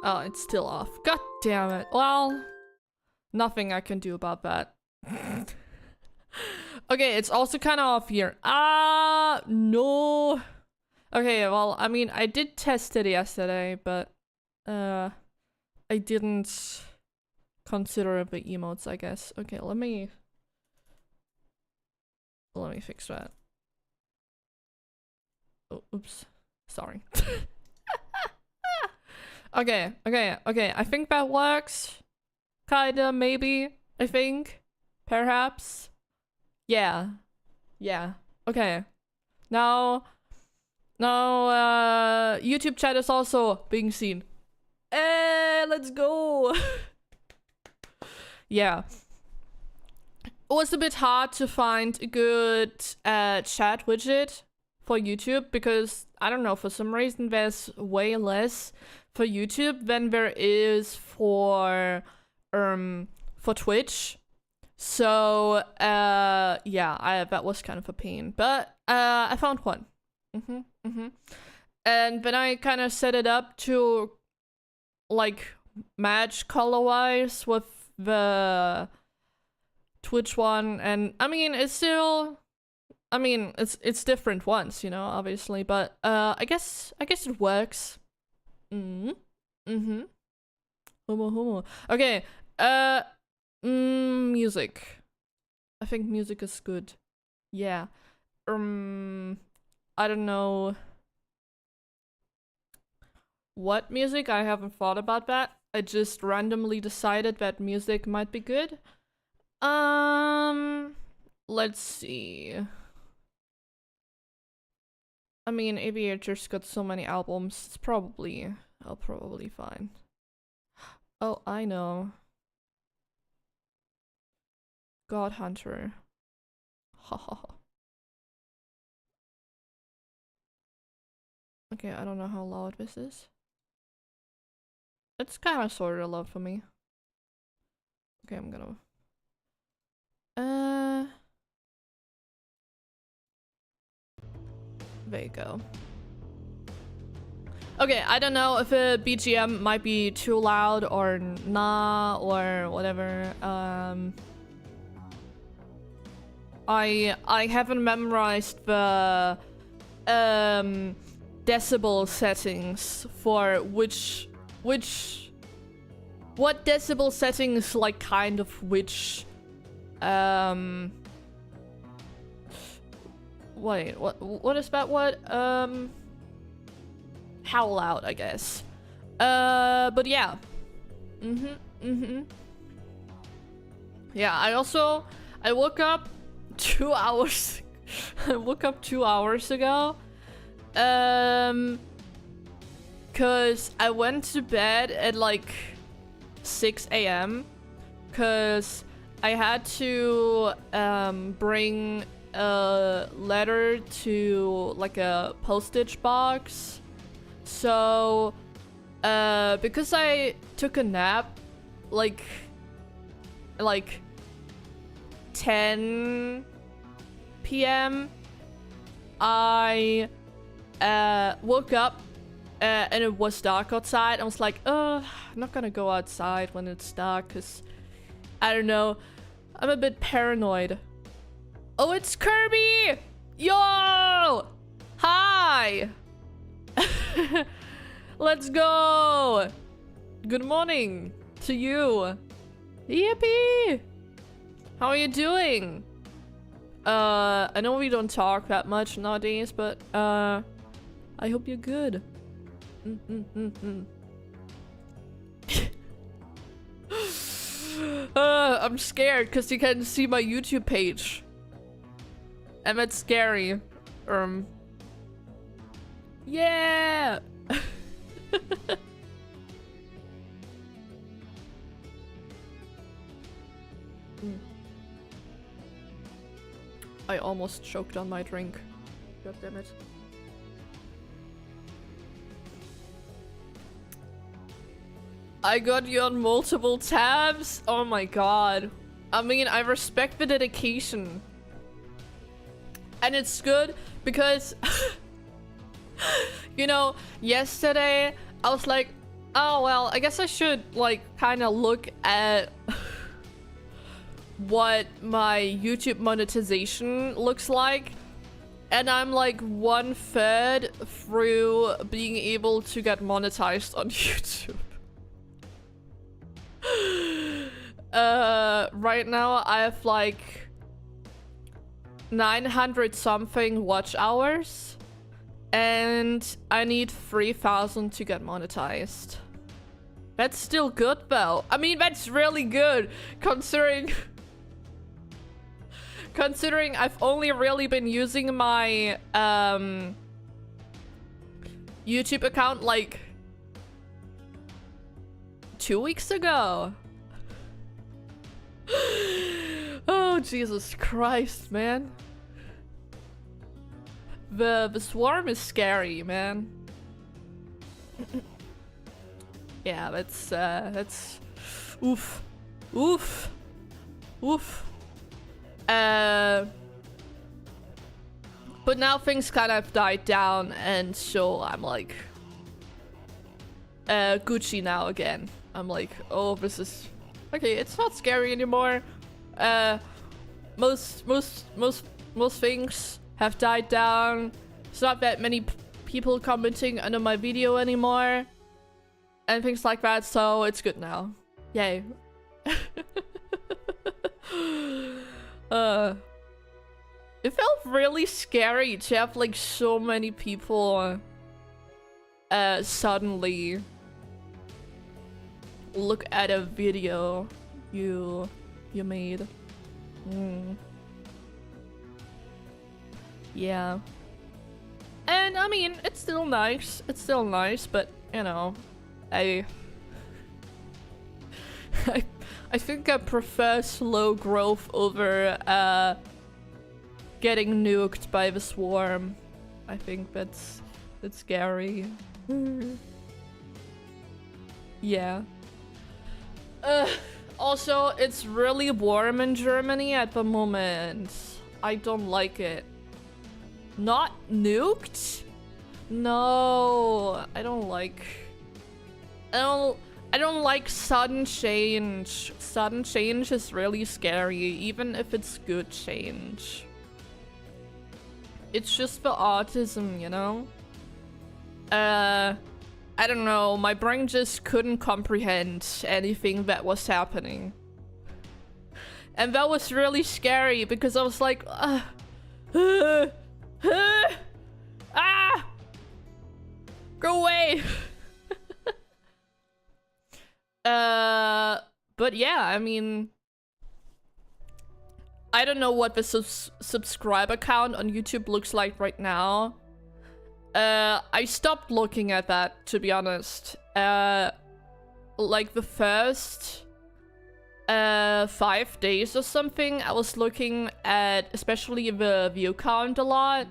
Oh, it's still off. God damn it. Well, nothing I can do about that. Okay, it's also kind of off here. No. Okay, well, I mean, I did test it yesterday, but I didn't consider the emotes, I guess. Okay, let me fix that. Oh, oops. Sorry. Okay. I think that works. Kinda, maybe. I think. Perhaps. Yeah. Okay. Now, YouTube chat is also being seen. Let's go. Yeah. It was a bit hard to find a good chat widget for YouTube because, I don't know, for some reason there's way less for YouTube than there is for Twitch. So, yeah, that was kind of a pain, but I found one. And then I kind of set it up to like match color-wise with the Twitch one, and I mean it's still, I mean it's different ones, you know, obviously, but I guess it works. Homo. Okay, music. I think music is good. Yeah. I don't know what music, I haven't thought about that. I just randomly decided that music might be good. Let's see. I mean, Aviator's got so many albums, it's probably, I'll probably find. Oh, I know. God Hunter. Hahaha. Okay, I don't know how loud this is. It's kind of sort of loud for me. Okay, I'm gonna... There you go. Okay, I don't know if a BGM might be too loud or nah or whatever. I haven't memorized the decibel settings for what decibel settings like kind of which wait, what is that word? How loud, I guess. But yeah. Yeah, I woke up 2 hours I woke up 2 hours ago. Cause I went to bed at like 6 a.m. cause I had to bring a letter to like a postage box. So because I took a nap like 10 p.m. I woke up and it was dark outside. I was like, I'm not gonna go outside when it's dark because I don't know, I'm a bit paranoid. Oh, it's Kirby! Yo! Hi! Let's go! Good morning to you. Yippee! How are you doing? I know we don't talk that much nowadays, but I hope you're good. I'm scared because you can't see my YouTube page. And that's scary. Yeah! I almost choked on my drink. God damn it. I got you on multiple tabs? Oh my god. I mean, I respect the dedication. And it's good because, you know, yesterday I was like, Oh, well, I guess I should, like, kind of look at what my YouTube monetization looks like. And I'm like 1/3 through being able to get monetized on YouTube. Right now I have like 900 something watch hours. And I need 3,000 to get monetized. That's still good though. I mean, that's really good considering I've only really been using my YouTube account like 2 weeks ago. Oh, Jesus Christ, man. The swarm is scary, man. Yeah, that's oof. Oof. Oof. But now things kind of died down, and so I'm like Gucci now again. I'm like, oh, this is okay, it's not scary anymore. Most things have died down. It's not that many people commenting under my video anymore and things like that, so it's good now. Yay. It felt really scary to have like so many people suddenly look at a video you made. Yeah. And I mean, it's still nice. It's still nice, but you know, I think I prefer slow growth over getting nuked by the swarm. I think that's scary. Yeah. Also, it's really warm in Germany at the moment. I don't like it. Not nuked? No, I don't like sudden change. Sudden change is really scary, even if it's good change. It's just the autism, you know? I don't know, my brain just couldn't comprehend anything that was happening. And that was really scary because I was like, ah! Go away! But yeah, I mean, I don't know what the subscriber count on YouTube looks like right now. I stopped looking at that, to be honest. Like the first 5 days or something, I was looking at especially the view count a lot.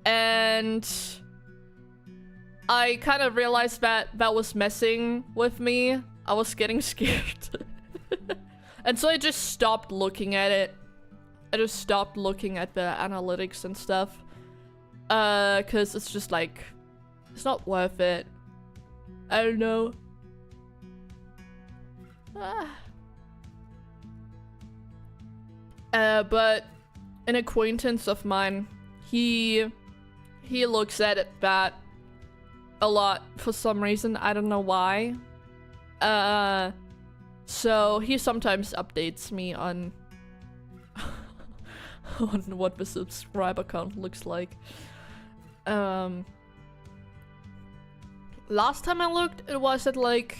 And I kind of realized that that was messing with me. I was getting scared. And so I just stopped looking at it. I just stopped looking at the analytics and stuff. Cause it's just like, it's not worth it. I don't know. But an acquaintance of mine, he looks at that a lot for some reason. I don't know why. So he sometimes updates me on on what the subscriber count looks like. Last time I looked, it was at like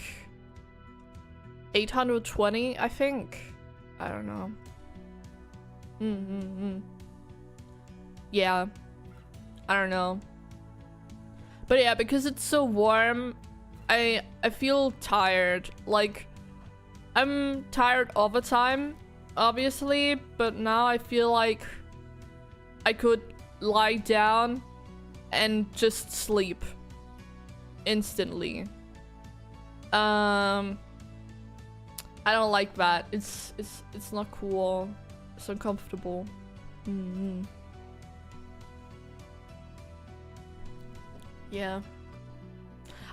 820, I think. I don't know. Yeah. I don't know. But yeah, because it's so warm, I feel tired. Like, I'm tired all the time, obviously, but now I feel like I could lie down and just sleep instantly. I don't like that. It's not cool. It's uncomfortable. Yeah.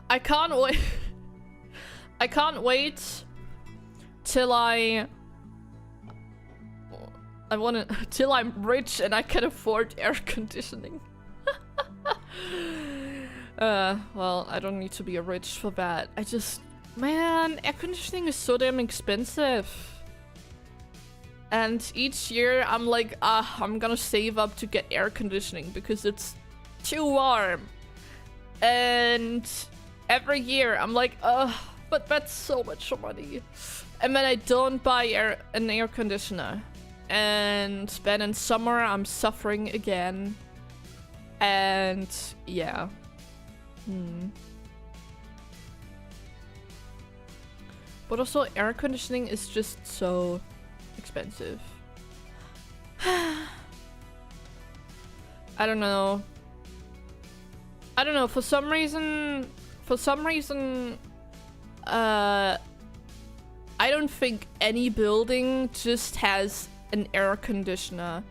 I can't wait. I can't wait till till I'm rich and I can afford air conditioning. Well, I don't need to be rich for that. Man, air conditioning is so damn expensive. And each year I'm like, I'm gonna save up to get air conditioning because it's too warm. And every year I'm like, but that's so much money. And then I don't buy an air conditioner. And then in summer I'm suffering again. And yeah. But also air conditioning is just so expensive. I don't know. For some reason, I don't think any building just has an air conditioner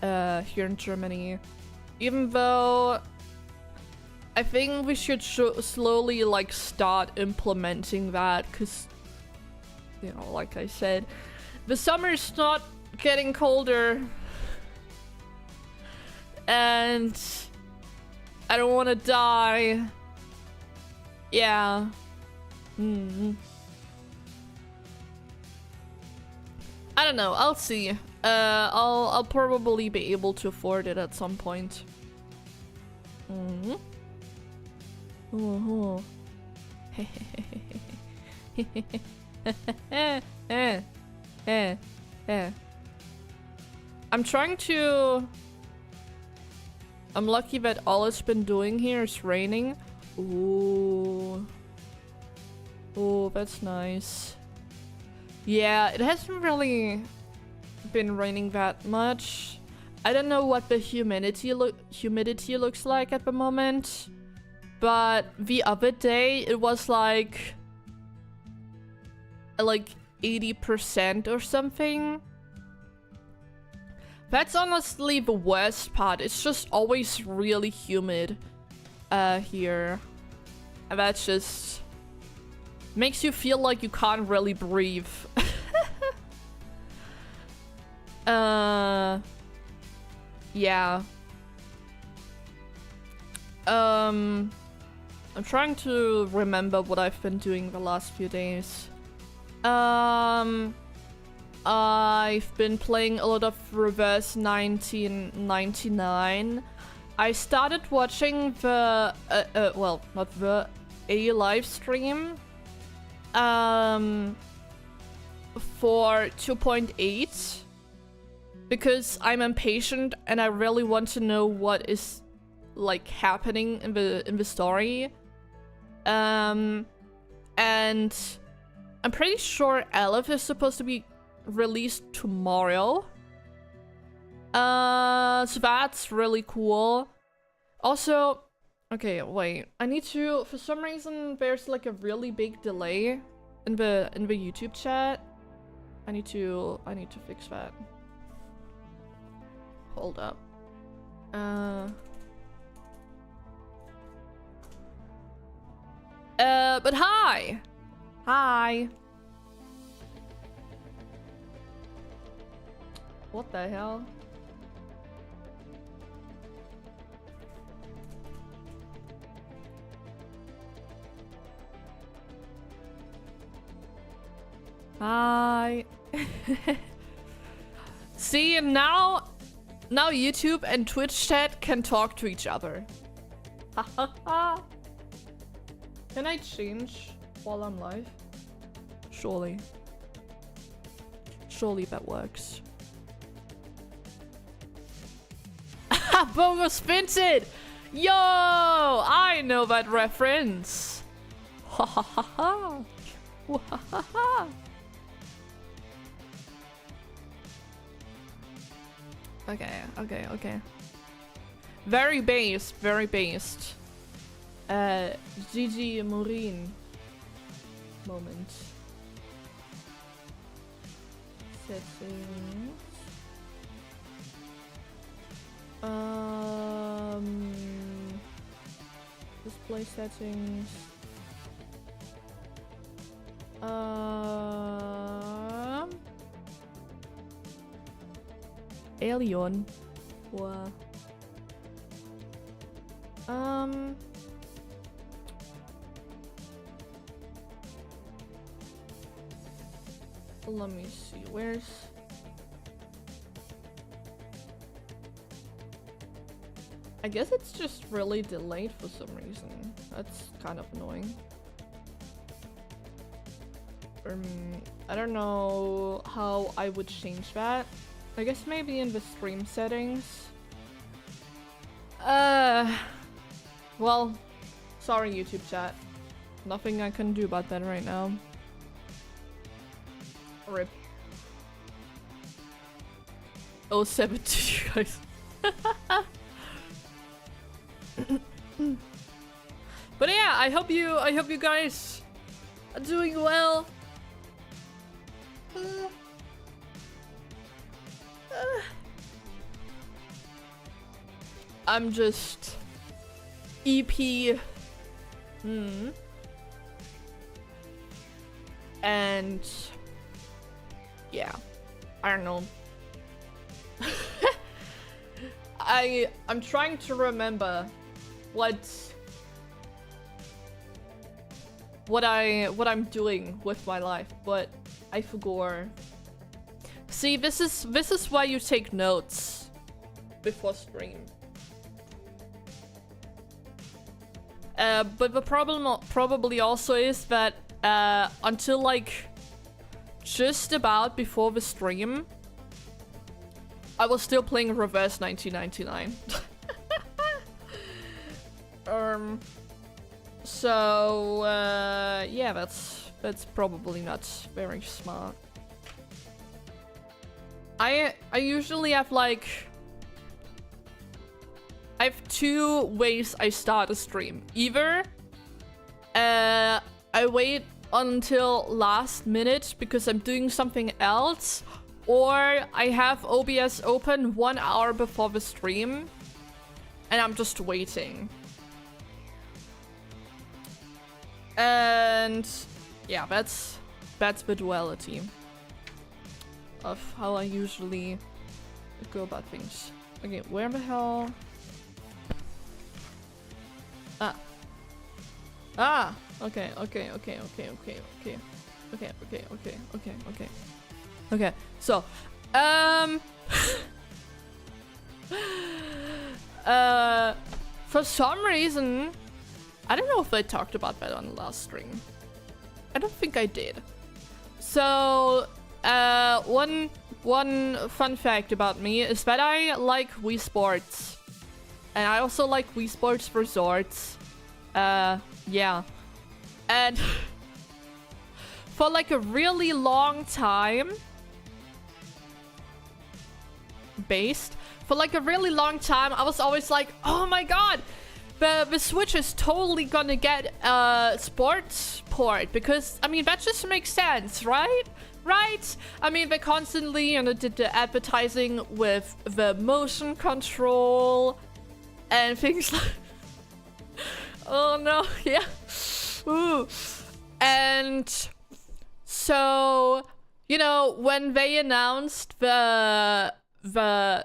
here in Germany. Even though I think we should slowly like start implementing that, because, you know, like I said, the summer's not getting colder and I don't want to die. Yeah. I don't know. I'll see. I'll probably be able to afford it at some point. I'm lucky that all it's been doing here is raining. Ooh. Oh, that's nice. Yeah, it hasn't really been raining that much. I don't know what the humidity looks like at the moment, but the other day it was like 80% or something. That's honestly the worst part. It's just always really humid here. And that just makes you feel like you can't really breathe. Yeah. I'm trying to remember what I've been doing the last few days. I've been playing a lot of Reverse 1999. I started watching the well, not the live stream for 2.8 because I'm impatient and I really want to know what is like happening in the story. And I'm pretty sure Aleph is supposed to be released tomorrow. So that's really cool. Also, okay, wait. I need to, for some reason there's like a really big delay in the YouTube chat. I need to fix that. Hold up. But hi! Hi! What the hell? Hi! See, now YouTube and Twitch chat can talk to each other. Can I change while I'm live? Surely. Surely that works. Bogus Vincent! Yo! I know that reference! Ha ha ha ha! Ha ha ha! Okay. Very based, very based. Gigi Morin moment. Settings. Display settings. alien. Wow. Let me see, where's... I guess it's just really delayed for some reason. That's kind of annoying. I don't know how I would change that. I guess maybe in the stream settings. Well, sorry YouTube chat. Nothing I can do about that right now. RIP. 07 to you guys. But yeah, I hope you guys are doing well. I'm just EP. And yeah, I don't know. I'm trying to remember what I'm doing with my life, but I forgot. See, this is why you take notes before stream. But the problem probably also is that until like just about before the stream, I was still playing Reverse 1999. So yeah, that's probably not very smart. I usually have like I have two ways I start a stream. Either I wait until last minute because I'm doing something else, or I have OBS open 1 hour before the stream and I'm just waiting. And yeah, that's the duality of how I usually go about things. Okay, where the hell? Okay. So, for some reason, I don't know if I talked about that on the last stream. I don't think I did. So, one fun fact about me is that I like Wii Sports. And I also like Wii Sports Resorts. Yeah. And for like a really long time, I was always like, oh my god, the Switch is totally gonna get a sports port, because I mean that just makes sense, right? I mean, they constantly, you know, did the advertising with the motion control and things like oh no, yeah. Ooh. And so, you know, when they announced the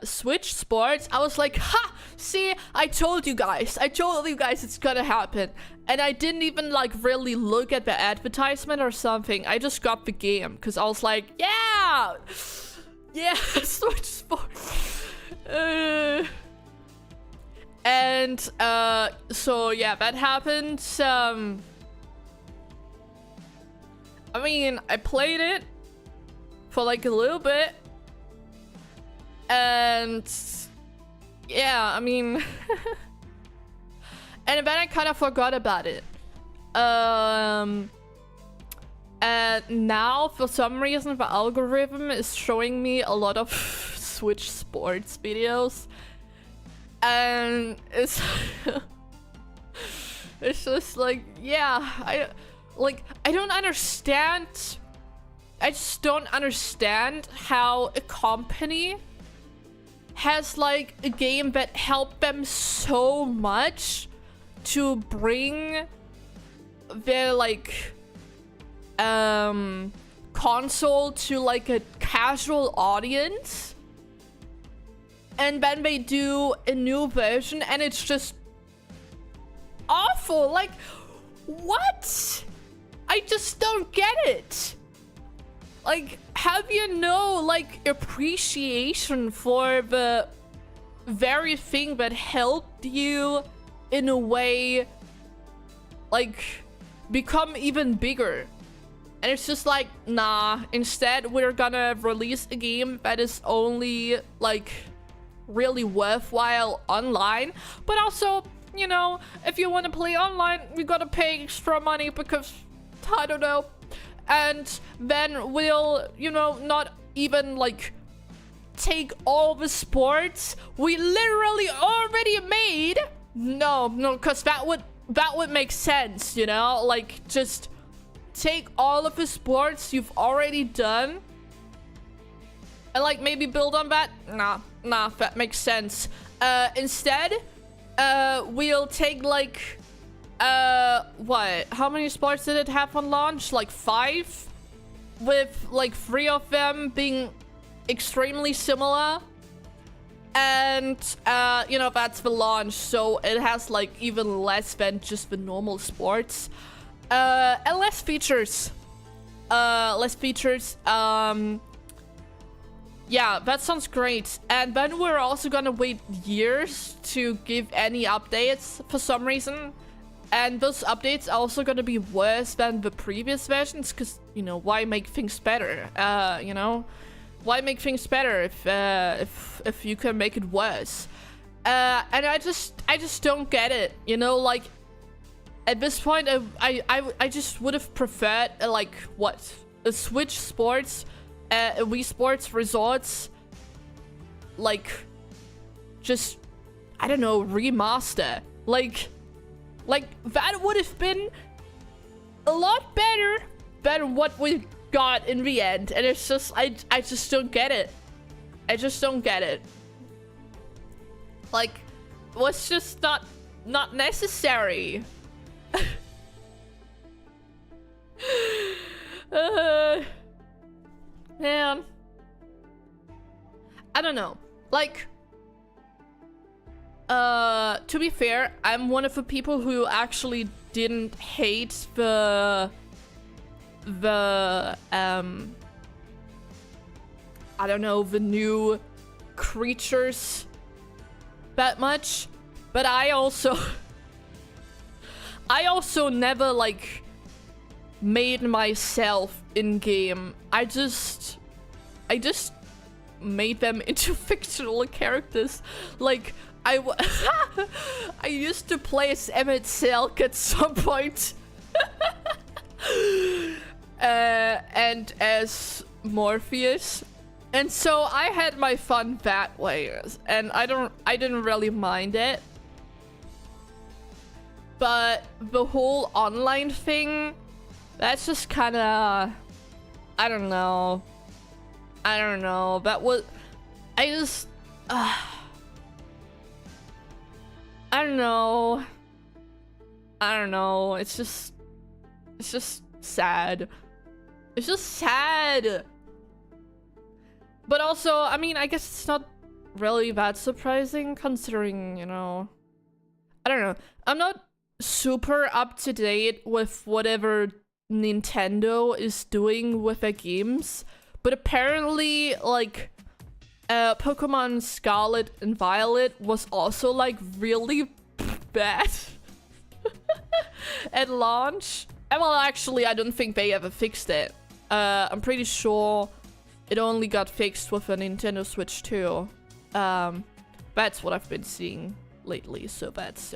Switch Sports, I was like, ha! See, I told you guys it's gonna happen. And I didn't even like really look at the advertisement or something. I just got the game because I was like, yeah, Switch Sports. And so yeah, that happened. I mean, I played it for like a little bit, and yeah, I mean, and then I kind of forgot about it. And now for some reason the algorithm is showing me a lot of Switch Sports videos. And it's it's just like, yeah, I don't understand. I just don't understand how a company has like a game that helped them so much to bring their like console to like a casual audience. and then they do a new version and it's just awful. Like, what? I just don't get it. Like, have you no, like, appreciation for the very thing that helped you in a way, like, become even bigger? And it's just like, nah, instead we're gonna release a game that is only, like, really worthwhile online. But also, you know, if you want to play online, you gotta pay extra money because, I don't know. And then we'll, you know, not even, like, take all the sports we literally already made. No, because that would make sense, you know? Like, just take all of the sports you've already done and, like, maybe build on that. Nah, that makes sense. Instead, we'll take, like, what? How many sports did it have on launch? Like 5? With, like, 3 of them being extremely similar. And, you know, that's the launch, so it has, like, even less than just the normal sports. And less features. Yeah, that sounds great. And then we're also gonna wait years to give any updates for some reason. And those updates are also gonna be worse than the previous versions, because, you know, why make things better? You know? Why make things better if you can make it worse? And I just don't get it. You know, like, at this point, I just would have preferred, like, what? A Switch Sports, a Wii Sports Resorts, like, just, I don't know, remaster. Like, that would have been a lot better than what we got in the end. And it's just, I just don't get it. I just don't get it. Like, it was just not necessary. Man, I don't know. Like, to be fair, I'm one of the people who actually didn't hate the I don't know, the new creatures that much. But I also never, like, made myself in game. I just made them into fictional characters. Like, I used to play as Acccel at some point. And as Morpheus. And so I had my fun that way. And I didn't really mind it. But the whole online thing, that's just kind of, I don't know. That was, I don't know. It's just sad. It's just sad. But also, I mean, I guess it's not really that surprising considering, you know, I don't know. I'm not super up to date with whatever Nintendo is doing with their games, but apparently, like, Pokemon Scarlet and Violet was also, like, really bad at launch. And well, actually, I don't think they ever fixed it. I'm pretty sure it only got fixed with a Nintendo Switch 2. That's what I've been seeing lately, so that's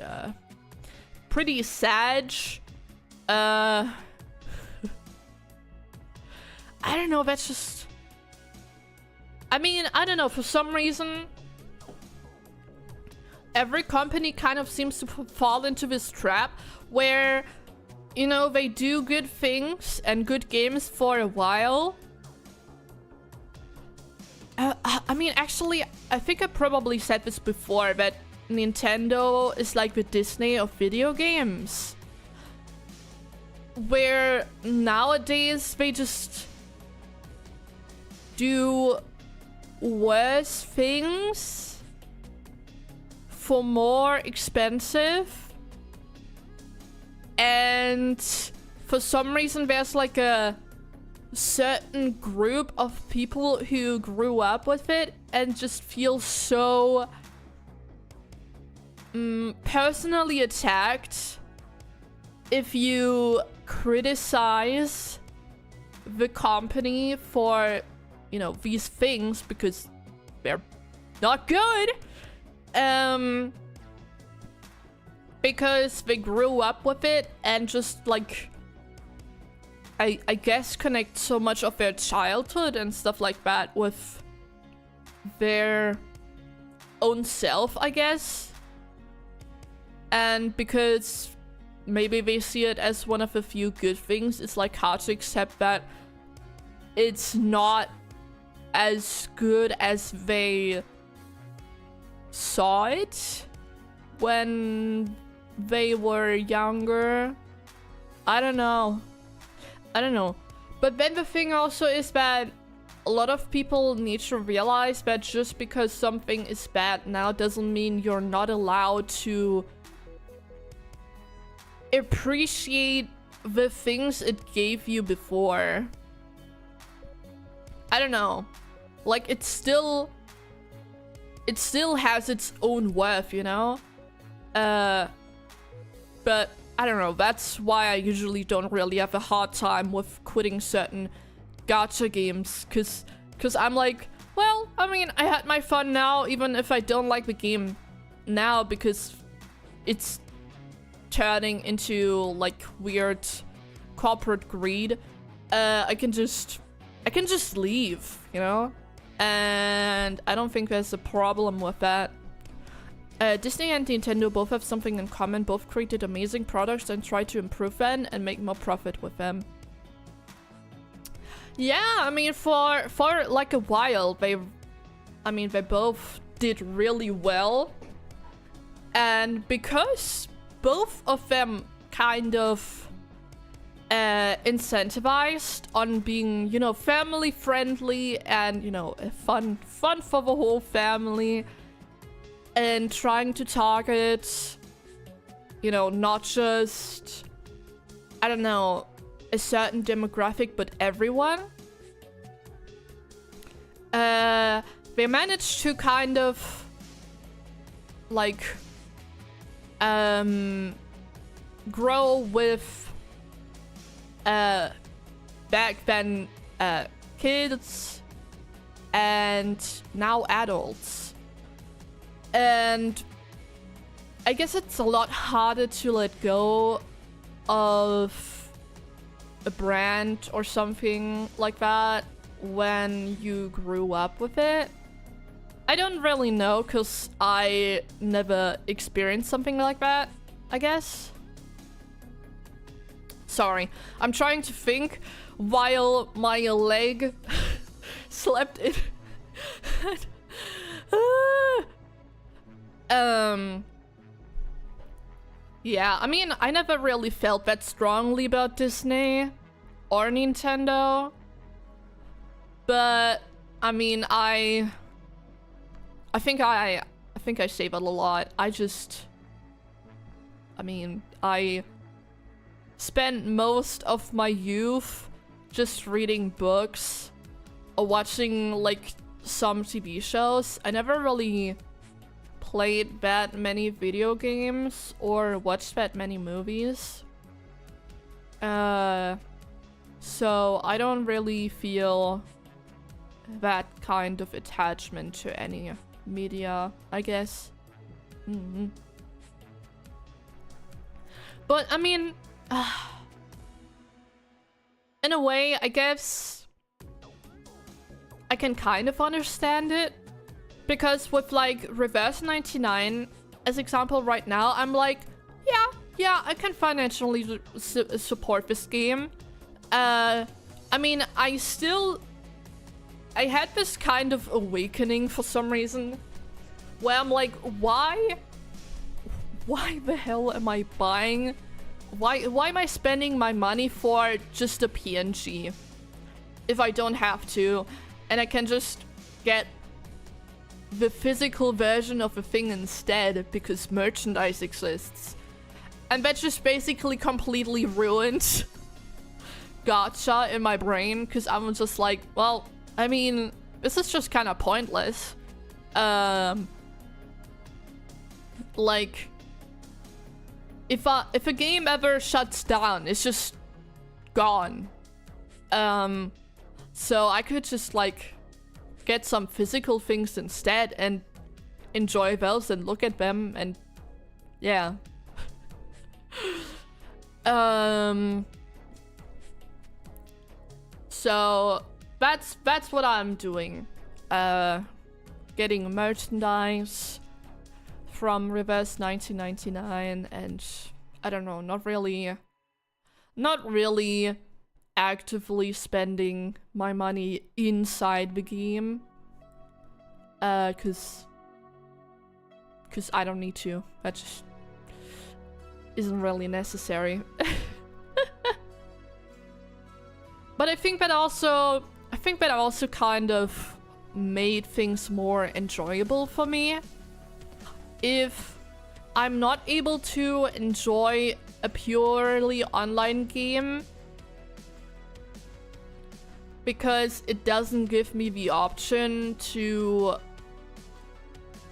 pretty sad. I don't know, that's just, I mean, I don't know, for some reason every company kind of seems to fall into this trap where, you know, they do good things and good games for a while. I mean, actually, I think I probably said this before, but Nintendo is like the Disney of video games. Where nowadays they just do worse things for more expensive. And for some reason, there's like a certain group of people who grew up with it and just feel so personally attacked if you criticize the company for, you know, these things because they're not good. Because they grew up with it and just like I guess connect so much of their childhood and stuff like that with their own self, I guess. And because maybe they see it as one of the few good things, it's like hard to accept that it's not as good as they saw it when they were younger. I don't know. But then the thing also is that a lot of people need to realize that just because something is bad now doesn't mean you're not allowed to appreciate the things it gave you before. I don't know. Like, it still has its own worth, you know? But I don't know, that's why I usually don't really have a hard time with quitting certain gacha games, cause I'm like, well, I mean, I had my fun now, even if I don't like the game now, because it's turning into like weird corporate greed. I can just leave, you know? And I don't think there's a problem with that. Disney and Nintendo both have something in common. Both created amazing products and tried to improve them and make more profit with them. Yeah, I mean, for like a while, they both did really well. And because both of them kind of incentivized on being, you know, family friendly and, you know, fun for the whole family, and trying to target, you know, not just, I don't know, a certain demographic, but everyone. They managed to kind of like grow with back then kids and now adults. And I guess it's a lot harder to let go of a brand or something like that when you grew up with it. I don't really know, because I never experienced something like that, I guess. Sorry, I'm trying to think while my leg slept in. Yeah, I mean, I never really felt that strongly about Disney or Nintendo. But I mean, I think I say that a lot. I spent most of my youth just reading books or watching like some TV shows. I never really played that many video games or watched that many movies. So I don't really feel that kind of attachment to any media, I guess. But I mean, in a way, I guess I can kind of understand it, because with like Reverse 99 as example right now, I'm like, yeah, I can financially support this game. I mean, I had this kind of awakening for some reason where I'm like, why the hell am I buying? Why am I spending my money for just a PNG if I don't have to, and I can just get the physical version of a thing instead because merchandise exists. And that just basically completely ruined gacha in my brain because I'm just like, well, I mean, this is just kind of pointless. Like, if a game ever shuts down, it's just gone. So I could just like get some physical things instead and enjoy those and look at them and yeah. So that's what I'm doing. Getting merchandise from Reverse 1999 and I don't know, not really actively spending my money inside the game. Cause I don't need to. That just isn't really necessary. But I think that also kind of made things more enjoyable for me. If I'm not able to enjoy a purely online game because it doesn't give me the option to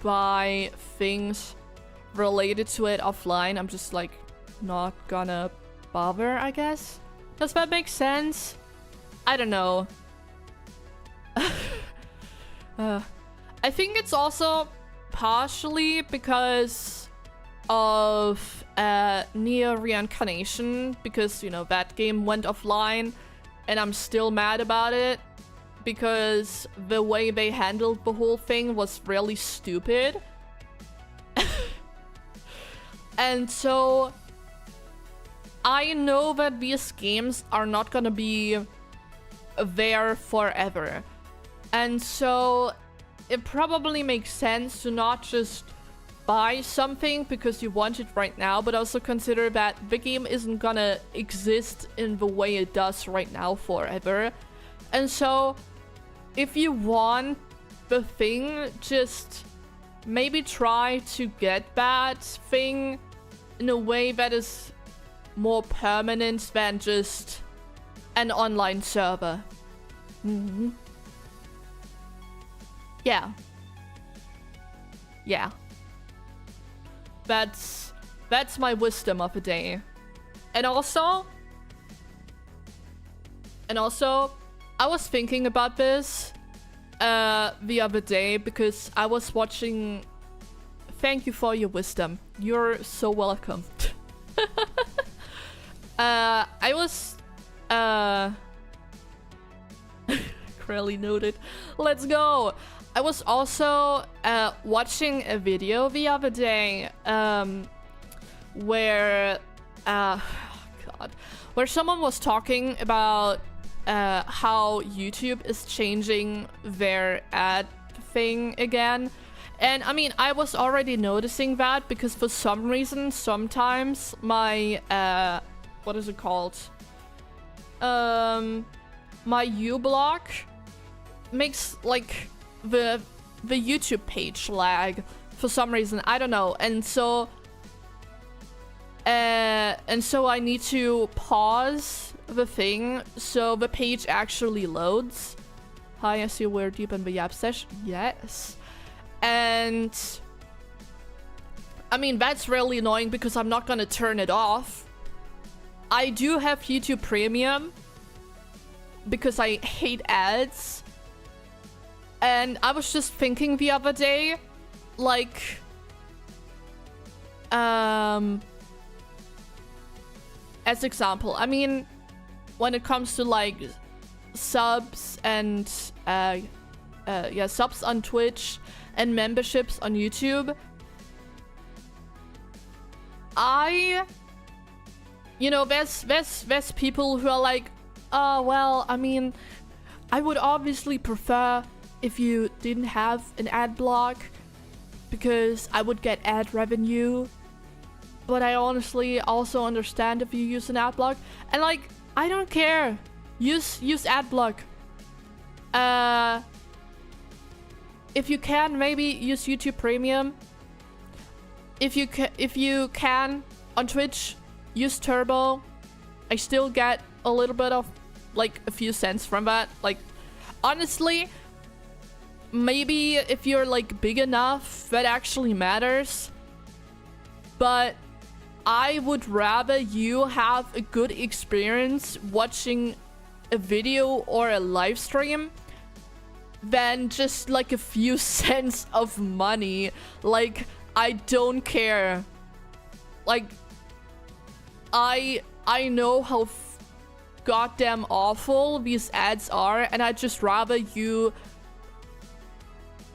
buy things related to it offline, I'm just like not gonna bother, I guess. Does that make sense? I don't know. I think it's also partially because of Neo Reincarnation, because, you know, that game went offline and I'm still mad about it because the way they handled the whole thing was really stupid. And so I know that these games are not gonna be there forever. And so it probably makes sense to not just buy something because you want it right now, but also consider that the game isn't gonna exist in the way it does right now forever. And so if you want the thing, just maybe try to get that thing in a way that is more permanent than just an online server. Mm-hmm. Yeah. Yeah. That's my wisdom of the day. And also, I was thinking about this the other day because I was watching. Thank you for your wisdom. You're so welcome. I was Crowley noted. Let's go. I was also watching a video the other day where where someone was talking about how YouTube is changing their ad thing again. And I mean, I was already noticing that because for some reason, sometimes my what is it called? My uBlock makes like the YouTube page lag for some reason. I don't know. And so I need to pause the thing so the page actually loads. Hi, I see we're deep in the Yap session. Yes. And I mean, that's really annoying because I'm not gonna turn it off. I do have YouTube Premium because I hate ads. And I was just thinking the other day, like, as example, I mean, when it comes to like subs and subs on Twitch and memberships on YouTube, you know, there's people who are like, oh, well, I mean, I would obviously prefer if you didn't have an ad block because I would get ad revenue. But I honestly also understand if you use an ad block. And like, I don't care. Use ad block. if you can, maybe use YouTube Premium. If you can on Twitch, use Turbo. I still get a little bit of like a few cents from that. Like, honestly, maybe if you're like big enough, that actually matters. But I would rather you have a good experience watching a video or a live stream than just like a few cents of money. Like, I don't care. Like, I know how goddamn awful these ads are, and I'd just rather you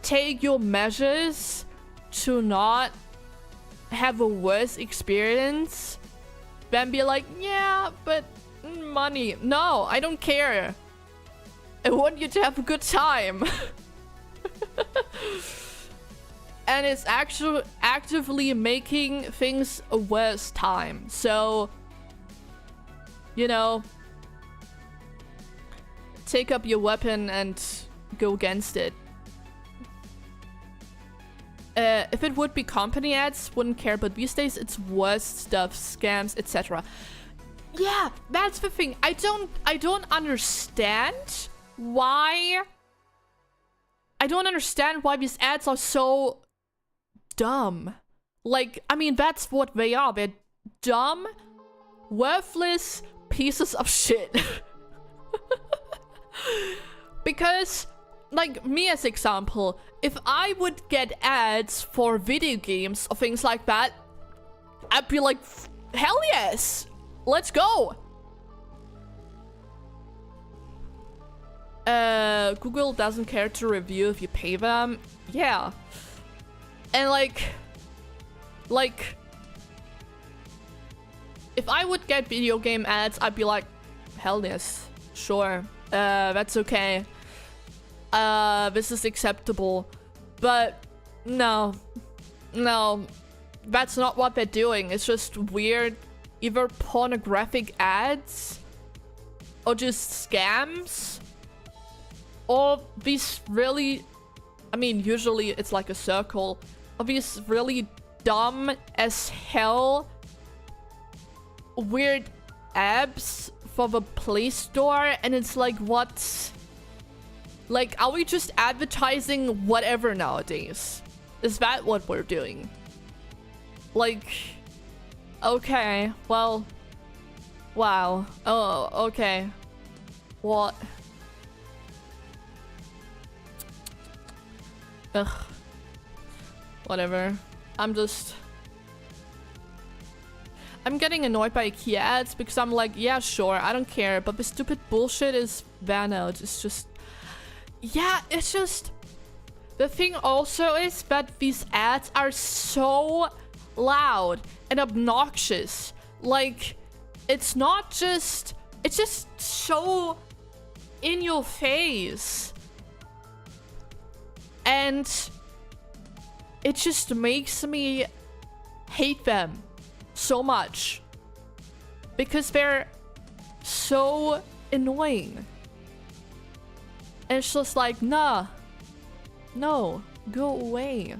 take your measures to not have a worse experience than be like, yeah, but money. No, I don't care. I want you to have a good time. And it's actually actively making things a worse time. So, you know, take up your weapon and go against it. If it would be company ads, wouldn't care, but these days it's worse stuff, scams, etc. Yeah, that's the thing. I don't understand why. I don't understand why these ads are so dumb. Like, I mean, that's what they are. They're dumb, worthless pieces of shit. Because, like, me as example, if I would get ads for video games or things like that, I'd be like, hell yes, let's go. Google doesn't care to review if you pay them. Yeah. And like, if I would get video game ads, I'd be like, hell yes, sure, that's okay. This is acceptable. But no, that's not what they're doing. It's just weird, either pornographic ads or just scams, or these really, I mean, usually it's like a circle of these really dumb as hell weird apps for the Play Store, and it's like, what? Like, are we just advertising whatever nowadays? Is that what we're doing? Like, okay, well, wow. Oh, okay. What? Ugh. Whatever. I'm getting annoyed by IKEA ads because I'm like, yeah, sure, I don't care, but the stupid bullshit is there now. It's just, yeah, it's just, the thing also is that these ads are so loud and obnoxious. Like, it's not just, it's just so in your face. And it just makes me hate them so much because they're so annoying. And it's just like, nah, no, go away,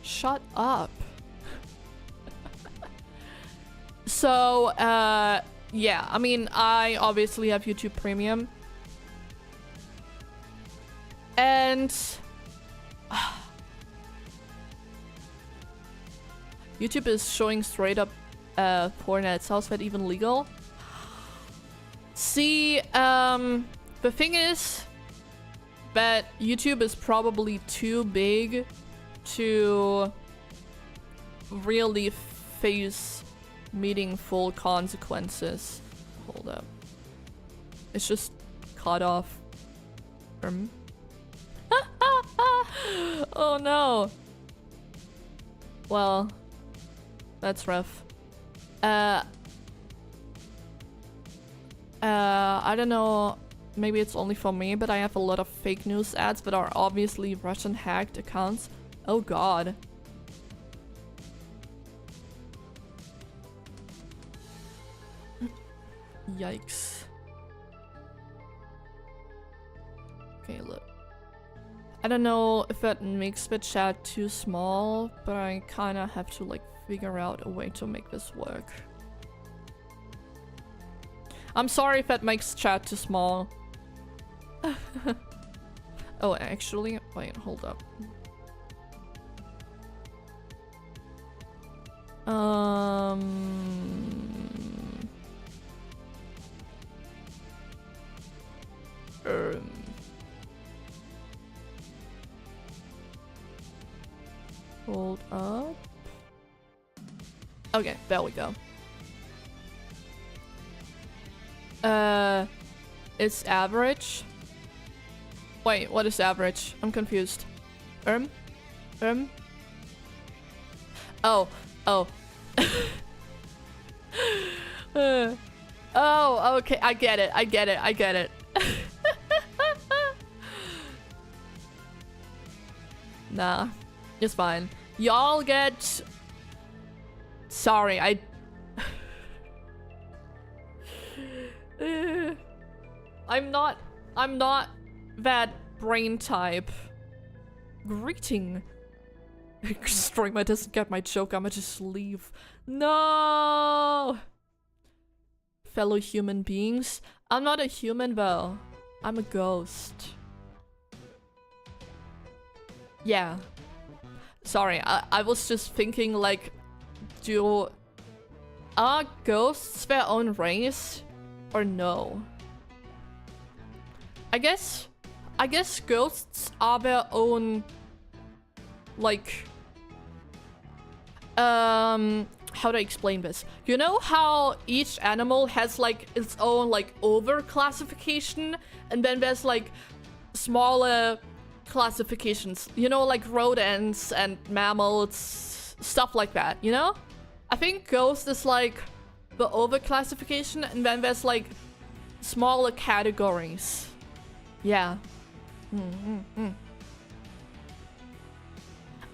shut up. So, yeah, I mean, I obviously have YouTube Premium. And YouTube is showing straight up porn ads. How's that even legal? See, the thing is that YouTube is probably too big to really face meaningful consequences. Hold up. It's just cut off. Oh no. Well, that's rough. I don't know, maybe it's only for me, but I have a lot of fake news ads that are obviously Russian hacked accounts. Oh god. Yikes. Okay, look. I don't know if that makes the chat too small, but I kind of have to like figure out a way to make this work. I'm sorry if that makes chat too small. Oh, actually, wait, hold up. Hold up. Okay, there we go. It's average. Wait, what is average? I'm confused. Oh. Oh, okay, I get it. Nah, it's fine. Y'all get... Sorry, I'm not that brain type. Greeting. Streamer doesn't get my joke, I'ma just leave. No! Fellow human beings. I'm not a human though. I'm a ghost. Yeah. Sorry, I was just thinking like, are ghosts their own race? Or no? I guess ghosts are their own, like, how to explain this? You know how each animal has like its own like over classification, and then there's like smaller classifications, you know, like rodents and mammals, stuff like that, you know? I think ghost is like the over classification, and then there's like smaller categories. Yeah.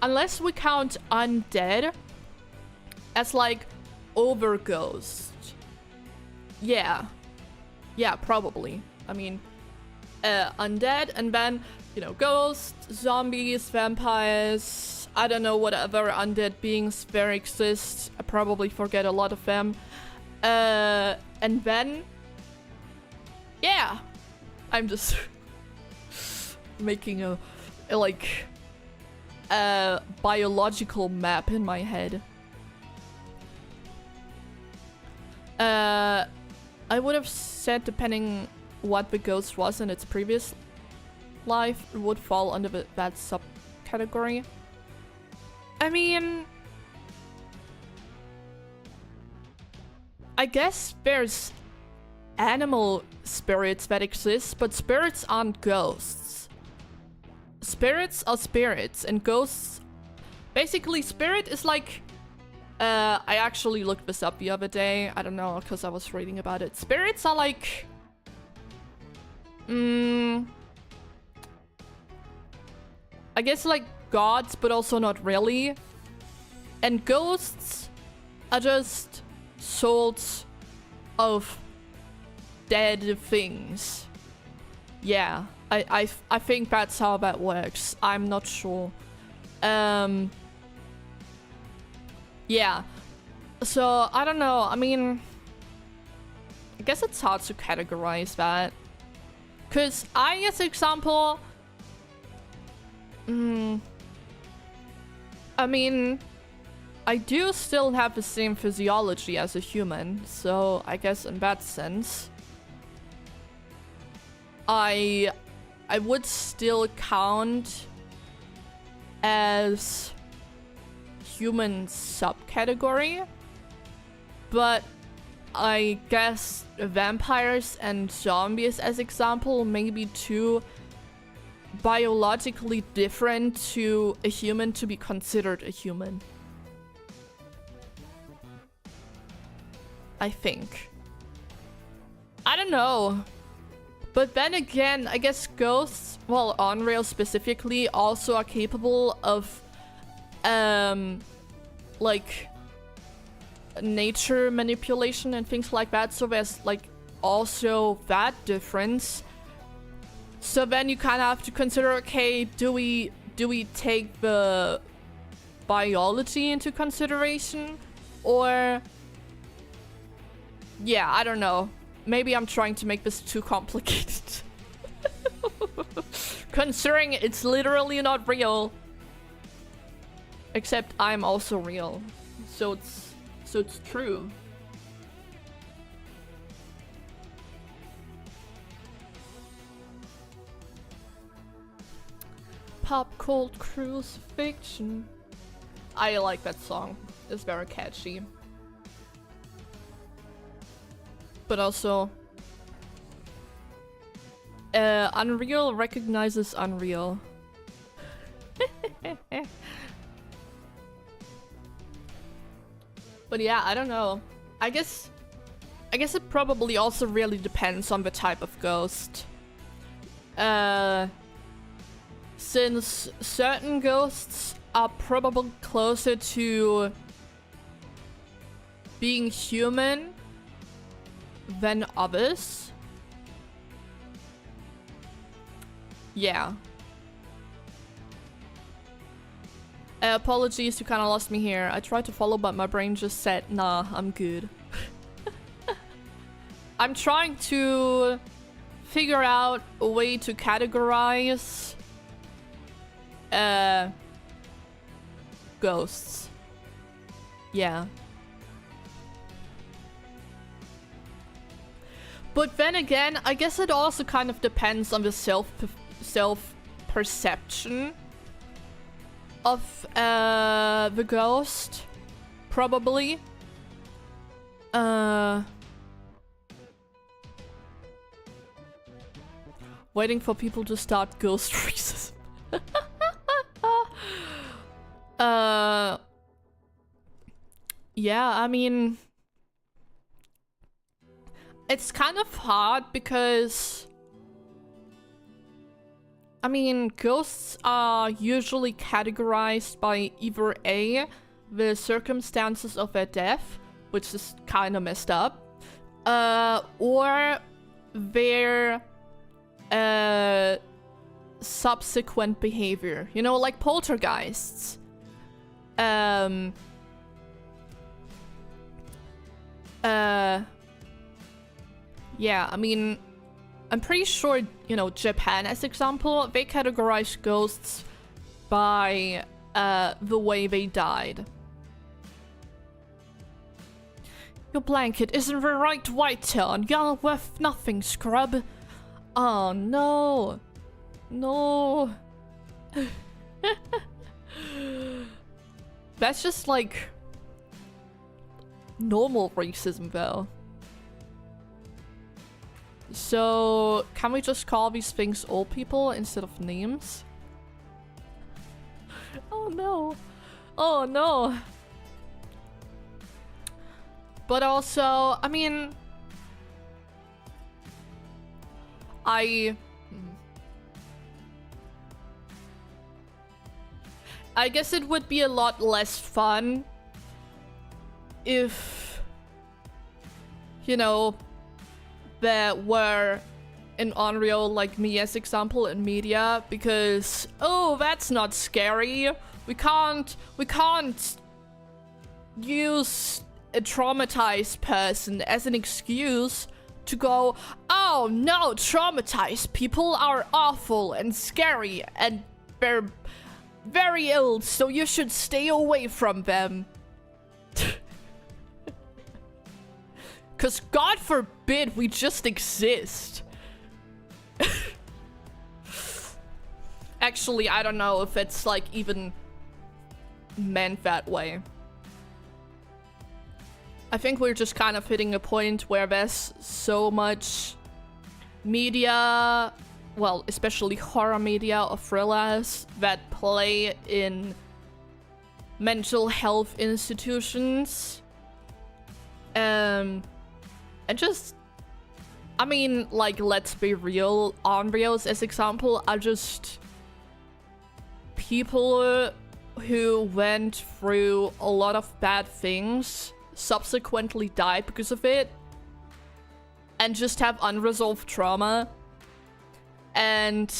Unless we count undead as like over ghost. Yeah. Yeah, probably. I mean, undead, and then, you know, ghosts, zombies, vampires, I don't know what other undead beings there exist. I probably forget a lot of them. And then, yeah, I'm just making a biological map in my head. I would have said, depending what the ghost was in its previous life, it would fall under that subcategory. I mean, I guess there's animal spirits that exist, but spirits aren't ghosts. Spirits are spirits, and ghosts... Basically, spirit is like... I actually looked this up the other day. I don't know, because I was reading about it. Spirits are like... I guess like gods, but also not really. And ghosts are just souls of dead things. Yeah, I think that's how that works. I'm not sure. Yeah. So, I don't know. I mean, I guess it's hard to categorize that. Because I, as example... I mean, I do still have the same physiology as a human, so I guess in that sense, I would still count as human subcategory, but I guess vampires and zombies as example may be too biologically different to a human to be considered a human. I think. I don't know. But then again, I guess ghosts, well, Unreal specifically, also are capable of, like, nature manipulation and things like that. So there's, like, also that difference. So then you kind of have to consider, okay, do we take the biology into consideration? Or... yeah, I don't know. Maybe I'm trying to make this too complicated. Considering it's literally not real. Except I'm also real. So it's true. Pop Cold Crucifixion. I like that song. It's very catchy. But also... Unreal recognizes Unreal. But yeah, I don't know. I guess it probably also really depends on the type of ghost. Since certain ghosts are probably closer to being human than others. Yeah. Apologies, you kind of lost me here. I tried to follow, but my brain just said, nah, I'm good. I'm trying to figure out a way to categorize ghosts. Yeah. But then again, I guess it also kind of depends on the self-perception of the ghost, probably. Waiting for people to start ghost racism. Yeah, I mean, it's kind of hard because, I mean, ghosts are usually categorized by either A, the circumstances of their death, which is kind of messed up, or their subsequent behavior. You know, like poltergeists. Yeah, I mean, I'm pretty sure, you know, Japan, as example, they categorize ghosts by the way they died. Your blanket isn't the right white turn. You're worth nothing, scrub. Oh, no. No. That's just, like, normal racism, though. So, can we just call these things old people instead of names? Oh no. Oh no. But also, I mean... I guess it would be a lot less fun if, you know, there were an Unreal like me as example in media, because, oh, that's not scary. We can't use a traumatized person as an excuse to go, oh no, traumatized people are awful and scary and they're very ill, so you should stay away from them. 'Cause God forbid we just exist. Actually, I don't know if it's like even meant that way. I think we're just kind of hitting a point where there's so much media, well, especially horror media or thrillers that play in mental health institutions. And just, I mean, like, let's be real, Unreals as example are just people who went through a lot of bad things, subsequently died because of it, and just have unresolved trauma. And,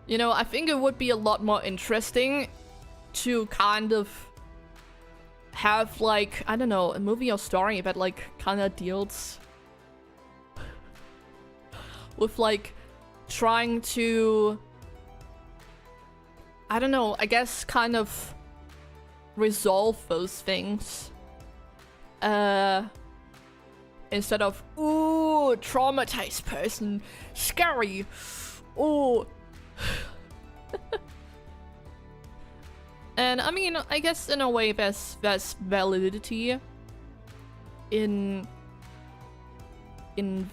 you know, I think it would be a lot more interesting to kind of have, like, I don't know, a movie or story that, like, kind of deals with, like, trying to, I don't know, I guess kind of resolve those things. Instead of, ooh, traumatized person, scary, ooh. And I mean, I guess in a way there's validity in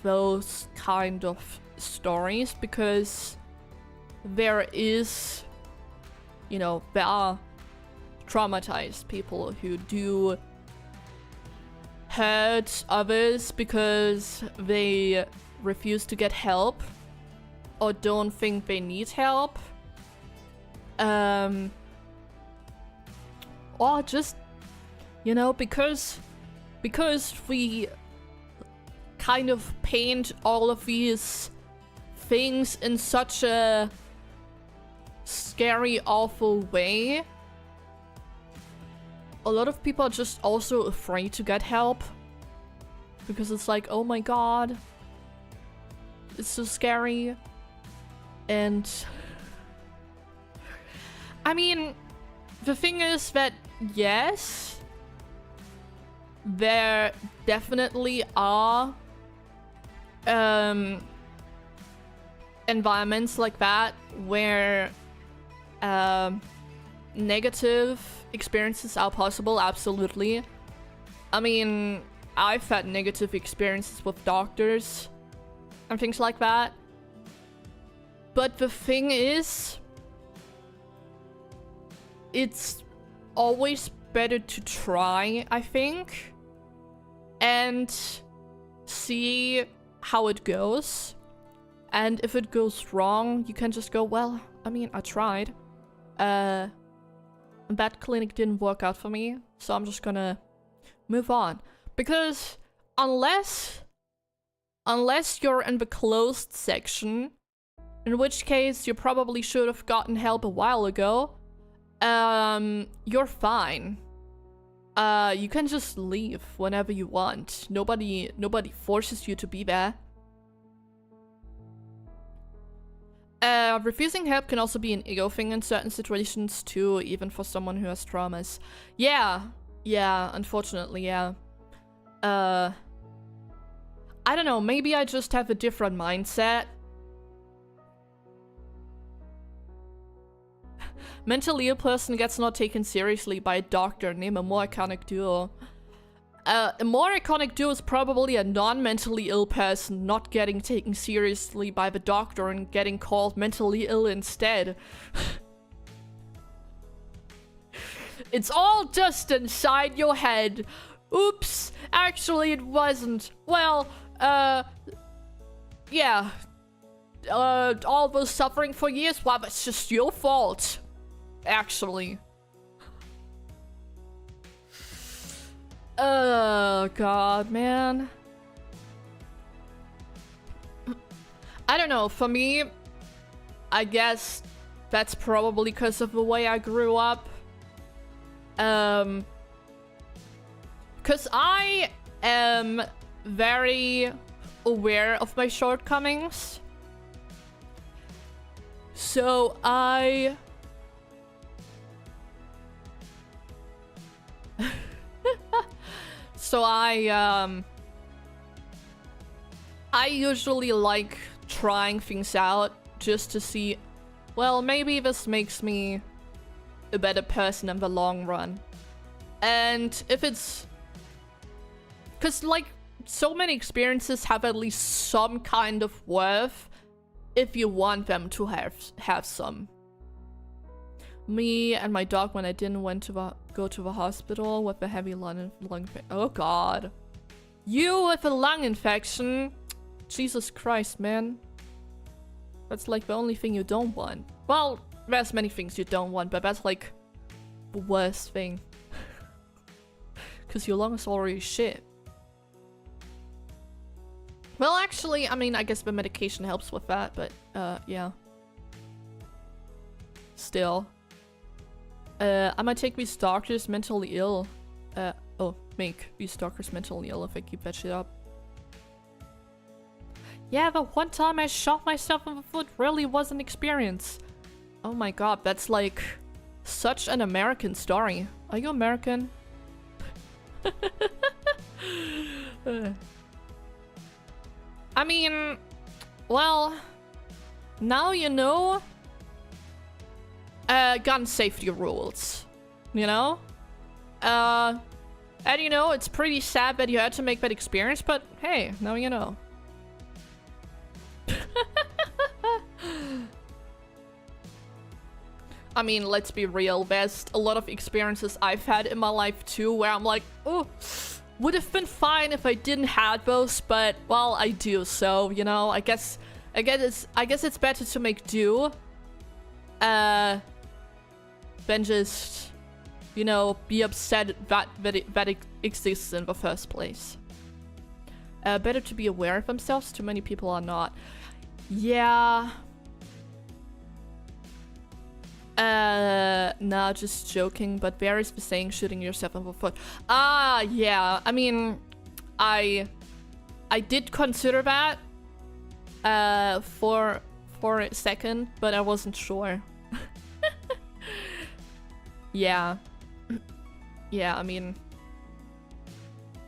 those kind of stories, because there is, you know, there are traumatized people who do hurt others because they refuse to get help or don't think they need help. Or just, you know, because we kind of paint all of these things in such a scary, awful way, a lot of people are just also afraid to get help. Because it's like, oh my god, it's so scary. And I mean, the thing is that, yes, there definitely are environments like that where negative experiences are possible, absolutely. I mean, I've had negative experiences with doctors and things like that. But the thing is, it's always better to try, I think, and see how it goes. And if it goes wrong, you can just go, well, I mean, I tried. That clinic didn't work out for me, so I'm just gonna move on. Because unless you're in the closed section, in which case you probably should have gotten help a while ago, you're fine. You can just leave whenever you want. Nobody forces you to be there. Refusing help can also be an ego thing in certain situations too, even for someone who has traumas. Yeah, unfortunately, yeah. I don't know, maybe I just have a different mindset. Mentally ill person gets not taken seriously by a doctor. Name a more iconic duo. A more iconic duo is probably a non-mentally ill person not getting taken seriously by the doctor and getting called mentally ill instead. It's all just inside your head. Oops, actually it wasn't. Well, yeah. All those suffering for years, well, that's just your fault. Actually. Oh god, man. I don't know, for me, I guess that's probably because of the way I grew up. Because I am very aware of my shortcomings. So I usually like trying things out just to see, well, maybe this makes me a better person in the long run. And if it's, because like so many experiences have at least some kind of worth if you want them to have some. Me and my dog, when I didn't go to the hospital with a heavy lung oh god. You with a lung infection? Jesus Christ, man. That's like the only thing you don't want. Well, there's many things you don't want, but that's like the worst thing. Because your lung is already shit. Well, actually, I mean, I guess the medication helps with that, but, yeah. Still. I might take these stalkers mentally ill. Make these stalkers mentally ill if I keep that shit up. Yeah, the one time I shot myself in the foot really was an experience. Oh my god, that's like such an American story. Are you American? I mean, well, now you know gun safety rules, you know? And you know, it's pretty sad that you had to make that experience, but hey, now you know. I mean, let's be real, there's a lot of experiences I've had in my life too where I'm like, oh, would have been fine if I didn't have those, but well, I do, so you know, I guess it's better to make do than just, you know, be upset that it exists in the first place. Better to be aware of themselves, too many people are not. Yeah. Nah, just joking, but there is the saying shooting yourself in the foot. Ah, yeah, I mean, I did consider that, for a second, but I wasn't sure. Yeah. Yeah, I mean,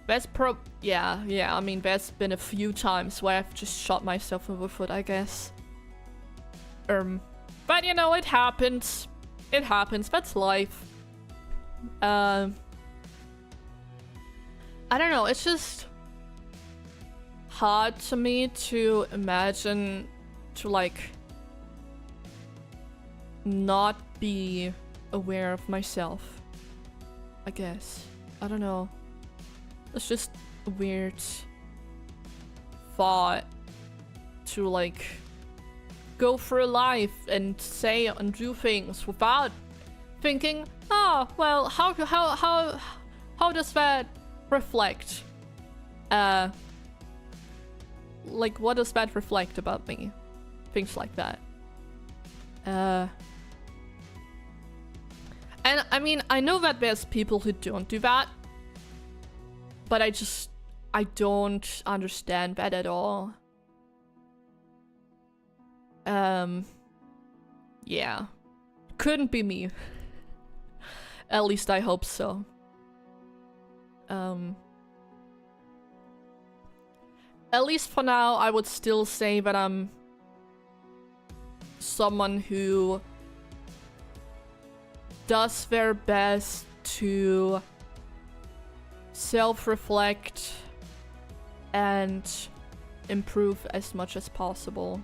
there's I mean, there's been a few times where I've just shot myself in the foot, I guess. But you know, it happens. It happens, that's life. I don't know, it's just hard to me to imagine to like not be aware of myself, I guess. I don't know. It's just a weird thought to like go through life and say and do things without thinking, oh, well, how does that reflect? Like, what does that reflect about me? Things like that. And I mean, I know that there's people who don't do that, but I don't understand that at all. Yeah. Couldn't be me. At least I hope so. At least for now, I would still say that I'm someone who does their best to self-reflect and improve as much as possible.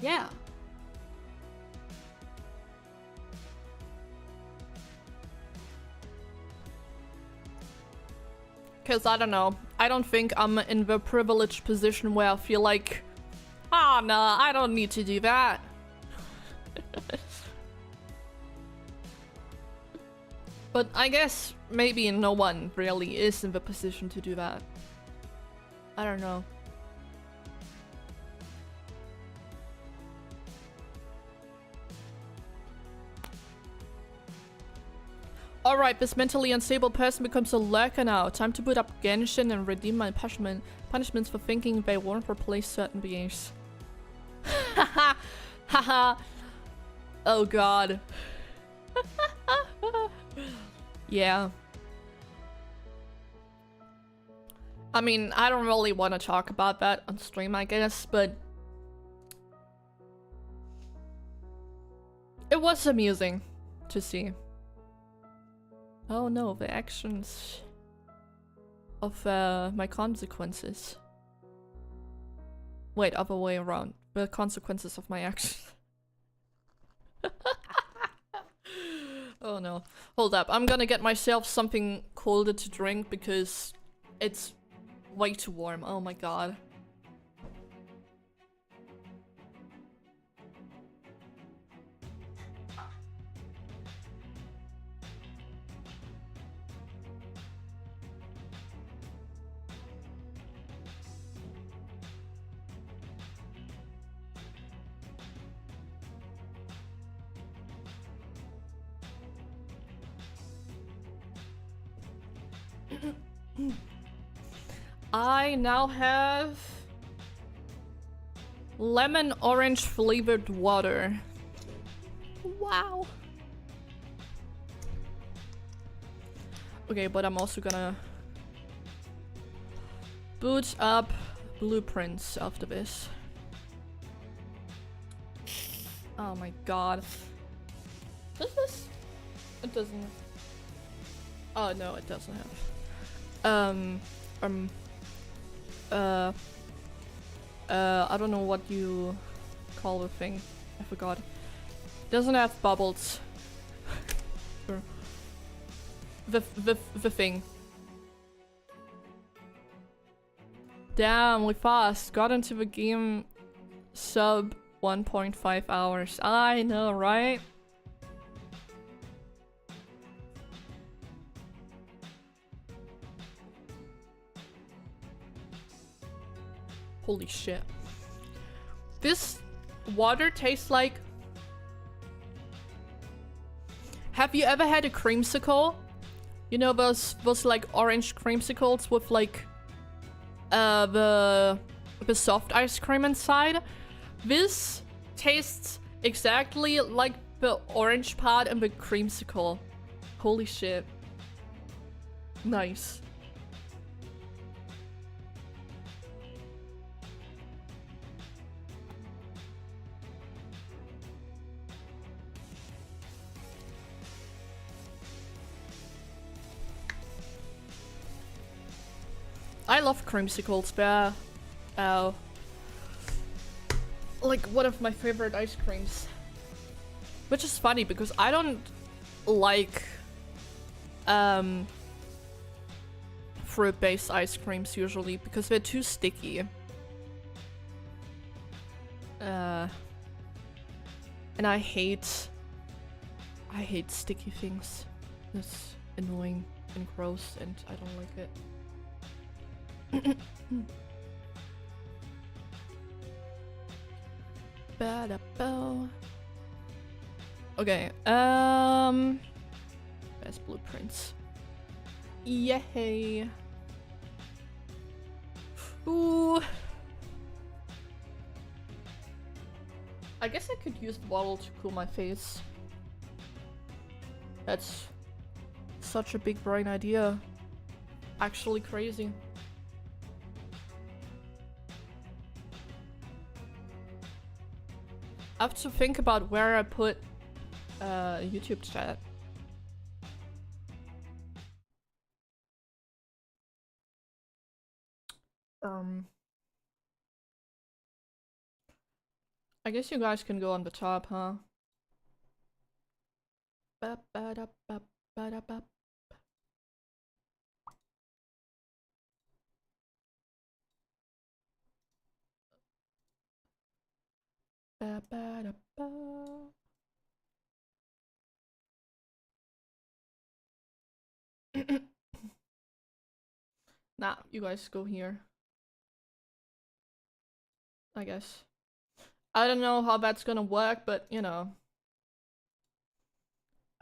Yeah. Because I don't know, I don't think I'm in the privileged position where I feel like, ah, nah, I don't need to do that. But I guess maybe no one really is in the position to do that. I don't know. Alright, this mentally unstable person becomes a lurker now. Time to put up Genshin and redeem my punishments for thinking they won't replace certain beings. Haha! Haha! Oh god. Yeah. I mean, I don't really want to talk about that on stream, I guess, but it was amusing to see. Oh no, the actions of my consequences. Wait, other way around. The consequences of my actions. Oh no. Hold up, I'm gonna get myself something colder to drink because it's way too warm. Oh my god. I now have lemon orange flavored water. Wow. Okay, but I'm also gonna boot up blueprints after this. Oh my god. Does this? It doesn't. Oh no, it doesn't have. I don't know what you call the thing. I forgot. Doesn't have bubbles. the thing. Damn, we fast. Got into the game sub 1.5 hours. I know, right? Holy shit. This water tastes like... Have you ever had a creamsicle? You know those like orange creamsicles with like the soft ice cream inside? This tastes exactly like the orange part and the creamsicle. Holy shit. Nice. I love creamsicles, they're like one of my favorite ice creams. Which is funny because I don't like fruit-based ice creams usually because they're too sticky. And I hate sticky things. It's annoying and gross and I don't like it. Okay, best blueprints. Yay! Ooh. I guess I could use the bottle to cool my face. That's such a big brain idea. Actually crazy. I have to think about where I put YouTube chat. I guess you guys can go on the top, huh? Nah, you guys go here. I guess. I don't know how that's gonna work, but you know.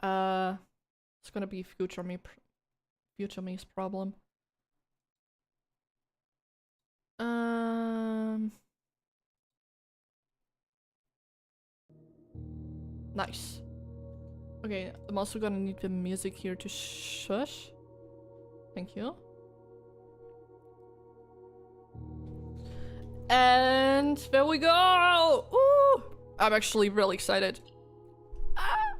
It's gonna be future me's problem. Nice. Okay, I'm also gonna need the music here to shush. Thank you. And there we go! Ooh! I'm actually really excited. Ah!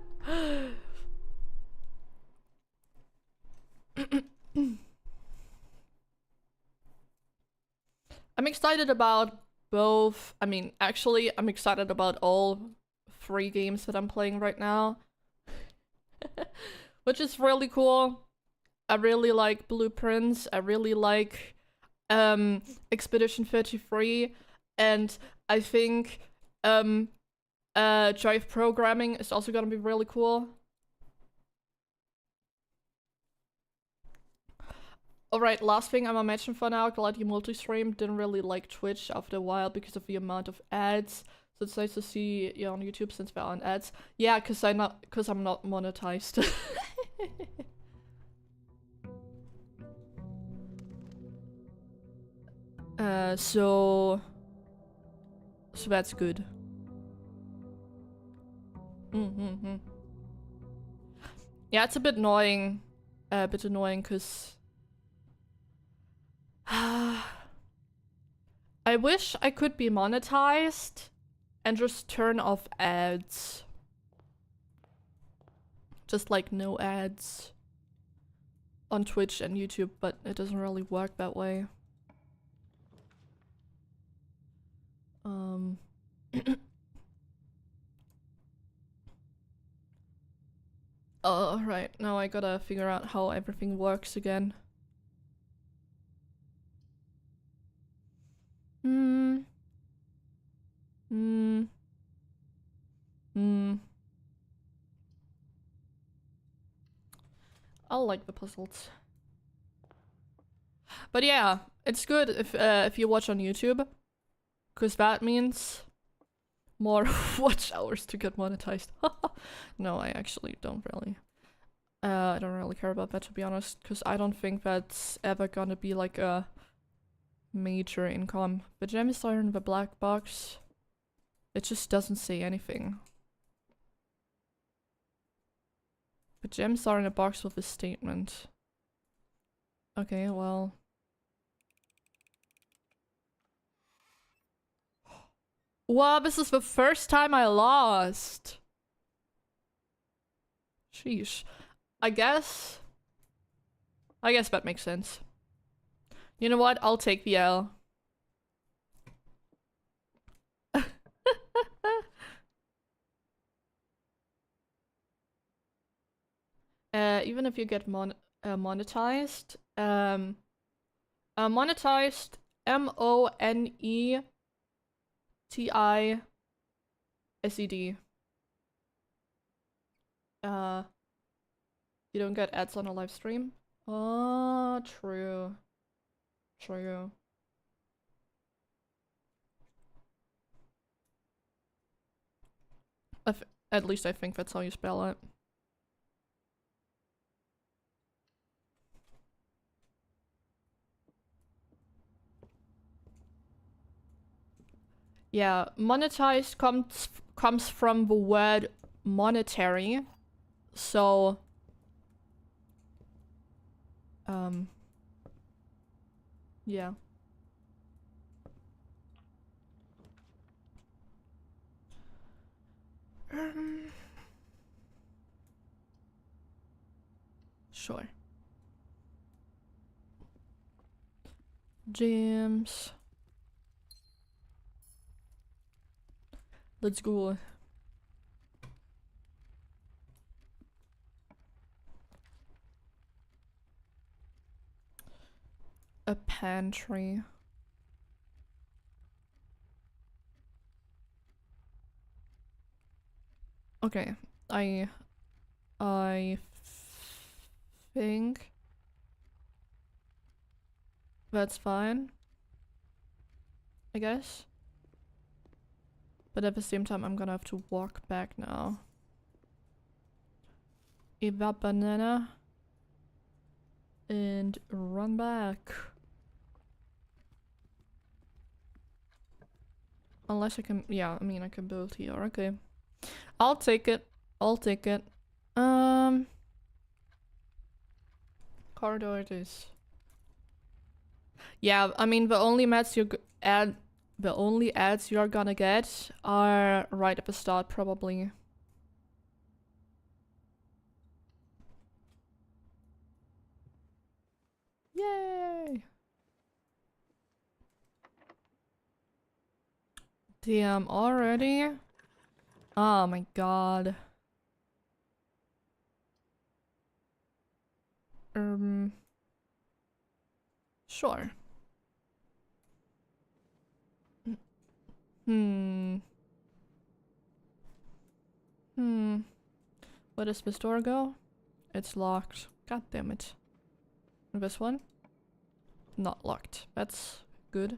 I'm excited about both. I mean, actually, I'm excited about all 3 games that I'm playing right now. Which is really cool. I really like Blueprints. I really like Expedition 33. And I think Jive programming is also gonna be really cool. Alright, last thing I'm gonna mention for now, glad you multi-stream. Didn't really like Twitch after a while because of the amount of ads. So it's nice to see you on YouTube since there aren't ads. Yeah, cause I'm not monetized. So that's good. Yeah, it's a bit annoying. Cause I wish I could be monetized and just turn off ads. Just like no ads on Twitch and YouTube, but it doesn't really work that way. Oh, right. Now I gotta figure out how everything works again. I like the puzzles. But yeah, it's good if you watch on YouTube, because that means more watch hours to get monetized. No, I actually don't really. I don't really care about that, to be honest, because I don't think that's ever gonna be like a major income. The gems are in the black box. It just doesn't say anything. The gems are in a box with a statement. Okay, well. Wow, this is the first time I lost. Sheesh. I guess that makes sense. You know what? I'll take the L. Even if you get monetized, monetized, MONETISED. You don't get ads on a live stream? Oh, true. True. At least I think that's how you spell it. Yeah, monetized comes from the word monetary. So yeah. Sure. Gems. Let's go. A pantry. Okay, I think that's fine, I guess. But at the same time, I'm gonna have to walk back now. Eat that banana. And run back. Unless I can, yeah, I mean I can build here, okay. I'll take it. I'll take it. Corridor it is. Yeah, I mean the only ads you're gonna get are right at the start, probably. Yay! Damn, already? Oh my god. Sure. Where does this door go? It's locked. God damn it. This one? Not locked. That's good.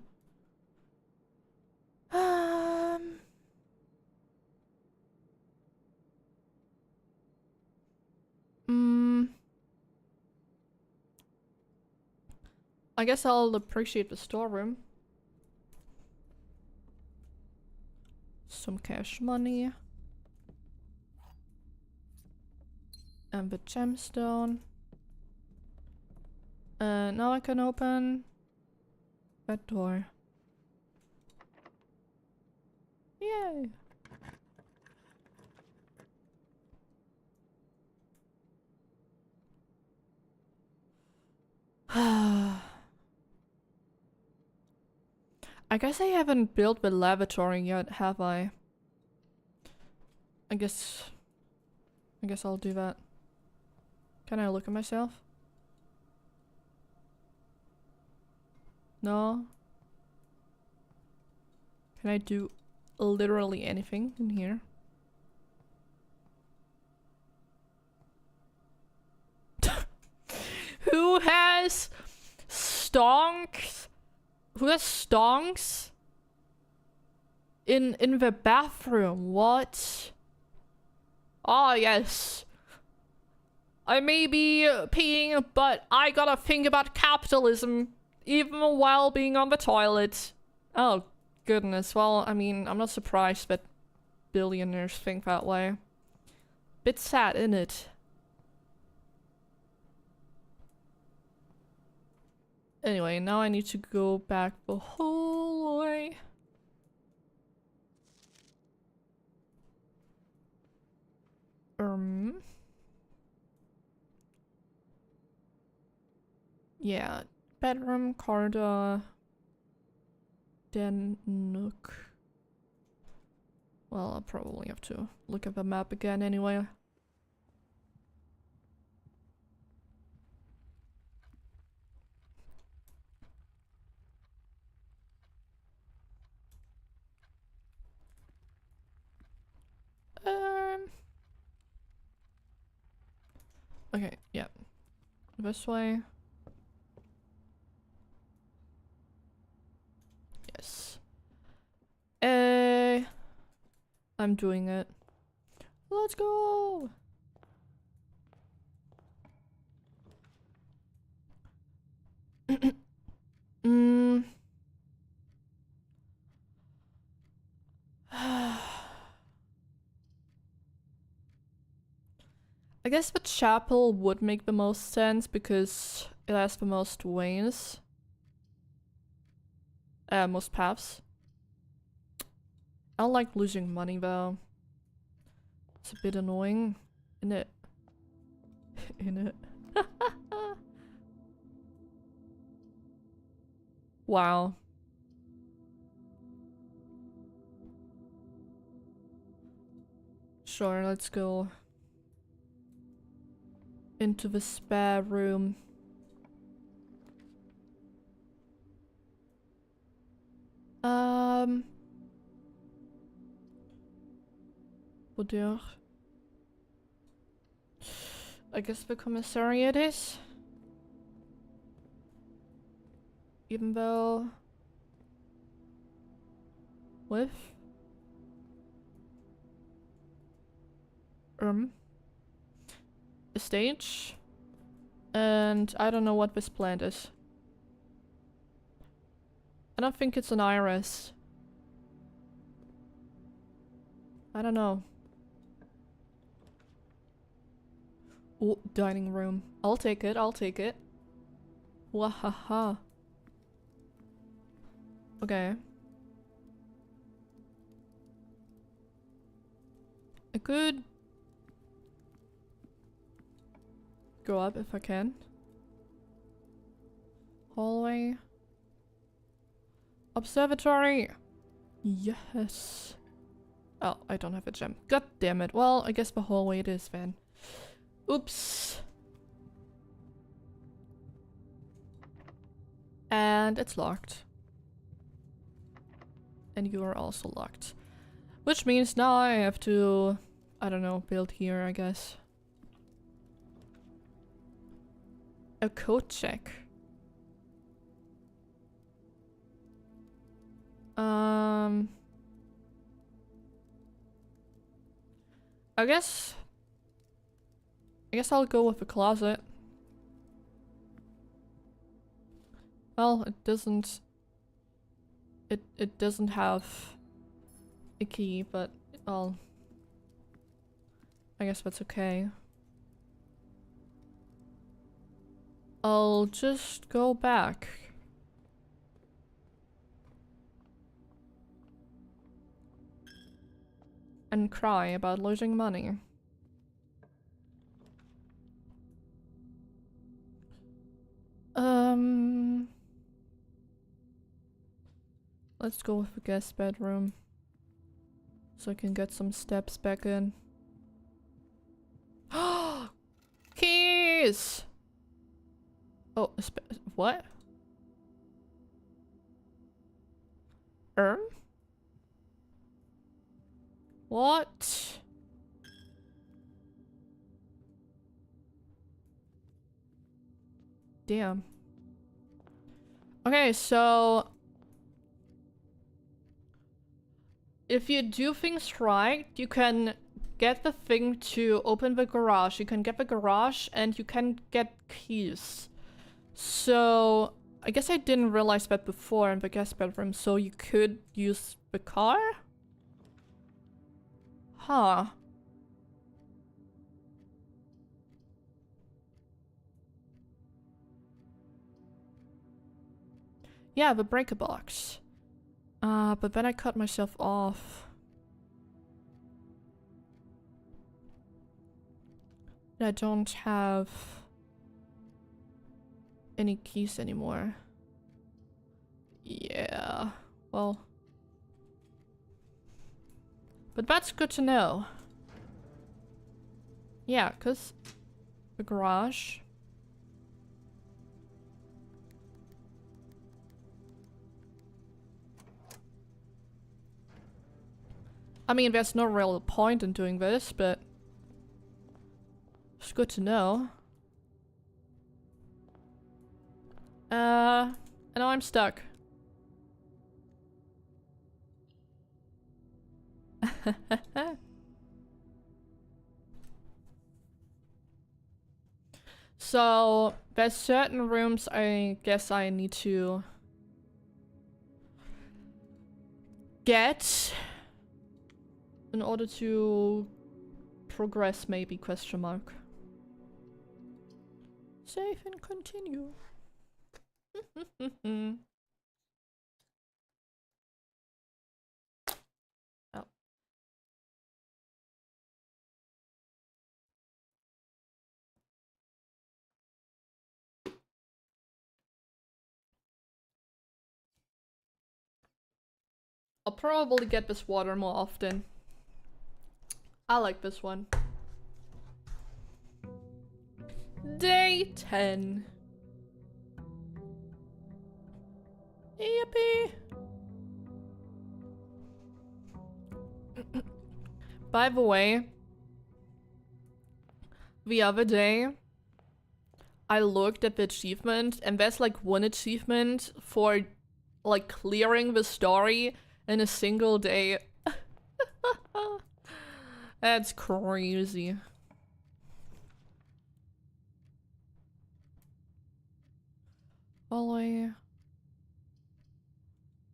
I guess I'll appreciate the storeroom. some cash money. And the gemstone. Now I can open that door. Yay! I guess I haven't built the lavatory yet, have I? I guess I'll do that. Can I look at myself? No? Can I do literally anything in here? Who has stonks? Who has stonks? In the bathroom, what? Oh yes. I may be peeing, but I gotta think about capitalism, even while being on the toilet. Oh goodness, well, I mean, I'm not surprised that billionaires think that way. Bit sad, isn't it? Anyway, now I need to go back the whole way. Yeah, bedroom, corridor, den, nook. Well, I'll probably have to look at the map again anyway. Okay, yeah. This way. Yes. I'm doing it. Let's go! I guess the chapel would make the most sense because it has the most ways. Most paths. I don't like losing money though. It's a bit annoying, isn't it? In it. Wow. Sure, let's go into the spare room. Boudoir. I guess the commissariat is. Even though with a stage, and I don't know what this plant is. I don't think it's an iris. I don't know. Oh, dining room. I'll take it, I'll take it. Wahaha. Okay. I could go up if I can. Hallway. Observatory! Yes. Oh, I don't have a gem. God damn it. Well, I guess the hallway it is then. Oops. And it's locked. And you are also locked. Which means now I have to, I don't know, build here, I guess. A code check. I guess I'll go with the closet. Well, it doesn't have a key, but I guess that's okay. I'll just go back. And cry about losing money. Let's go with the guest bedroom. So I can get some steps back in. Keys! Oh, what? What? Damn. Okay, so if you do things right, you can get the thing to open the garage. You can get the garage and you can get keys. So I guess I didn't realize that before in the guest bedroom. So you could use the car? Huh. Yeah, the breaker box. But then I cut myself off. I don't have any keys anymore. Yeah, well. But that's good to know. Yeah, 'cause the garage. I mean, there's no real point in doing this, but it's good to know. And now I'm stuck. So, there's certain rooms I guess I need to get in order to progress, maybe, question mark. Save and continue. Oh. I'll probably get this water more often. I like this one. Day 10. Yippee! By the way, the other day, I looked at the achievement, and there's like one achievement for like clearing the story in a single day. That's crazy. Hallway.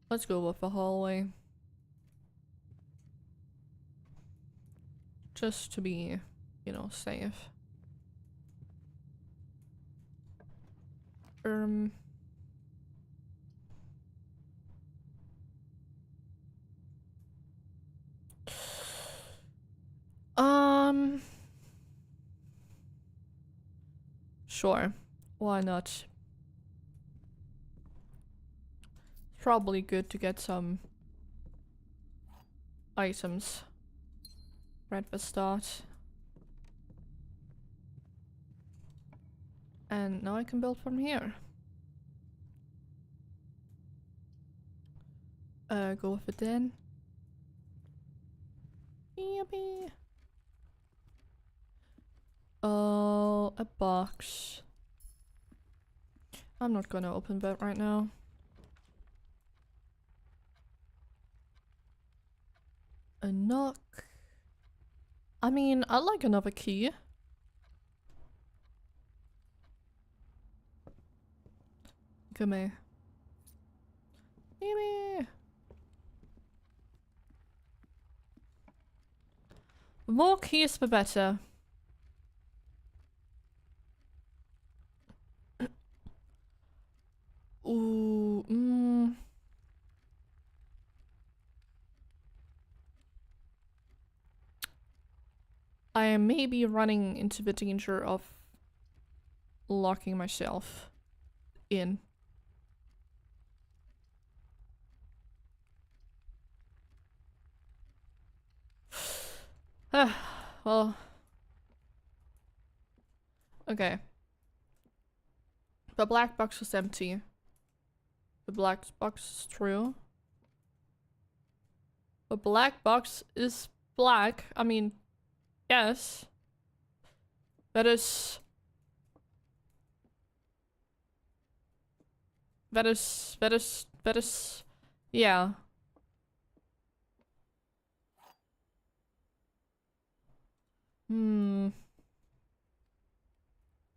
Let's go with the hallway. Just to be, you know, safe. Sure. Why not? Probably good to get some items right at the start. And now I can build from here. Go with it then. Yippee. Oh, a box. I'm not gonna open that right now. A knock. I mean, I'd like another key. Come here. Yippee. More keys, the better. Ooh, I am maybe running into the danger of locking myself in. Well. Okay. The black box was empty. The black box is true. The black box is black. I mean, yes. That is... Yeah. Hmm.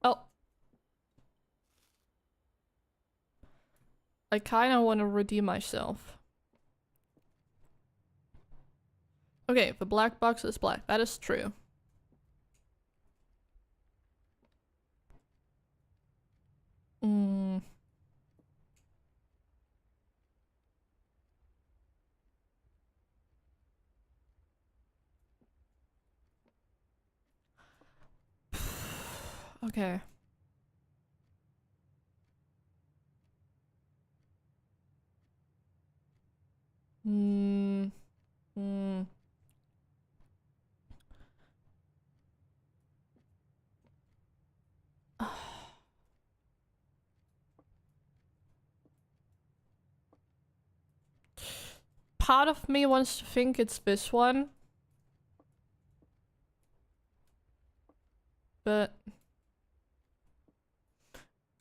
Oh. I kinda wanna redeem myself. Okay, the black box is black. That is true. Hmm. Okay. Hmm. Hmm. Part of me wants to think it's this one. But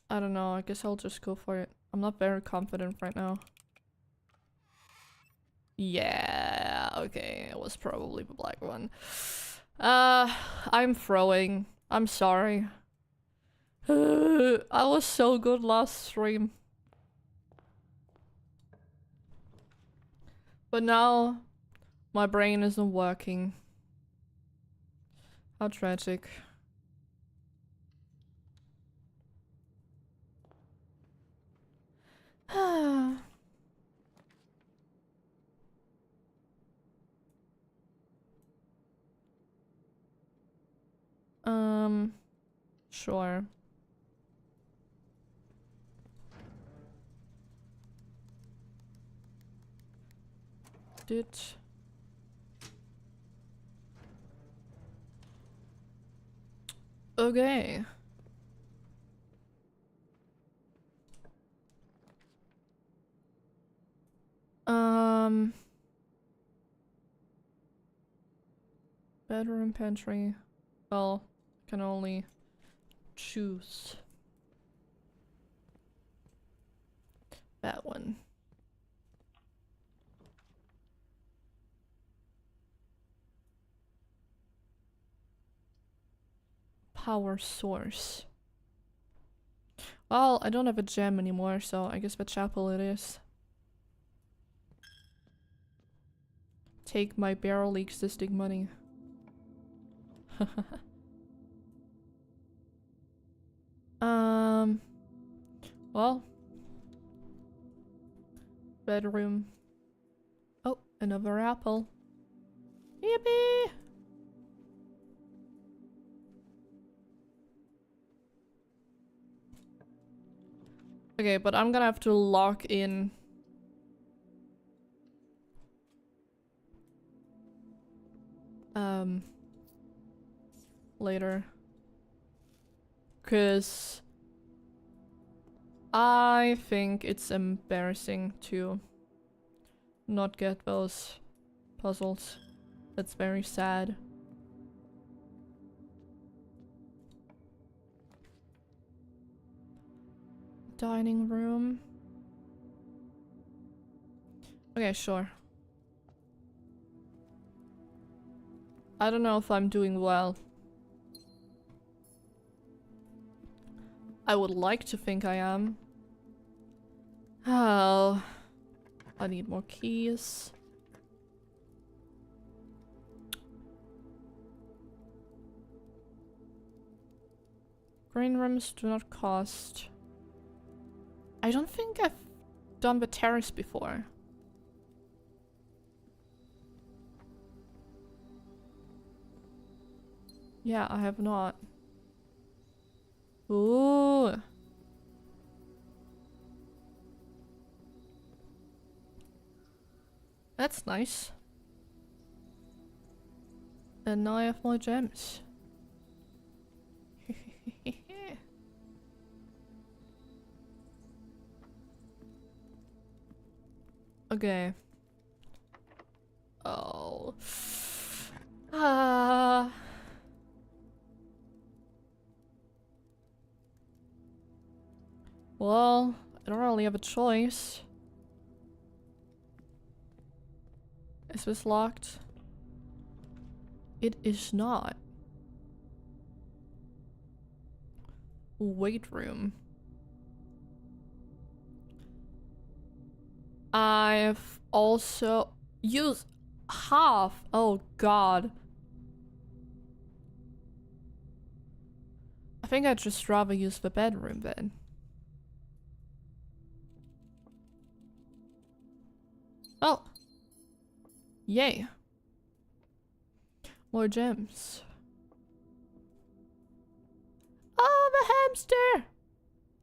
I don't know, I guess I'll just go for it. I'm not very confident right now. Yeah, okay, it was probably the black one. I'm throwing. I'm sorry. I was so good last stream. But now, my brain isn't working. How tragic. Sure. Okay. Bedroom, pantry. Well, can only choose that one. Power source. Well, I don't have a gem anymore, so I guess the chapel it is. Take my barely existing money. Well. Bedroom. Oh, another apple. Yippee! Okay, but I'm gonna have to log in. Later. 'Cause I think it's embarrassing to not get those puzzles. That's very sad. Dining room. Okay, sure. I don't know if I'm doing well. I would like to think I am. Oh. I need more keys. Green rooms do not cost. I don't think I've done the terrace before. Yeah, I have not. Ooh. That's nice. And now I have more gems. Okay. Oh. Well, I don't really have a choice. Is this locked? It is not. Weight room. I've also used half. Oh god. I think I'd just rather use the bedroom then. Oh. Yay. More gems. Oh, the hamster!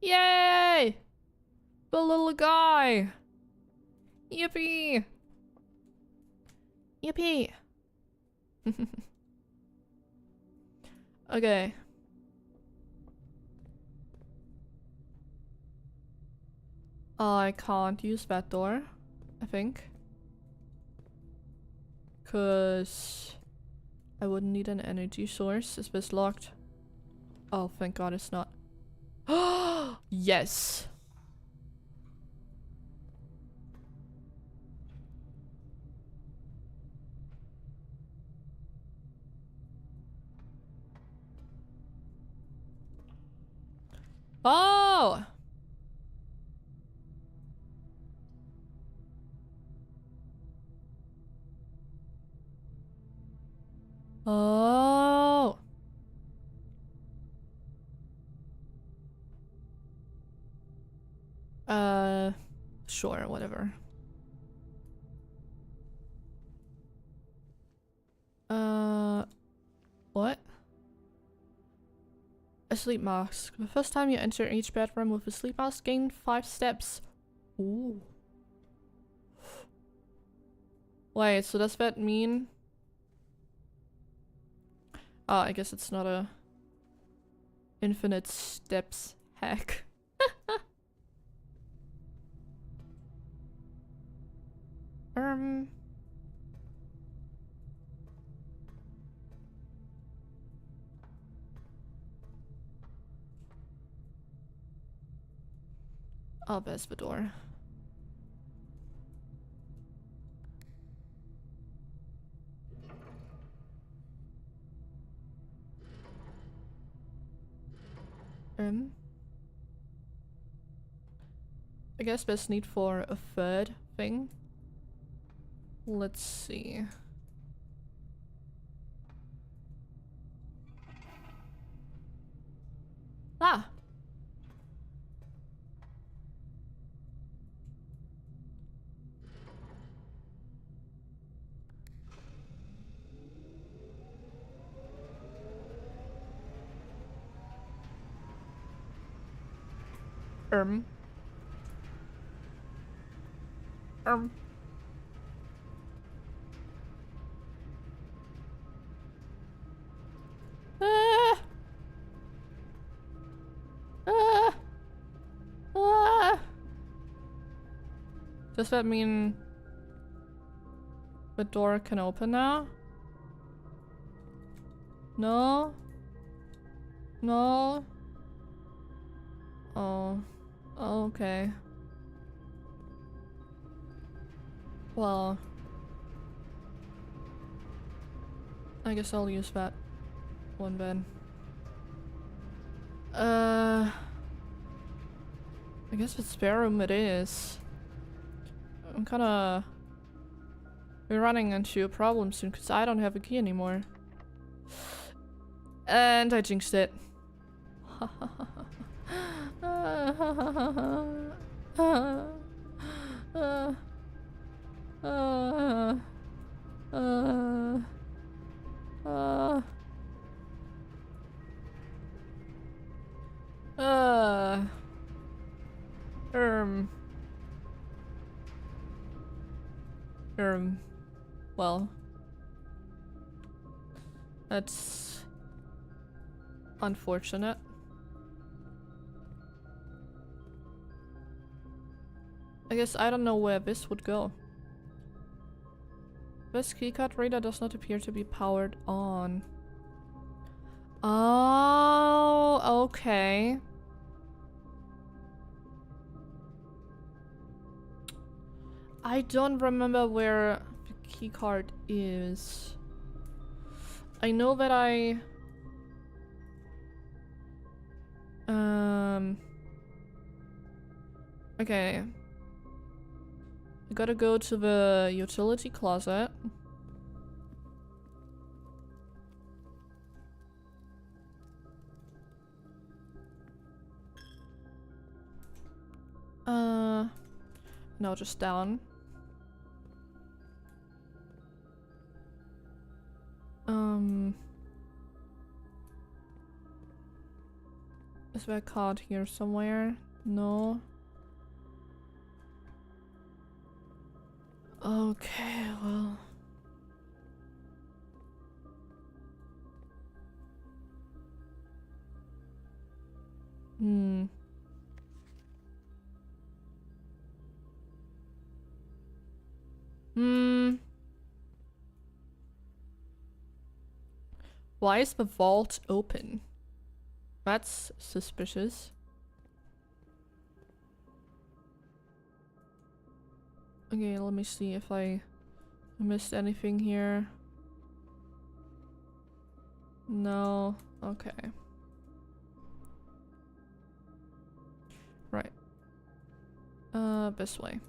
Yay! The little guy! Yippee! Yippee! Okay. I can't use that door, I think. 'Cause I wouldn't need an energy source. Is this locked? Oh, thank god it's not. Yes! Oh! Oh! Sure, whatever. What? A sleep mask. The first time you enter each bedroom with a sleep mask, gain 5 steps. Ooh. Wait, so does that mean... Ah, I guess it's not a infinite steps hack. Oh, there's the door. I guess there's need for a third thing. Let's see. Ah! Ah! Ah! Ah! Does that mean the door can open now? No? No? Oh. Okay. Well, I guess I'll use that one then. I guess the spare room it is. I'm kinda... We're running into a problem soon because I don't have a key anymore. And I jinxed it. Haha. Well, that's unfortunate. I guess I don't know where this would go. This keycard reader does not appear to be powered on. Oh, okay. I don't remember where the keycard is. I know that okay. I gotta go to the utility closet. No, just down. Is there a card here somewhere? No. Okay, well. Why is the vault open? That's suspicious. Okay, let me see if I missed anything here. No. Okay. Right. This way.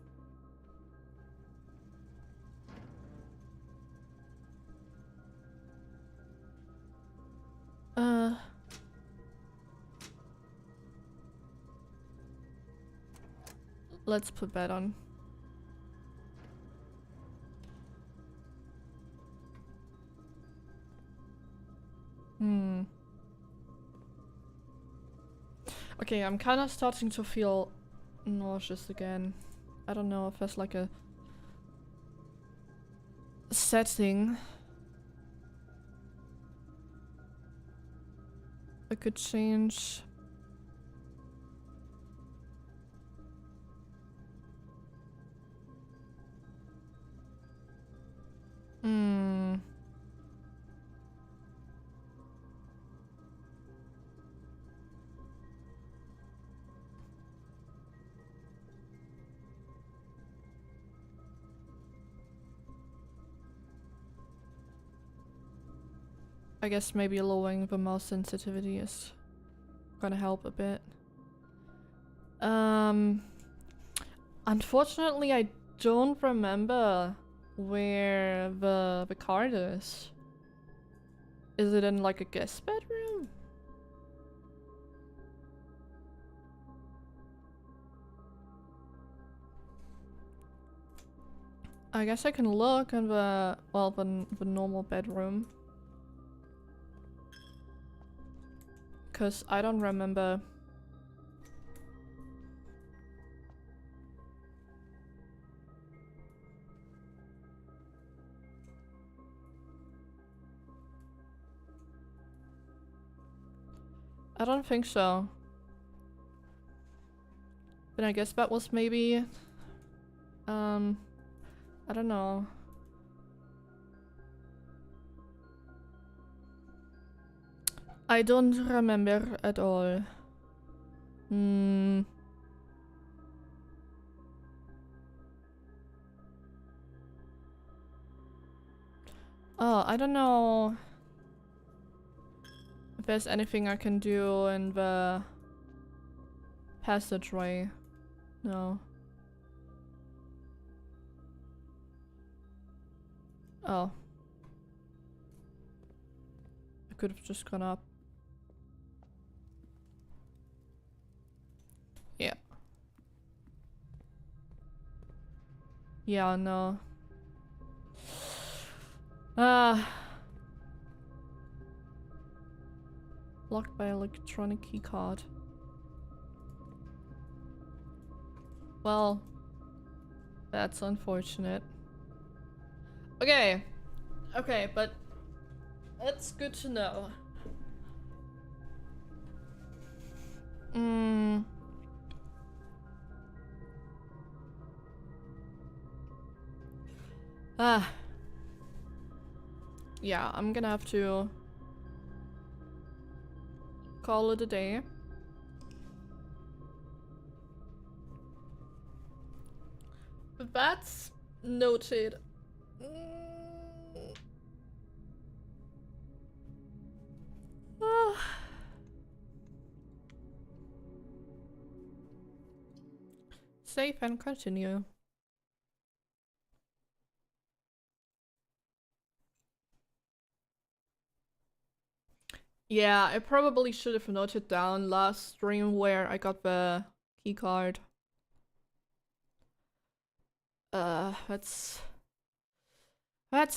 Let's put that on. Okay, I'm kind of starting to feel nauseous again. I don't know if there's like a setting I could change. I guess maybe lowering the mouse sensitivity is gonna help a bit. Unfortunately, I don't remember where the card is. Is it in like a guest bedroom? I guess I can look in the, well, the normal bedroom. Because I don't remember. I don't think so. But I guess that was maybe, I don't know. I don't remember at all. Oh, I don't know if there's anything I can do in the passageway. No. Oh. I could have just gone up. Yeah. Yeah, no. Locked by electronic keycard. Well, that's unfortunate. Okay. Okay, but that's good to know. Yeah, I'm gonna have to call it a day. But that's noted. Save and continue. Yeah, I probably should have noted down last stream where I got the key card. That's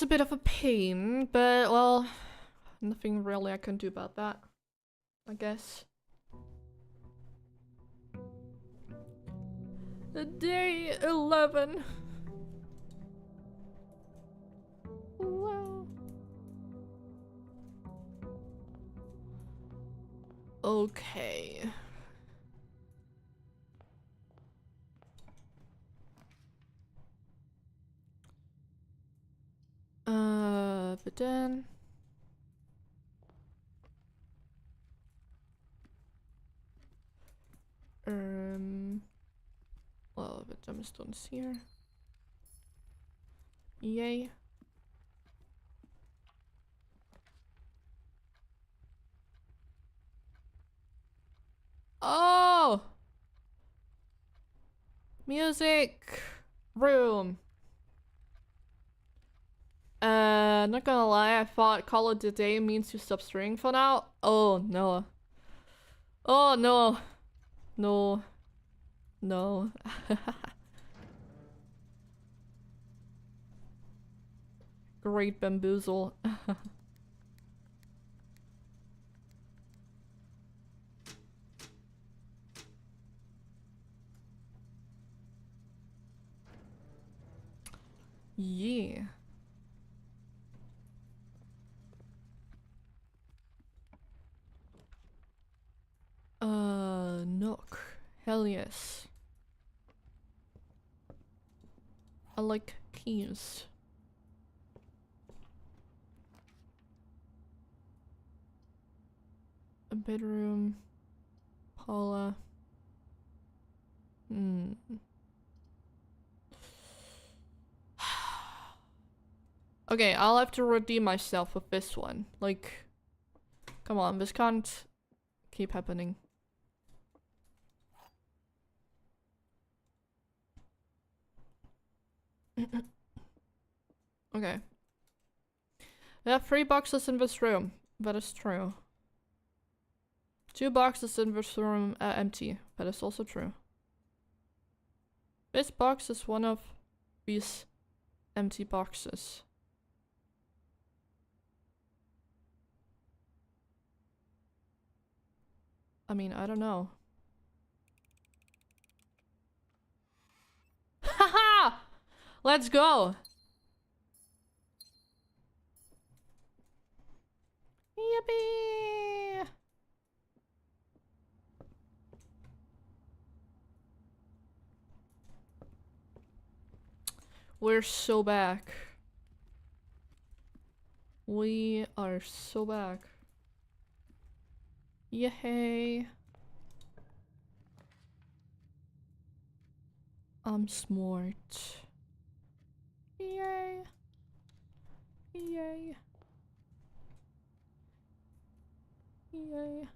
a bit of a pain, but well, nothing really I can do about that, I guess. Day 11. Wow. Okay. But then well, the gemstones here. Yay. Oh! Music room. Not gonna lie, I thought call it a day means you stop streaming for now. Oh no. Oh no. No. No. Great bamboozle. Yeah. Nook. Hell yes. I like keys. A bedroom. Paula. Okay, I'll have to redeem myself with this one. Like, come on, this can't keep happening. Okay. There are 3 boxes in this room. That is true. 2 boxes in this room are empty. That is also true. This box is one of these empty boxes. I mean, I don't know. Haha! Let's go! Yippee! We're so back. We are so back. Yay! I'm smart. Yay! Yay! Yay!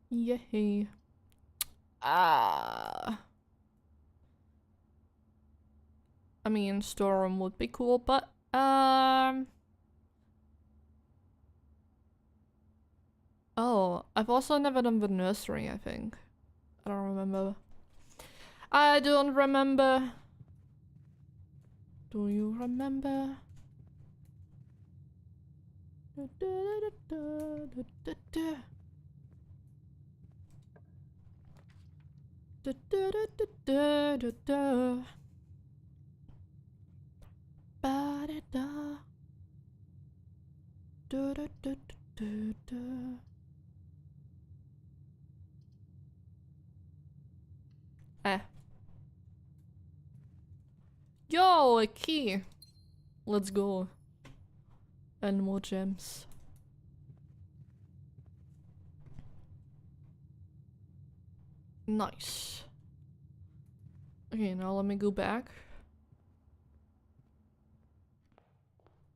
Yay! I mean, storeroom would be cool, but oh, I've also never done the nursery, I think. I don't remember. I don't remember. Do you remember? Yo, a key. Let's go. And more gems. Nice. Okay, now let me go back.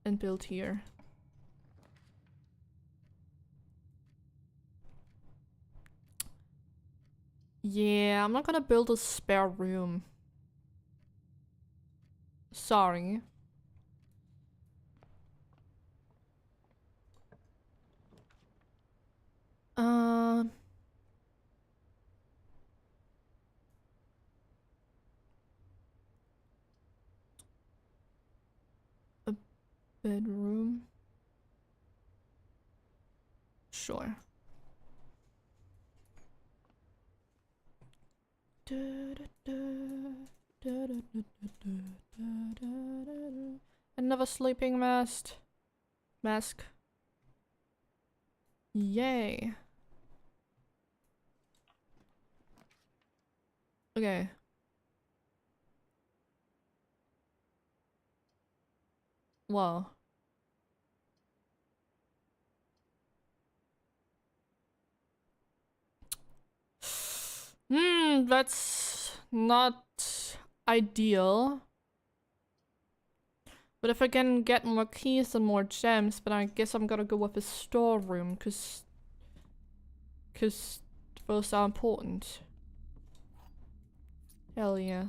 And build here. Yeah, I'm not gonna build a spare room. Sorry. A bedroom. Sure. Another sleeping mask. Yay. Okay. Wow. That's not ideal. But if I can get more keys and more gems, but I guess I'm gonna go with a storeroom, cause those are important. Hell yeah.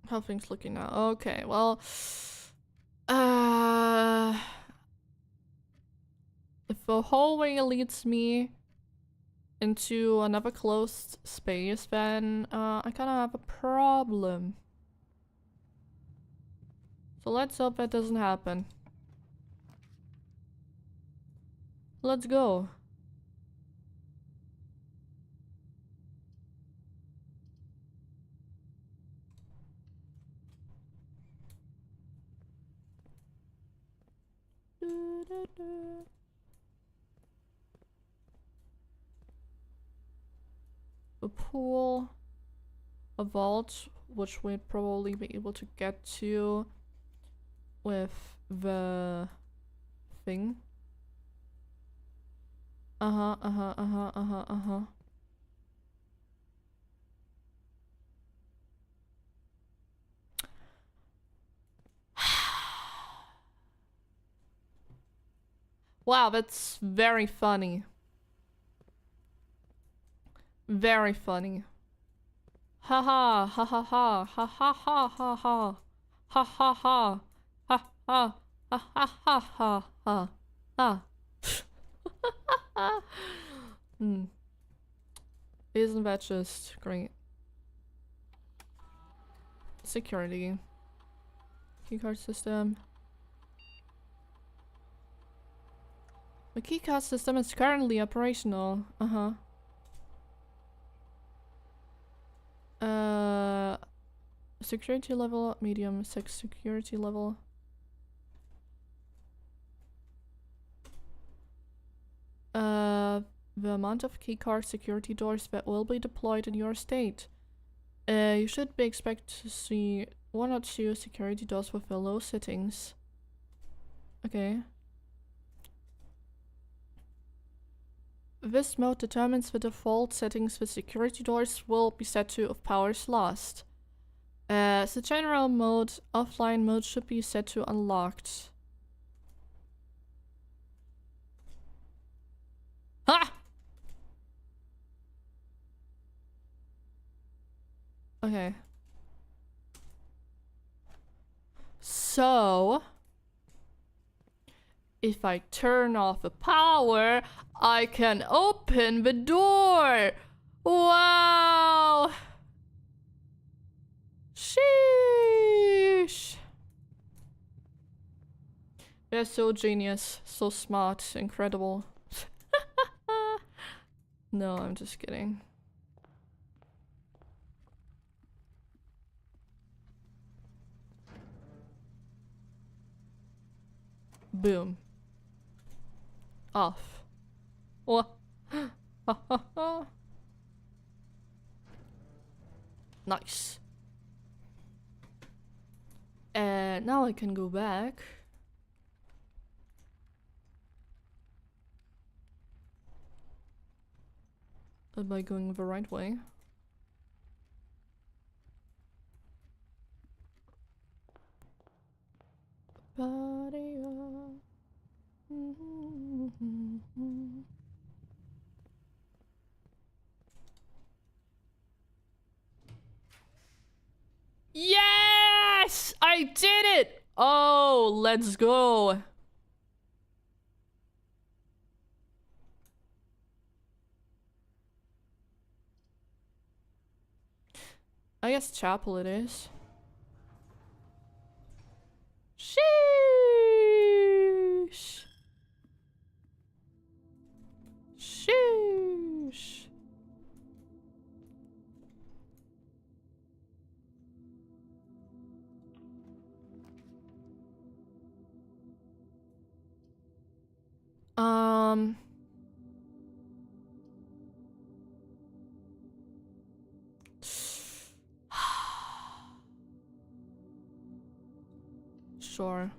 How things looking now? Okay, well, if the hallway leads me into another closed space, then I kind of have a problem. So let's hope that doesn't happen. Let's go. A pool, a vault, which we'd probably be able to get to with the thing. Wow, that's very funny. Very funny. Ha ha ha ha ha ha ha ha ha ha ha ha ha ha ha ha ha ha ha ha. Isn't that just great? Security. Keycard system. The keycard system is currently operational. Security level, medium, 6 security level. The amount of keycard security doors that will be deployed in your state. You should be expected to see 1 or 2 security doors with the low settings. Okay. This mode determines the default settings. The security doors will be set to if power is lost. The general mode, offline mode should be set to unlocked. Ha! Okay. So if I turn off the power, I can open the door. Wow. Sheesh. They're so genius, so smart, incredible. No, I'm just kidding. Boom. Off. What? Nice. And now I can go back. Am I going the right way? Yes! I did it! Oh, let's go. I guess chapel it is. Sheesh. Sheesh. Sure.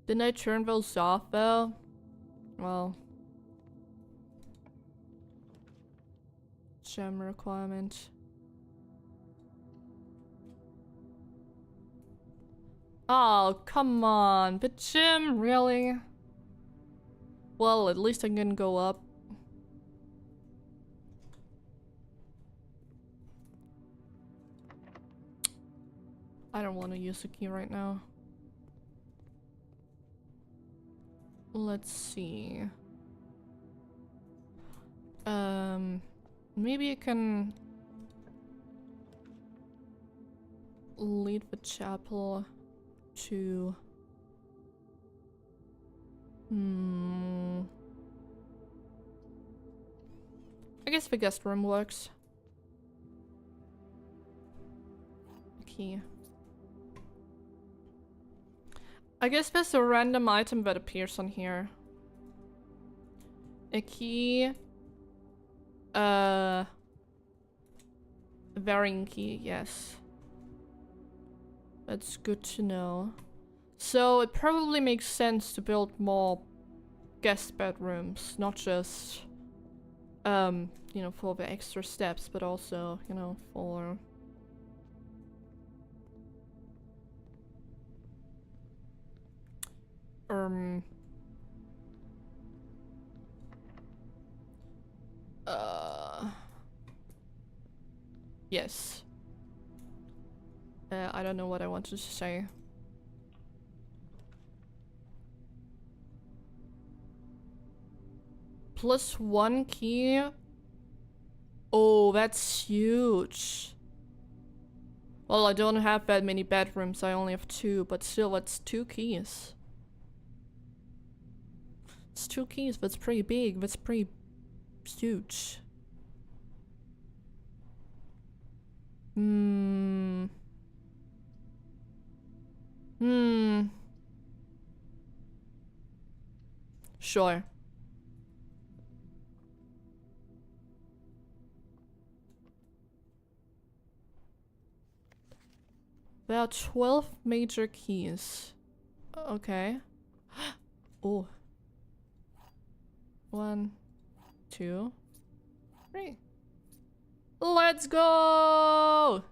Didn't I turn those off though? Well. Gem requirement. Oh, come on. The gym, really? Well, at least I can go up. I don't want to use the key right now. Let's see. Maybe I can lead the chapel to... I guess the guest room works. Key. I guess there's a random item that appears on here. A key. Varying key, yes. That's good to know. So it probably makes sense to build more guest bedrooms, not just, you know, for the extra steps, but also, you know, for... Yes. I don't know what I wanted to say. +1 key? Oh, that's huge. Well, I don't have that many bedrooms, I only have 2, but still, that's 2 keys. It's 2 keys, that's pretty big, that's pretty huge. Sure. There are 12 major keys. Okay. Oh. 1, 2, 3. Let's go!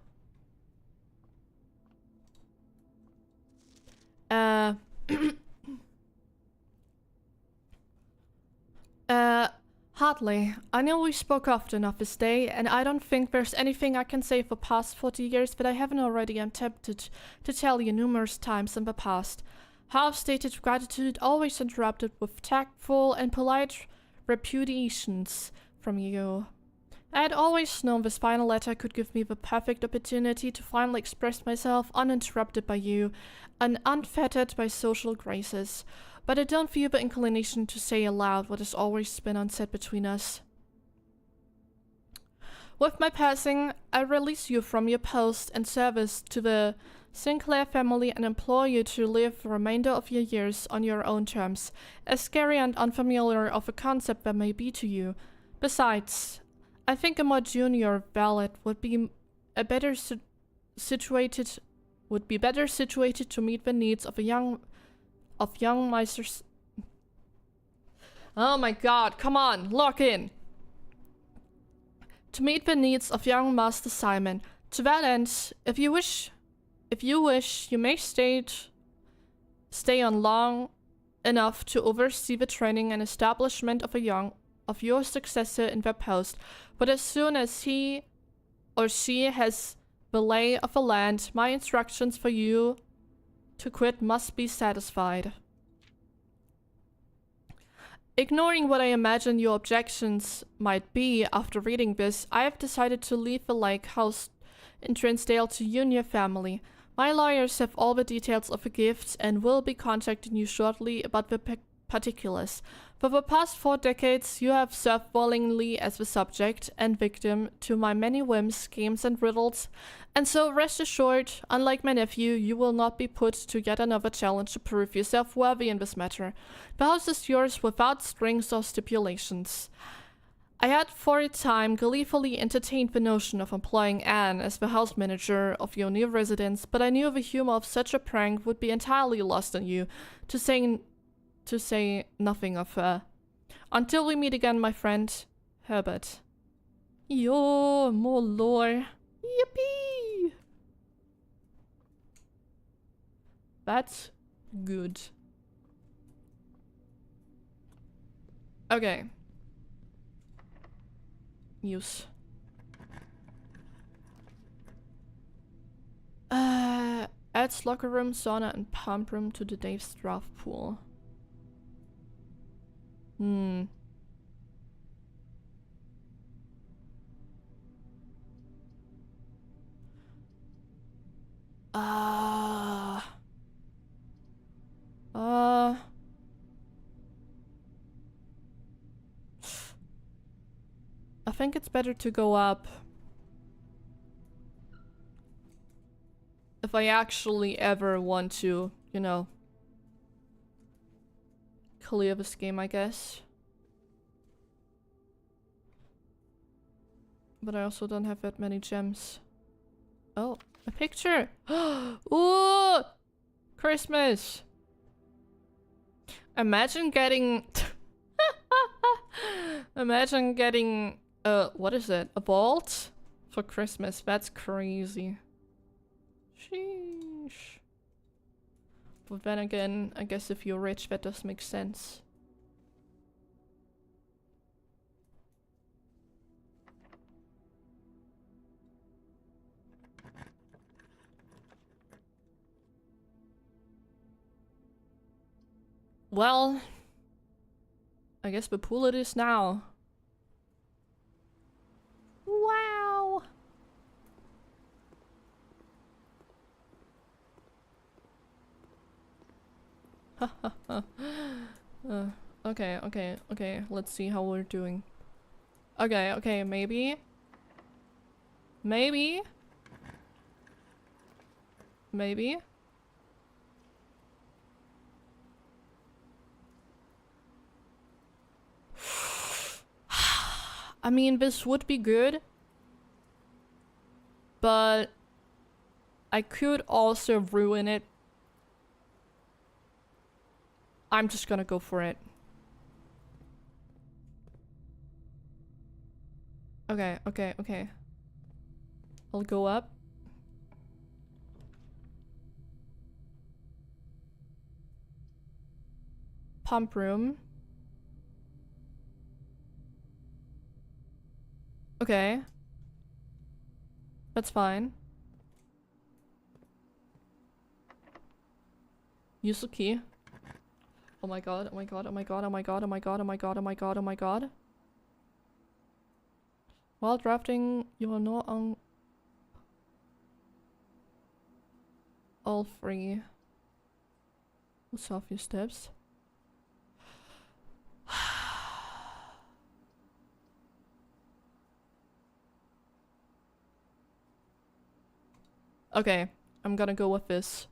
Hardly. I know we spoke often of this day, and I don't think there's anything I can say for past 40 years that I haven't already attempted to tell you numerous times in the past. How I've stated gratitude always interrupted with tactful and polite repudiations from you. I had always known this final letter could give me the perfect opportunity to finally express myself uninterrupted by you and unfettered by social graces. But I don't feel the inclination to say aloud what has always been unsaid between us. With my passing, I release you from your post and service to the Sinclair family and implore you to live the remainder of your years on your own terms, as scary and unfamiliar of a concept that may be to you. Besides, I think a more junior valet would be better situated to meet the needs of young masters. Oh my god, come on, lock in. To meet the needs of young Master Simon. To that end, if you wish, you may stay on long enough to oversee the training and establishment of your successor in their post. But as soon as he or she has the lay of the land, my instructions for you to quit must be satisfied. Ignoring what I imagine your objections might be after reading this, I have decided to leave the lake house in Trinsdale to you and your family. My lawyers have all the details of the gifts and will be contacting you shortly about the particulars. For the past 4 decades, you have served willingly as the subject and victim to my many whims, games, and riddles, and so rest assured, unlike my nephew, you will not be put to yet another challenge to prove yourself worthy in this matter. The house is yours without strings or stipulations. I had for a time gleefully entertained the notion of employing Anne as the house manager of your new residence, but I knew the humor of such a prank would be entirely lost on you, to say nothing of her. Until we meet again, my friend, Herbert. Yo, more lore. Yippee! That's good. Okay. Use. Adds locker room, sauna, and pump room to the Dave's draft pool. I think it's better to go up. If I actually ever want to, you know, clear this game, I guess. But I also don't have that many gems. Oh, a picture! Ooh! Christmas! Imagine getting... Imagine getting... what is it? A vault? For Christmas. That's crazy. Sheesh. But then again, I guess if you're rich, that does make sense. Well, I guess the pool it is now. Wow. Okay, let's see how we're doing. Okay, maybe. I mean, this would be good, but I could also ruin it. I'm just gonna go for it. Okay. I'll go up. Pump room. Okay. That's fine. Use the key. Oh my god, oh my god, oh my god, oh my god, oh my god, oh my god, oh my god, oh my god. While drafting, you are not on all free. What's off your steps? Okay, I'm gonna go with this.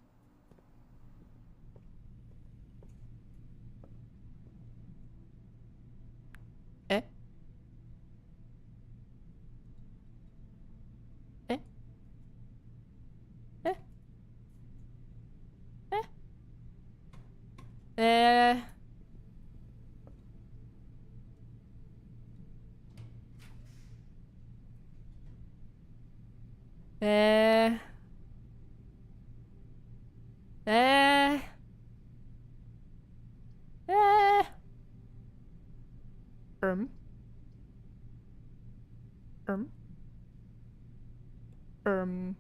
Eh? Eh? Eh? Eh? Eh? Eh? Eh? Eh? Um. Um.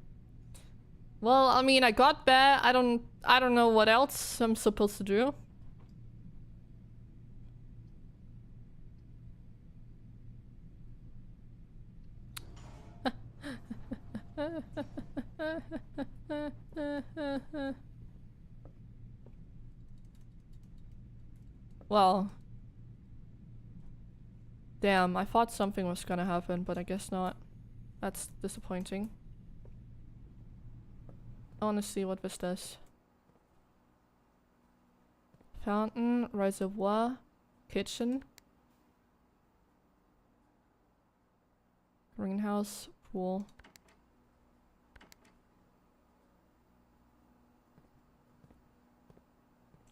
Well, I mean, I got that. I don't know what else I'm supposed to do. Well. Damn, I thought something was gonna happen, but I guess not. That's disappointing. I wanna see what this does. Fountain, reservoir, kitchen, greenhouse, pool.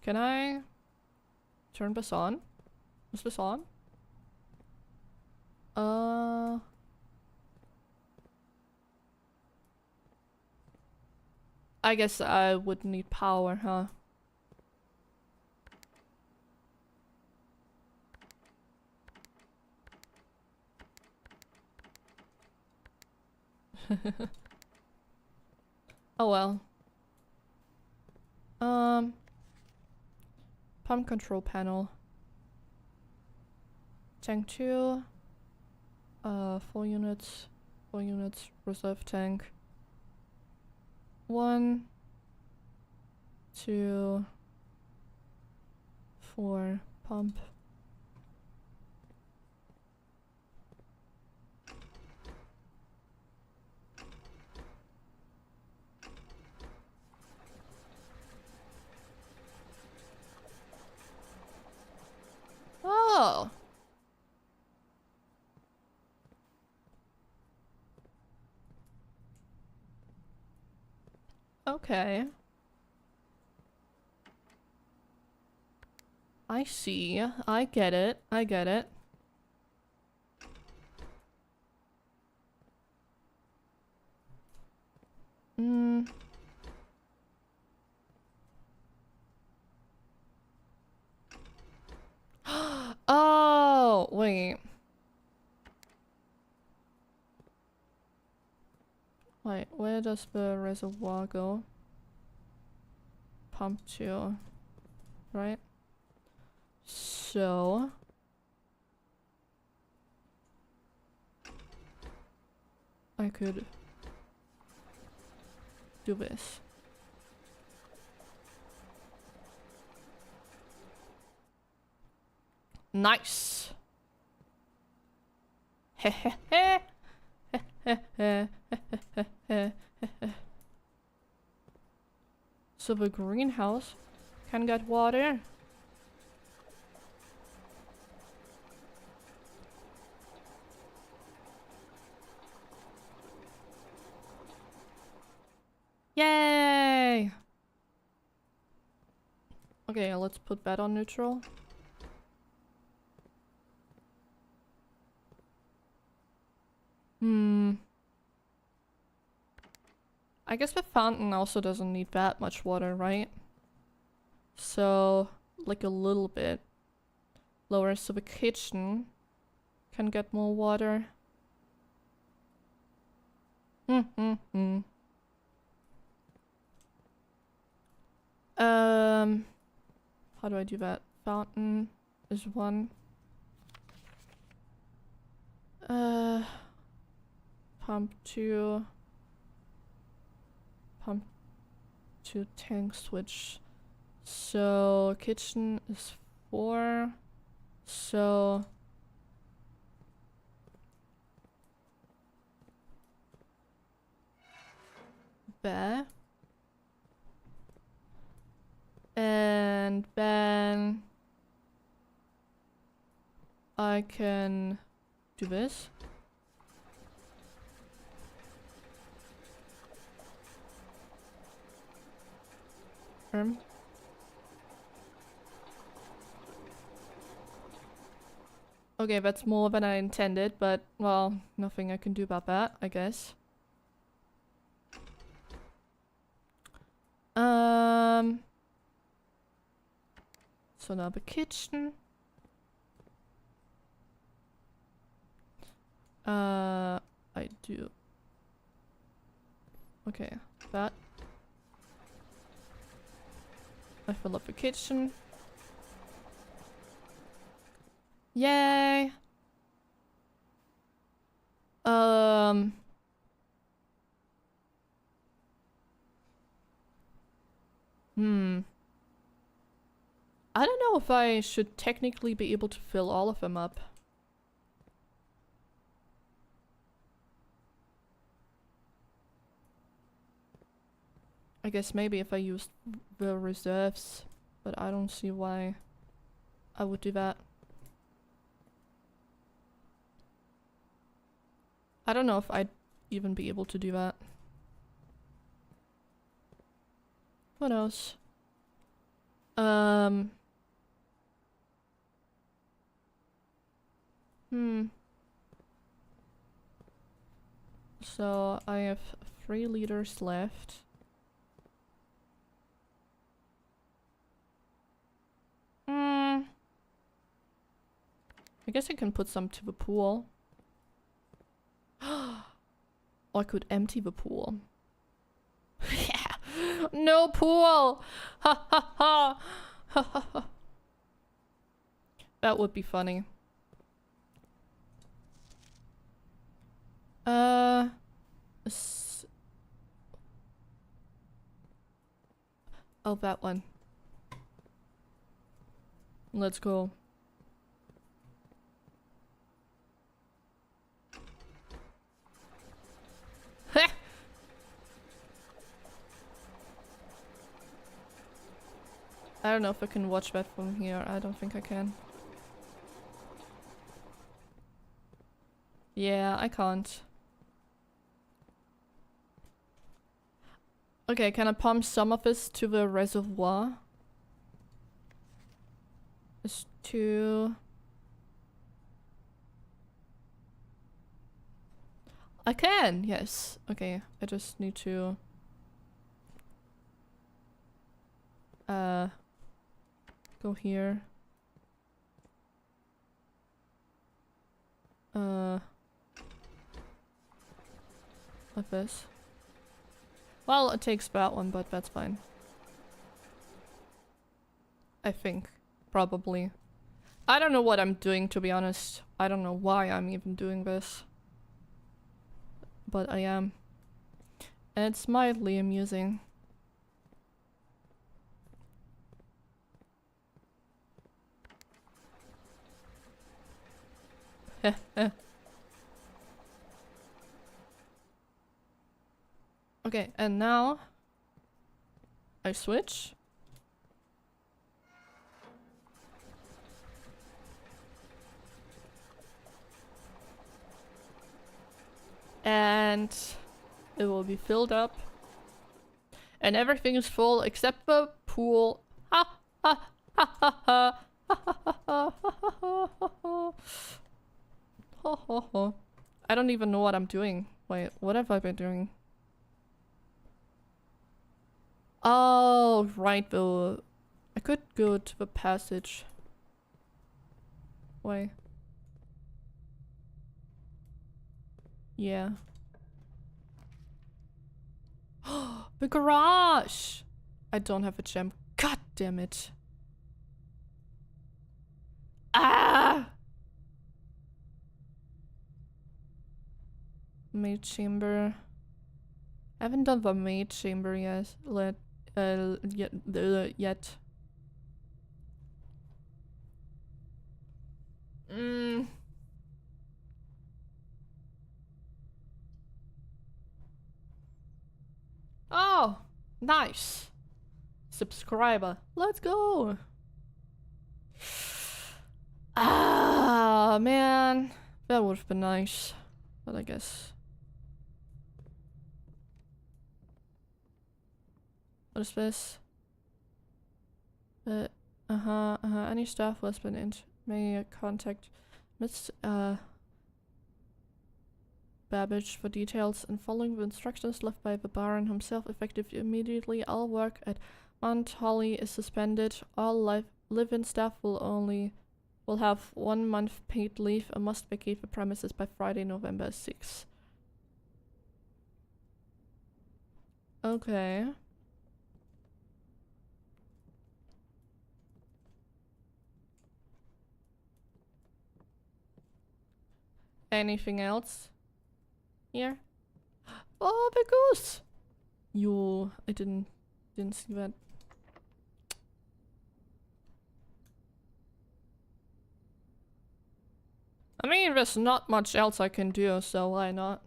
Can I turn this on? Is this on? I guess I would need power, huh? Oh well. Pump control panel. Tank 2. 4 units. 4 units. Reserve tank. 1, 2, 4. Pump. Oh. Okay. I see. I get it. I get it. Oh, wait. Wait, where does the reservoir go? Pump 2, right? So... I could do this. Nice. So the greenhouse can get water. Yay! Okay, let's put that on neutral. I guess the fountain also doesn't need that much water, right? So, like a little bit lower, so the kitchen can get more water. How do I do that? Fountain is one. Pump two. Pump two, tank switch. So kitchen is 4. So there. And then I can do this. Okay, that's more than I intended, but well, nothing I can do about that, I guess. So now the kitchen. I do. Okay, that. I fill up the kitchen. Yay! I don't know if I should technically be able to fill all of them up. I guess maybe if I used the reserves, but I don't see why I would do that. I don't know if I'd even be able to do that. What else? So I have 3 liters left. I guess I can put some to the pool. Or I could empty the pool. Yeah! No pool! Ha ha ha! Ha ha ha! That would be funny. Oh, that one. Let's go. I don't know if I can watch that from here. I don't think I can. Yeah, I can't. Okay, can I pump some of this to the reservoir? It's 2. I can, yes. Okay, I just need to go here. Like this. Well, it takes that one, but that's fine. I think. Probably. I don't know what I'm doing, to be honest. I don't know why I'm even doing this. But I am. And it's mildly amusing. Okay, and now I switch. And it will be filled up. And everything is full except the pool. Ha ha ha ha ha ha ha ha ha. I don't even know what I'm doing. Wait, what have I been doing? Oh, right, though. I could go to the passage. Wait. Yeah. The garage! I don't have a gem. God damn it. Ah! Maid chamber. I haven't done the maid chamber yet. Yet. Oh, nice. Subscriber. Let's go. Ah, man. That would have been nice. But I guess. What is this? Any staff who has been in may contact Miss Babbage for details and following the instructions left by the Baron himself, effective immediately. All work at Mount Holly is suspended. All live-in staff will have 1 month paid leave and must vacate the premises by Friday, November 6th. Okay. Anything else? Here? Oh, the goose! Yo, I didn't see that. I mean, there's not much else I can do, so why not?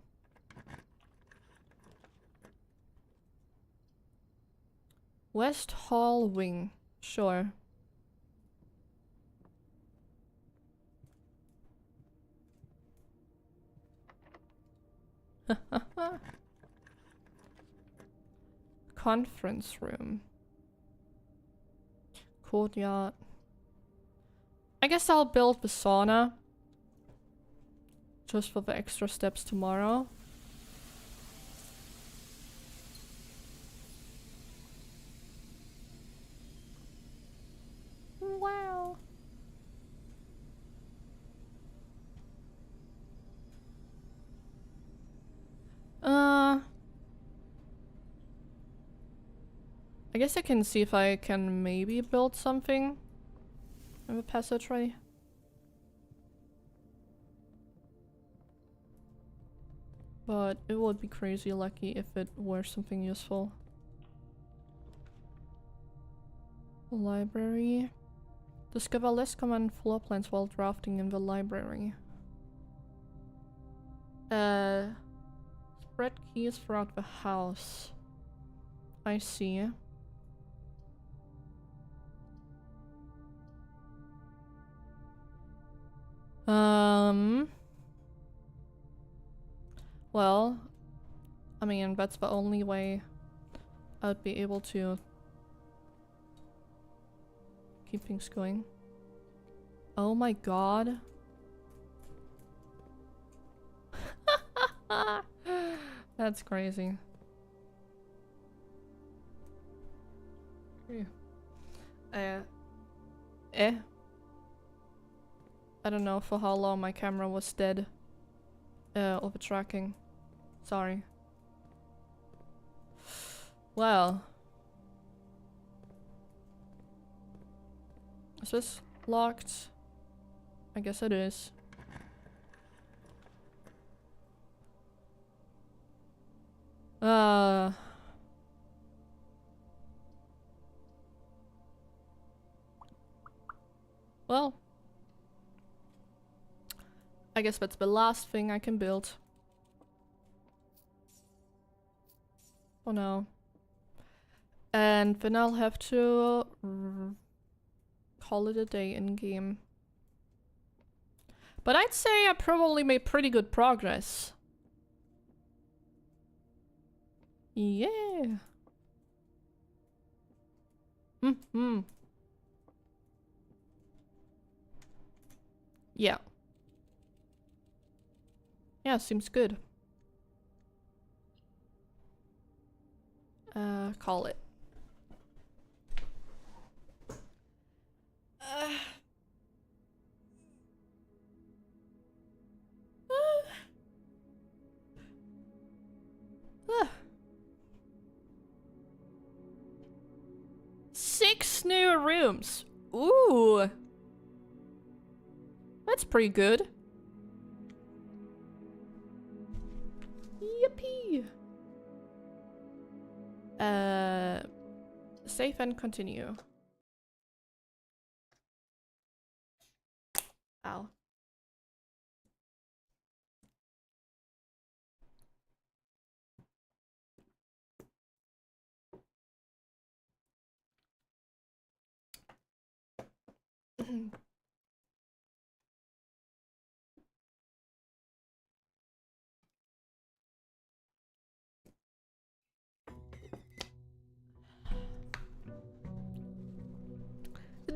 West Hall Wing. Sure. Conference room. Courtyard. I guess I'll build the sauna. Just for the extra steps tomorrow. Wow. I guess I can see if I can maybe build something in the passageway. But it would be crazy lucky if it were something useful. Library. Discover less common floor plans while drafting in the library. Spread keys throughout the house. I see. Well, I mean, that's the only way I'd be able to keep things going. Oh my god. That's crazy. I don't know for how long my camera was dead. Over tracking. Sorry. Well. Is this locked? I guess it is. Well. I guess that's the last thing I can build. For now. And then I'll have to call it a day in game. But I'd say I probably made pretty good progress. Yeah. Yeah. Yeah, seems good. Call it. 6 new rooms. Ooh. That's pretty good. Yippee. Save and continue. Ow.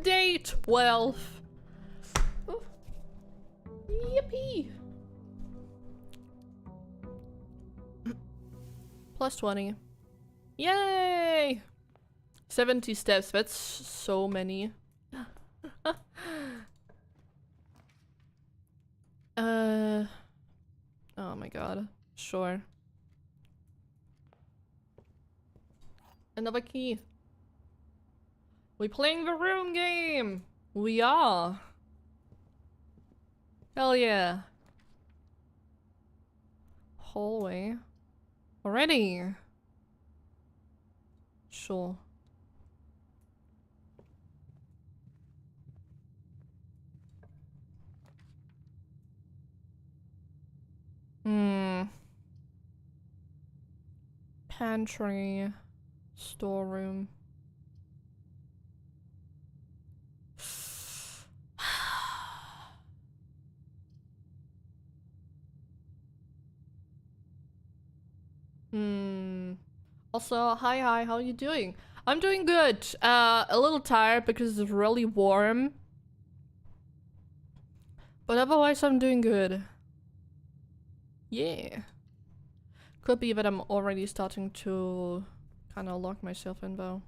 Day 12. Oh. Yippee. Plus 20. Yay! 70 steps. That's so many. Oh my god. Sure. Another key. We're playing the room game! We are! Hell yeah. Hallway. Already? Sure. Pantry. Storeroom. Also, hi, how are you doing? I'm doing good. A little tired because it's really warm. But otherwise, I'm doing good. Yeah. Could be that I'm already starting to kind of lock myself in though.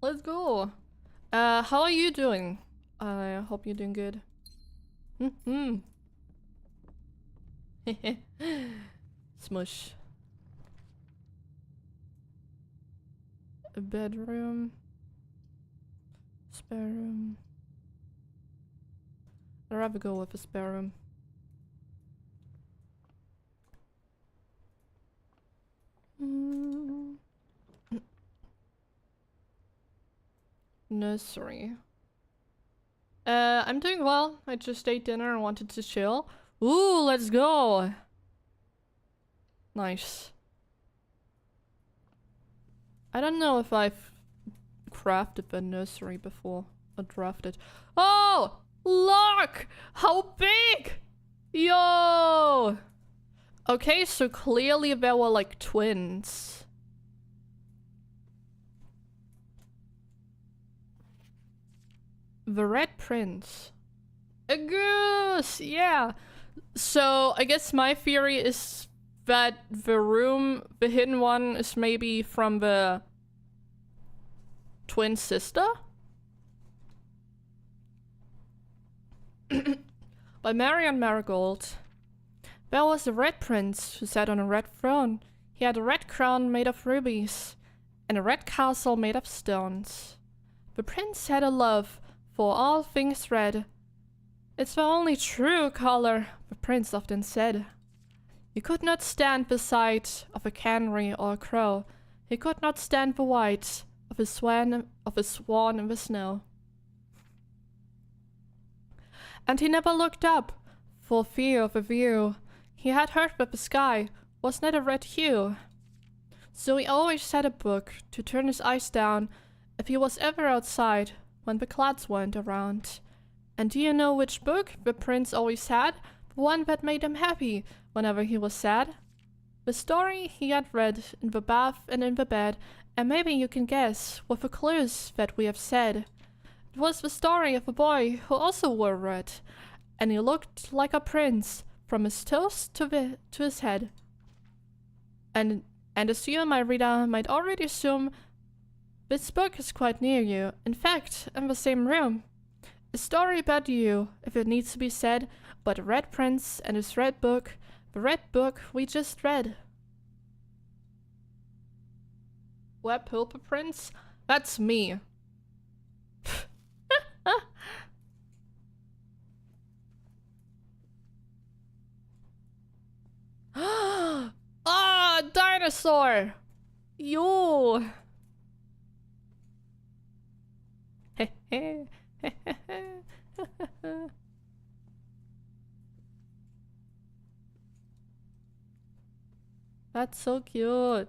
Let's go. How are you doing? I hope you're doing good. Smush. A bedroom. Spare room. I'd rather go with a spare room. Nursery. I'm doing well. I just ate dinner and wanted to chill. Ooh, let's go! Nice. I don't know if I've crafted the nursery before. Or drafted. Oh! Look! How big! Yo! Okay, so clearly there were like twins. The Red Prince. A goose! Yeah. So I guess my theory is that the room, the hidden one, is maybe from the twin sister? By Marion Marigold. There was a red prince who sat on a red throne. He had a red crown made of rubies and a red castle made of stones. The prince had a love for all things red. It's the only true color, the prince often said. He could not stand the sight of a canary or a crow. He could not stand the white of a swan in the snow. And he never looked up, for fear of a view. He had heard that the sky was not a red hue. So he always had a book to turn his eyes down if he was ever outside when the clouds weren't around. And do you know which book the prince always had? The one that made him happy whenever he was sad? The story he had read in the bath and in the bed, and maybe you can guess with the clues that we have said. It was the story of a boy who also wore red, and he looked like a prince from his toes to his head. And as you, my reader, might already assume, this book is quite near you, in fact, in the same room. A story about you, if it needs to be said, but a red prince and his red book, the red book we just read. Web Pulper Prince? That's me. Ah, dinosaur! Yo! That's so cute.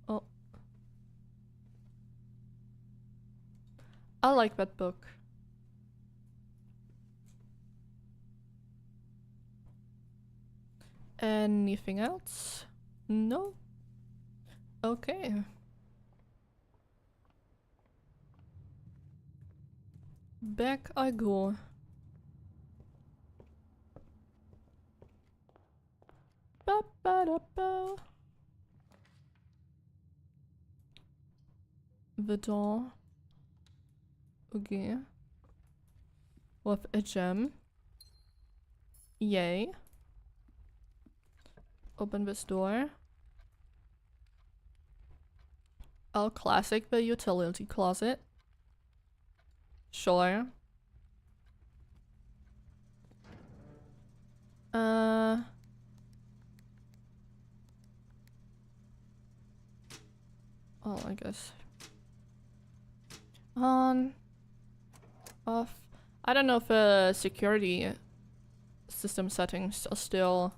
Oh. I like that book. Anything else? No? Okay. Back I go. Ba ba da ba. The door. Okay. With a gem. Yay. Open this door. Oh, classic, the utility closet. Sure. Oh, I guess. On. Off. I don't know if the security system settings are still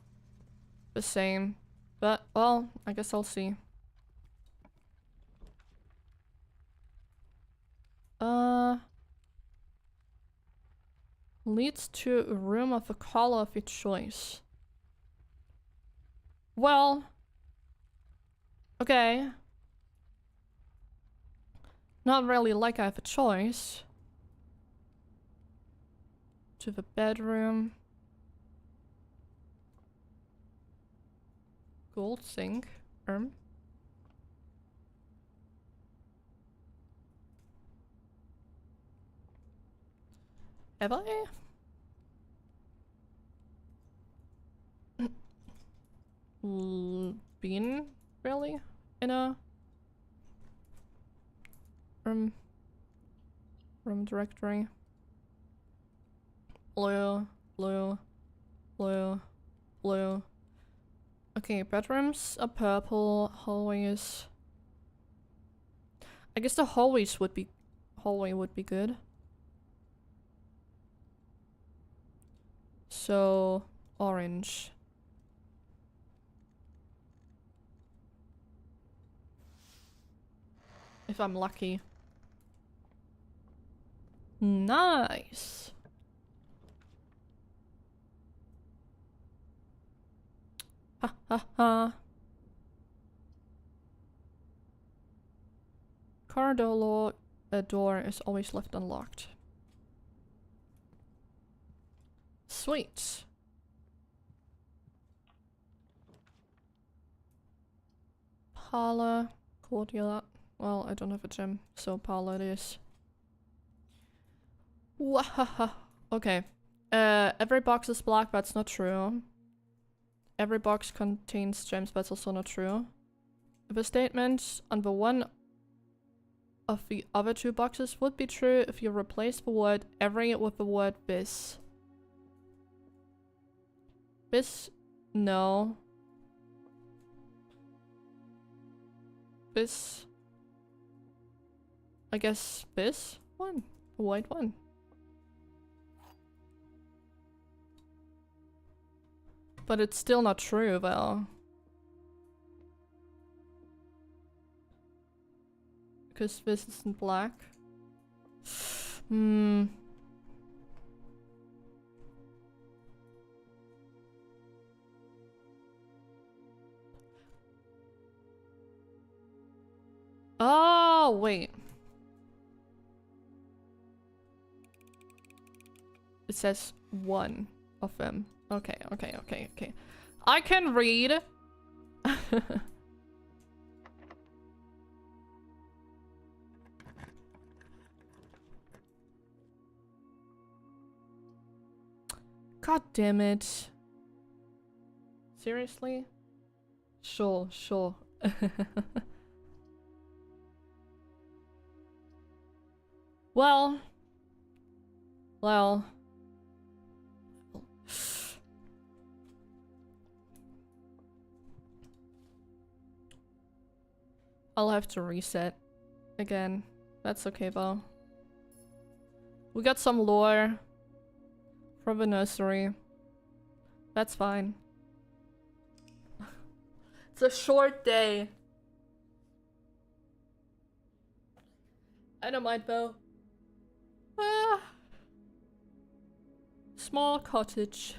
the same. But, well, I guess I'll see. Leads to a room of a color of your choice. Well. Okay. Not really like I have a choice. To the bedroom. Gold sink. Have I? Been really in a room directory? Blue. Okay, bedrooms are purple, hallways. I guess the hallway would be good. So, orange. If I'm lucky. Nice. Ha ha ha. Corridor door is always left unlocked. Sweet. Parlor, courtyard. Well, I don't have a gym, so parlor it is. Wahaha. Okay. Every box is black, that's not true. Every box contains gems, that's also not true. The statement on the one of the other two boxes would be true if you replace the word every with the word this. This? No. This? I guess this one? The white one. But it's still not true though. Because this isn't black. Oh, wait. It says one of them. Okay. I can read. God damn it. Seriously? Sure, sure. Well. I'll have to reset again. That's okay though. We got some lore from the nursery. That's fine. It's a short day. I don't mind though. Ah. Small cottage.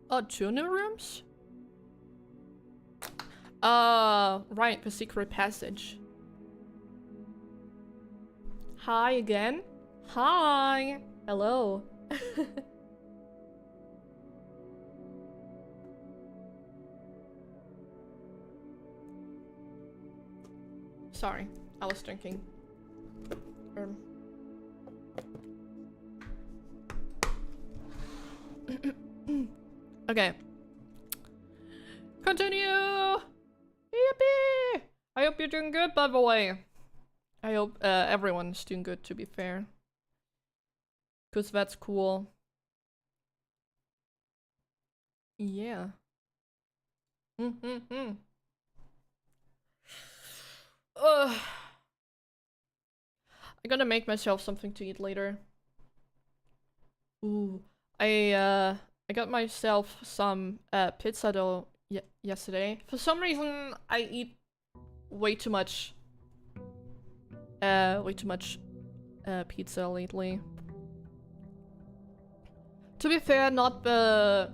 Oh, junior rooms? Right, the secret passage. Hi again. Hi. Hello. Sorry, I was drinking. Okay. Continue! Yippee! I hope you're doing good, by the way. I hope everyone's doing good, to be fair. Because that's cool. Yeah. I'm gonna make myself something to eat later. Ooh. I got myself some pizza dough yesterday. For some reason, I eat way too much pizza lately. To be fair, not the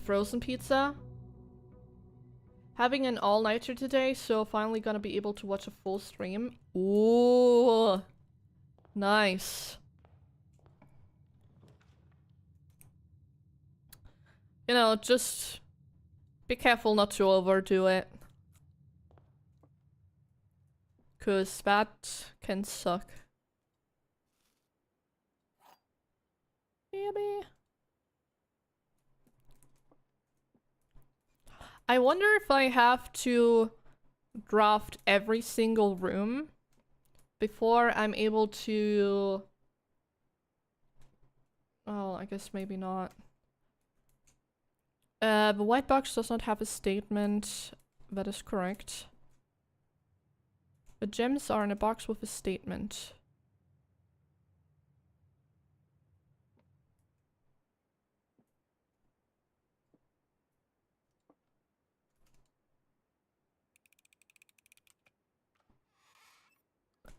frozen pizza. Having an all-nighter today, so finally gonna be able to watch a full stream. Ooh, nice. You know, just be careful not to overdo it. 'Cause that can suck. Maybe. I wonder if I have to draft every single room before I'm able to... Oh, I guess maybe not. The white box does not have a statement. That is correct. The gems are in a box with a statement.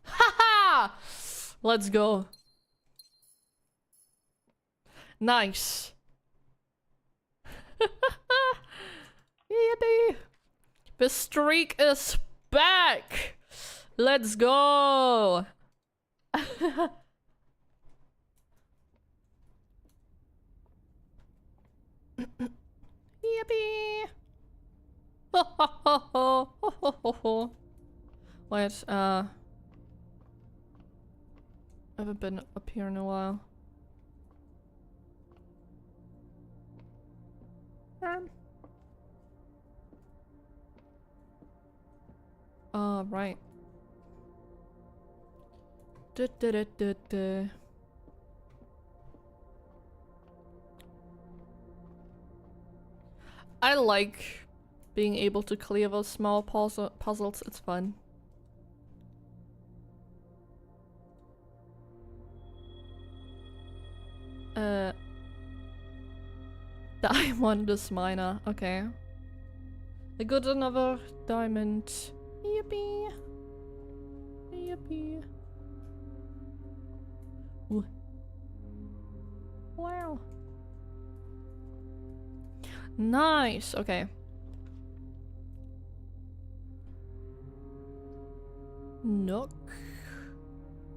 Haha! Let's go. Nice. Yippee! The streak is back! Let's go! Yippee! Ho ho ho ho ho ho ho. Wait, I haven't been up here in a while. Right. I like being able to clear those small puzzles. It's fun. Diamond is miner. Okay. I got another diamond. Yippee. Yippee. Ooh. Wow. Nice. Okay. Nook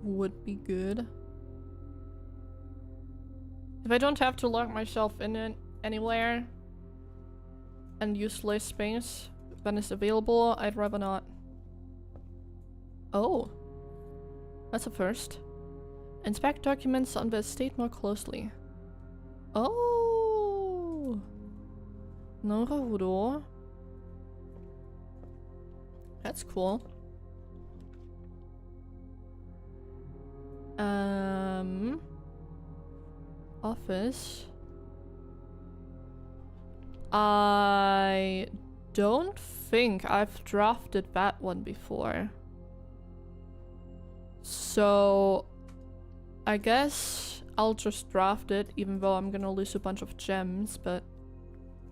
would be good. If I don't have to lock myself in it anywhere and use less space than is available, I'd rather not. Oh. That's a first. Inspect documents on the estate more closely. Oh! Naruto. That's cool. Office. I don't think I've drafted that one before. So I guess I'll just draft it, even though I'm gonna lose a bunch of gems, but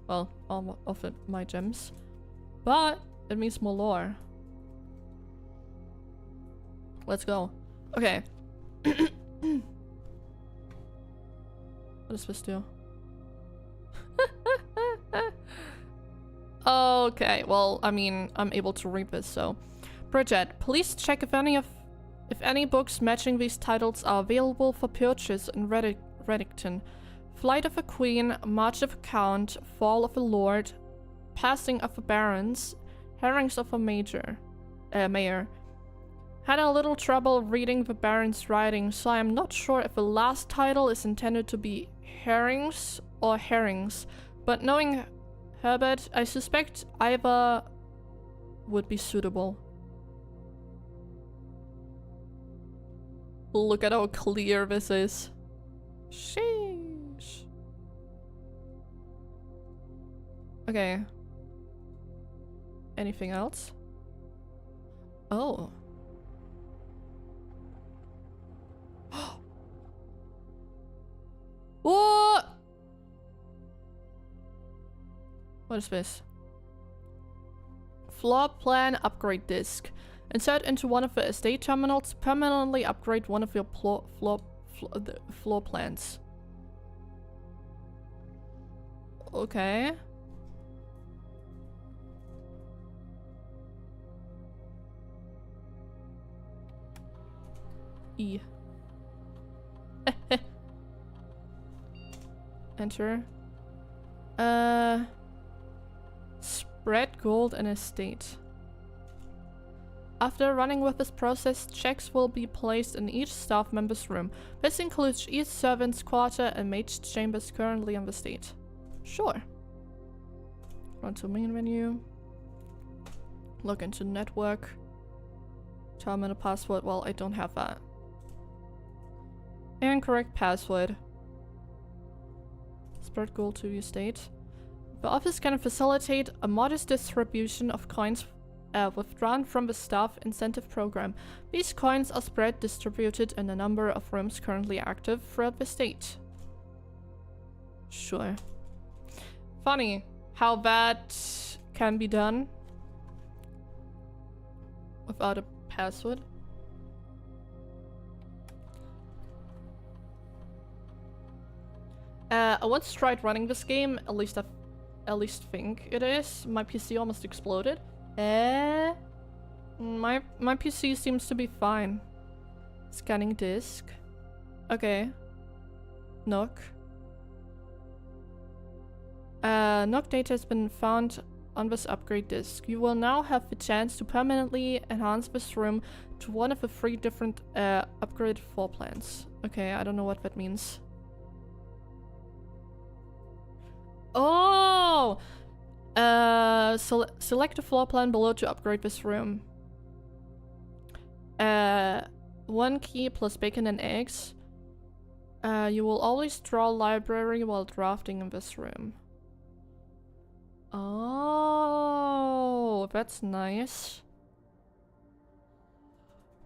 well, all of it, my gems. But it means more lore. Let's go. Okay. What does this do? Okay, well, I mean, I'm able to read this, so. Bridget, please check if any books matching these titles are available for purchase in Reddington. Flight of a Queen, March of a Count, Fall of a Lord, Passing of a Barons, Herrings of a Mayor. Had a little trouble reading the Baron's writing, so I am not sure if the last title is intended to be herrings or herrings, but knowing Herbert, I suspect either would be suitable. Look at how clear this is. Sheesh. Okay. Anything else? Oh. What? What is this? Floor plan upgrade disk. Insert into one of the estate terminals to permanently upgrade one of your floor plans. Okay. E. Enter. Spread gold and estate. After running with this process, checks will be placed in each staff member's room. This includes each servant's quarter and mage chambers currently on the estate. Sure. Run to main menu. Log into network. Terminal password. Well, I don't have that. Incorrect password. Spread gold to your estate. The office can facilitate a modest distribution of coins withdrawn from the staff incentive program. These coins are spread distributed in a number of rooms currently active throughout the state. Sure. Funny how that can be done without a password. I once tried running this game, at least think it is. My PC almost exploded. My PC seems to be fine. Scanning disk. Okay. Nook. Nook data has been found on this upgrade disk. You will now have the chance to permanently enhance this room to one of the 3 different upgrade floor plans. Okay, I don't know what that means. Oh! Select a floor plan below to upgrade this room. 1 key plus bacon and eggs. You will always draw library while drafting in this room. Oh, that's nice.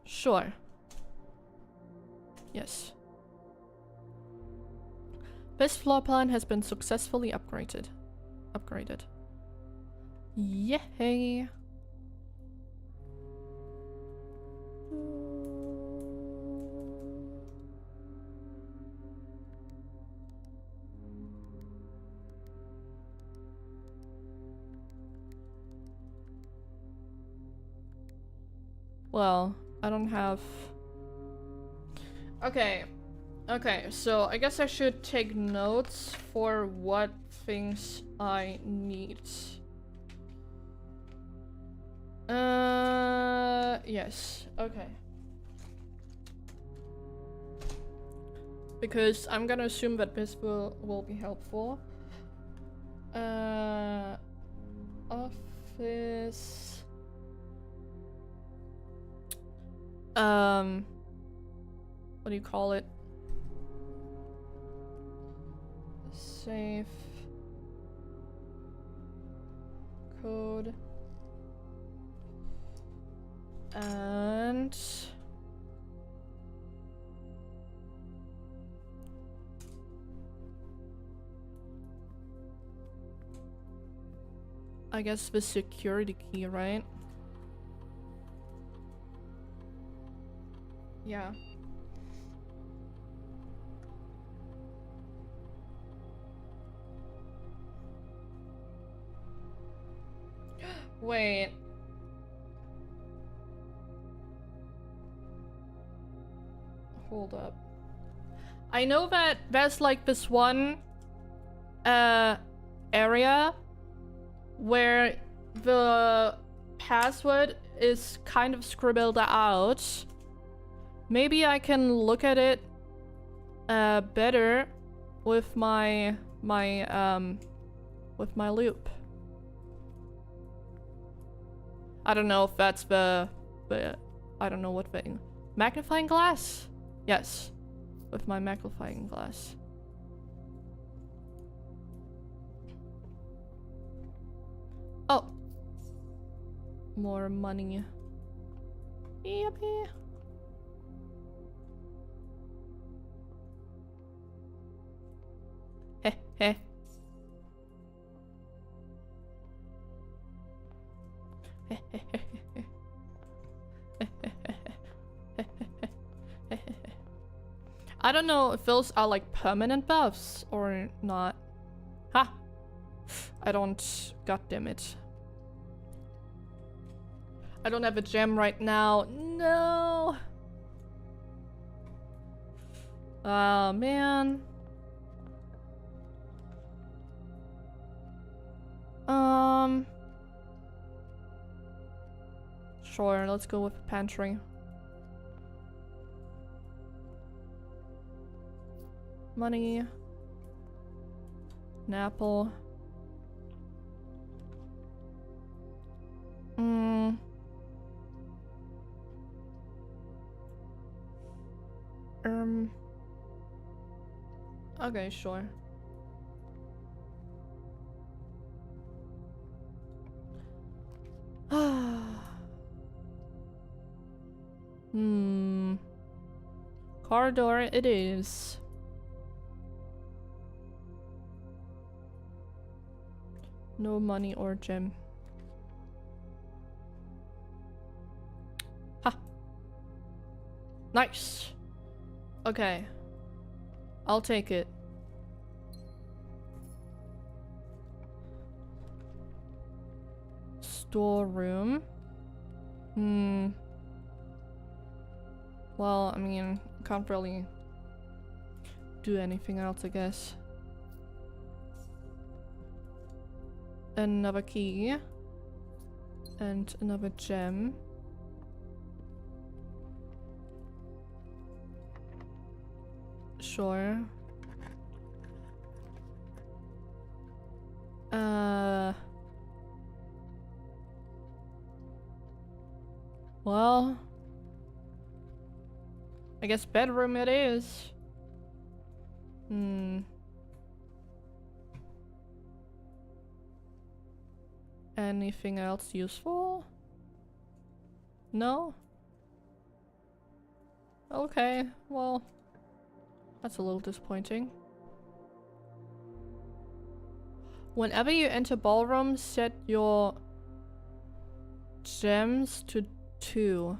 Sure. Yes. This floor plan has been successfully upgraded. Yay! Well, I don't have... Okay, so I guess I should take notes for what things I need. Yes, okay. because I'm gonna assume that this will be helpful. Office. What do you call it? Safe code and I guess the security key, right? Yeah. Wait. Hold up. I know that there's like this one area where the password is kind of scribbled out. Maybe I can look at it better with my loop. I don't know if that's the I don't know what thing. Magnifying glass? Yes. With my magnifying glass. Oh. More money. Yippee. Heh heh. I don't know if those are like permanent buffs or not. Ha! I don't. God damn it. I don't have a gem right now. No! Oh, man. Sure, let's go with the pantry. Money. An apple. Okay, sure. Corridor it is. No money or gem. Ha! Nice! Okay. I'll take it. Storeroom. Well, I mean, can't really do anything else, I guess. Another key. And another gem. Sure. Well, I guess bedroom it is. Anything else useful? No? Okay, well, that's a little disappointing. Whenever you enter ballroom, set your gems to 2.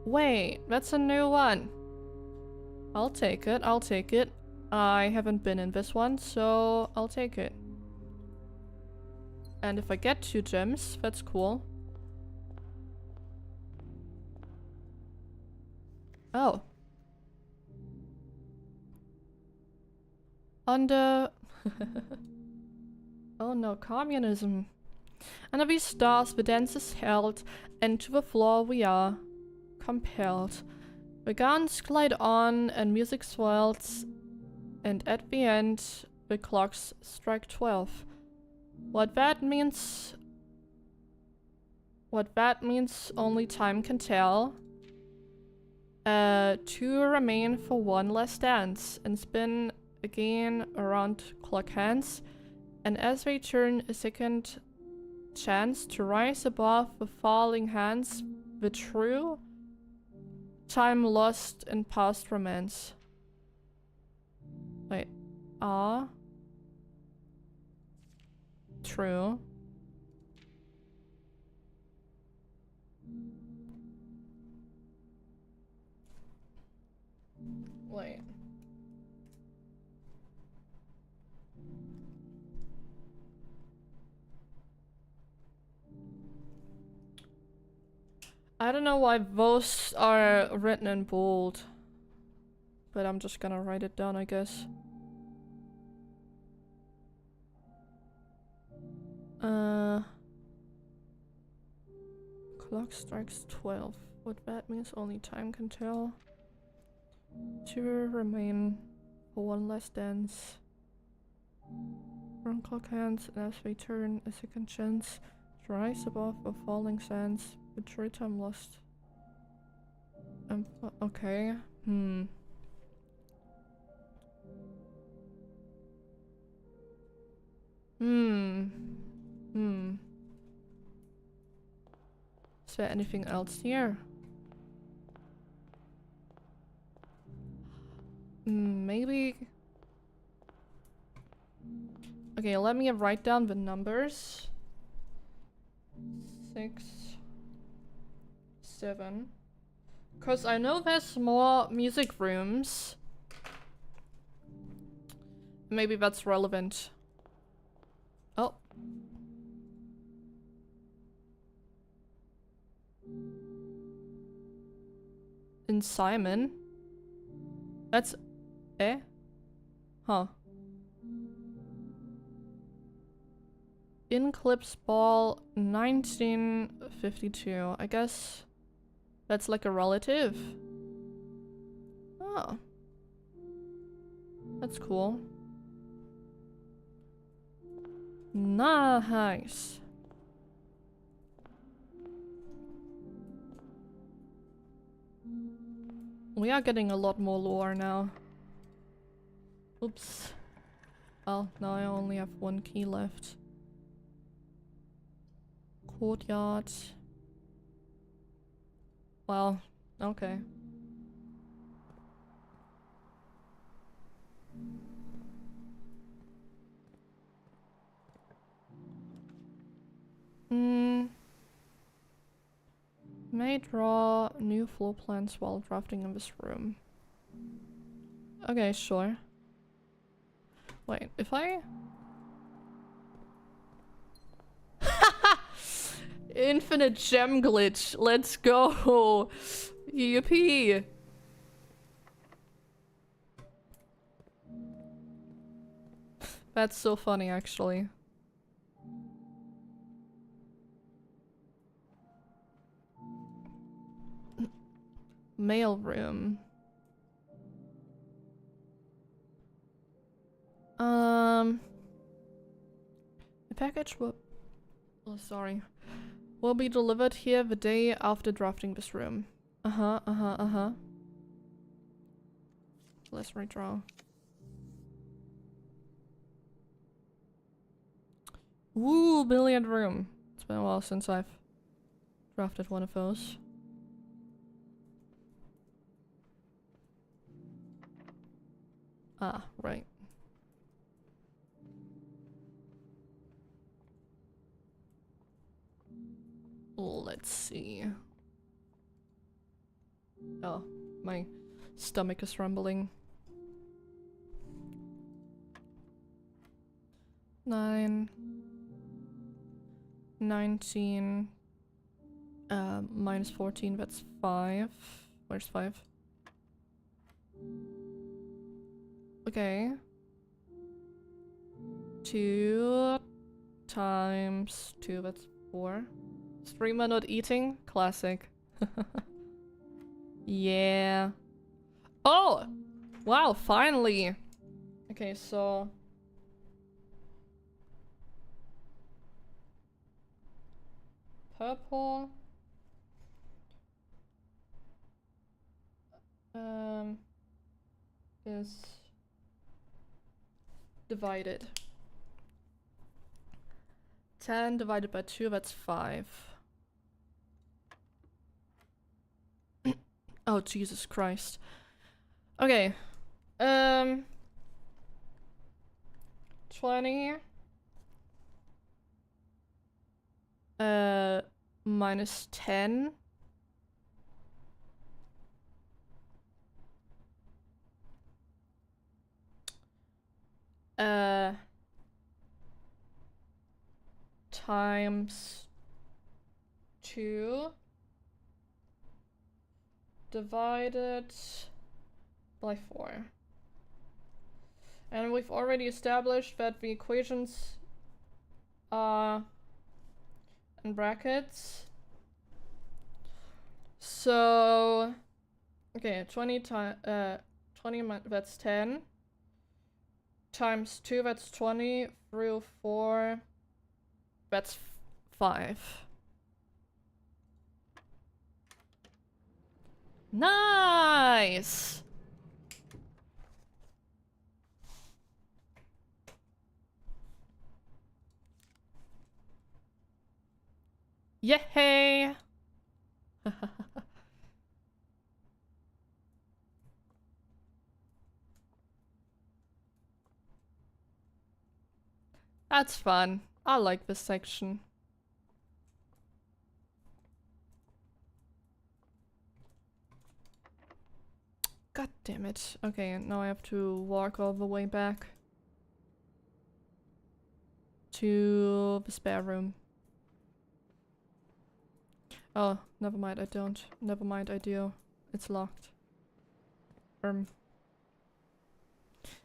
Wait, that's a new one. I'll take it, I'll take it. I haven't been in this one, so I'll take it. And if I get 2 gems, that's cool. Oh. Under... Oh no, communism. Under these stars the dance is held, and to the floor we are compelled. The guns glide on and music swells, and at the end the clocks strike 12. What that means only time can tell. 2 remain for one last dance and spin again around clock hands, and as they turn a second chance to rise above the falling hands, the true time lost in past romance. Wait, true. Wait. I don't know why those are written in bold, but I'm just gonna write it down, I guess. Clock strikes 12. What that means only time can tell. 2 remain for one last dance. Run clock hands, and as they turn a second chance to rise above the falling sands, the true time lost. Okay. Is there anything else here? Maybe. Okay, let me write down the numbers. 6, 7. Because I know there's more music rooms. Maybe that's relevant. Oh. In Simon? That's... Huh. In Clips Ball 1952. I guess that's like a relative. Oh. That's cool. Nice. We are getting a lot more lore now. Oops. Well, now I only have 1 key left. Courtyard. Well, okay. May draw new floor plans while drafting in this room. Okay, sure. Wait, if I... Infinite gem glitch. Let's go. Yippee. That's so funny, actually. Mail room. The package will... Oh, sorry. Will be delivered here the day after drafting this room. Let's redraw. Woo, billiard room. It's been a while since I've drafted one of those. Ah, right. Let's see. Oh, my stomach is rumbling. 9, 19, minus 14, that's 5. Where's 5? Okay. 2 times 2, that's 4. Streamer not eating? Classic. Yeah. Oh! Wow, finally! Okay, so... Purple. Is divided. 10 divided by 2, that's 5. Oh, Jesus Christ. Okay. 20. Minus 10. Times 2 divided by 4. And we've already established that the equations are in brackets. So, okay, 20 times, 20, that's 10. Times 2, that's 20. Through 4, that's 5. Nice! Yay! That's fun. I like this section. God damn it. Okay, now I have to walk all the way back to the spare room. Oh, never mind, I don't. Never mind, I do. It's locked.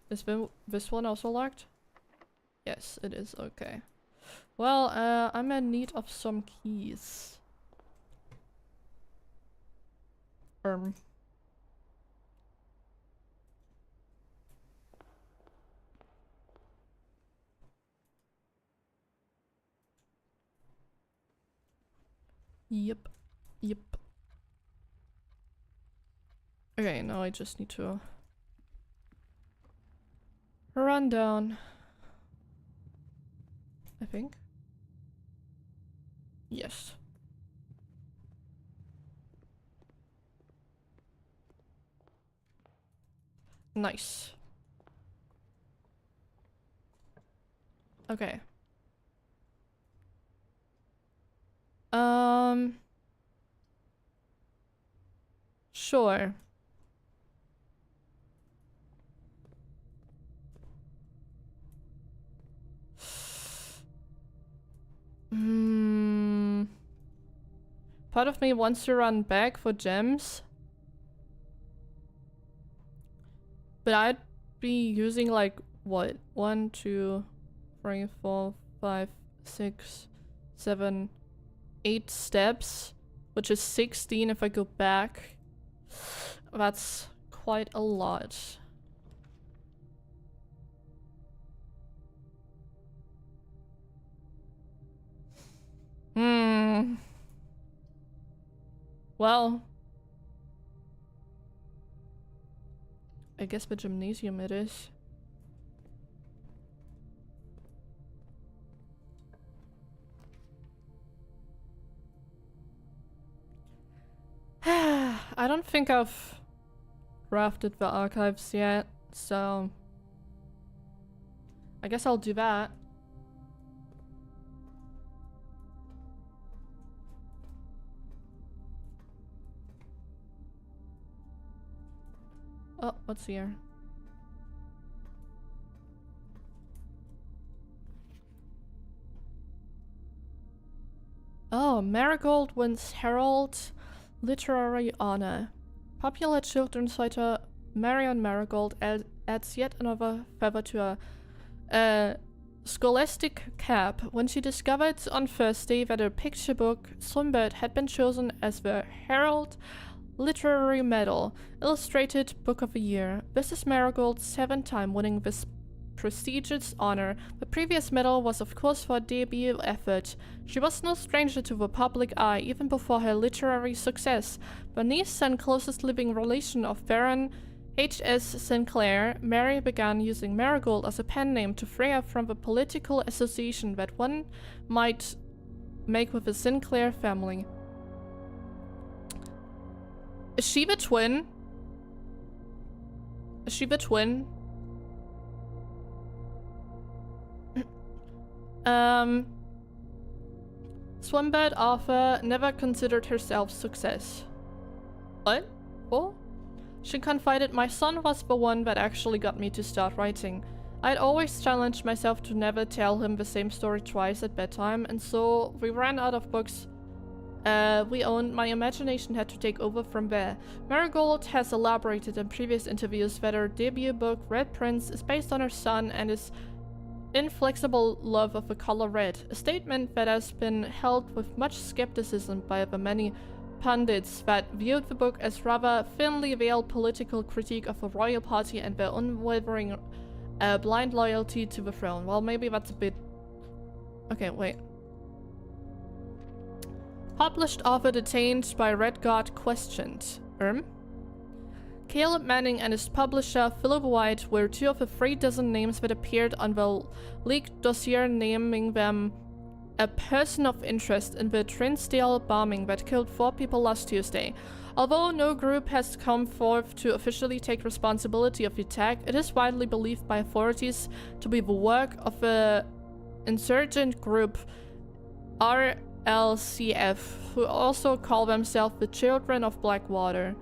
Is this one also locked? Yes, it is. Okay. Well, I'm in need of some keys. Yep. Yep. Okay, now I just need to run down. I think. Yes. Nice. Okay. Sure. Part of me wants to run back for gems. But I'd be using like, what? 1, 2, 3, 4, 5, 6, 7, 8 steps. Which is 16 if I go back. That's quite a lot. Well, I guess the gymnasium it is. I don't think I've drafted the archives yet, so I guess I'll do that. Oh, what's here? Oh, Marigold wins Herald Literary Honor. Popular children's writer Marion Marigold adds yet another feather to her scholastic cap when she discovered on Thursday that her picture book, Swimbird, had been chosen as the Herald Literary Medal, Illustrated Book of the Year. This is Marigold's 7th time winning this prestigious honor. The previous medal was of course for debut effort. She was no stranger to the public eye even before her literary success. The niece and closest living relation of Baron H.S. Sinclair, Mary began using Marigold as a pen name to free her from the political association that one might make with the Sinclair family. Is she the twin? Is she the twin? Swimbird Arthur never considered herself success. What? Oh? She confided, my son was the one that actually got me to start writing. I'd always challenged myself to never tell him the same story twice at bedtime, and so we ran out of books we owned. My imagination had to take over from there. Marigold has elaborated in previous interviews that her debut book, Red Prince, is based on her son and his inflexible love of the color red, a statement that has been held with much skepticism by the many pundits that viewed the book as rather thinly veiled political critique of the royal party and their unwavering blind loyalty to the throne. Well, maybe that's a bit... Okay, wait. Published author detained by Red Guard questioned. Caleb Manning and his publisher Philip White were two of the 3 dozen names that appeared on the leaked dossier, naming them a person of interest in the Trinsdale bombing that killed 4 people last Tuesday. Although no group has come forth to officially take responsibility of the attack, it is widely believed by authorities to be the work of the insurgent group RLCF, who also call themselves the Children of Blackwater.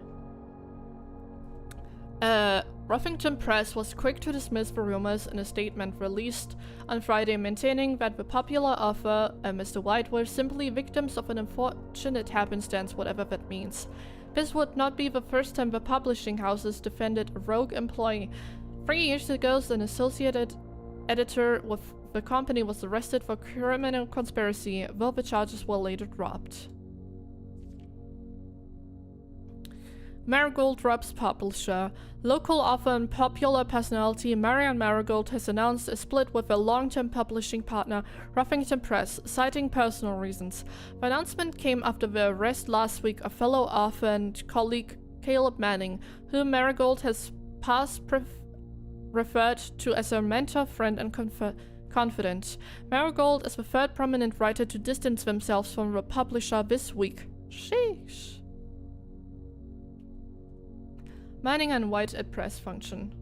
Ruffington Press was quick to dismiss the rumors in a statement released on Friday, maintaining that the popular author and Mr. White were simply victims of an unfortunate happenstance, whatever that means. This would not be the first time the publishing houses defended a rogue employee. 3 years ago, an associate editor with the company was arrested for criminal conspiracy, though the charges were later dropped. Marigold drops publisher. Local author and popular personality Marianne Marigold has announced a split with a long-term publishing partner, Ruffington Press, citing personal reasons. The announcement came after the arrest last week of fellow author and colleague Caleb Manning, whom Marigold has past referred to as her mentor, friend, and confidant. Marigold is the 3rd prominent writer to distance themselves from the publisher this week. Sheesh. Manning and White at press function.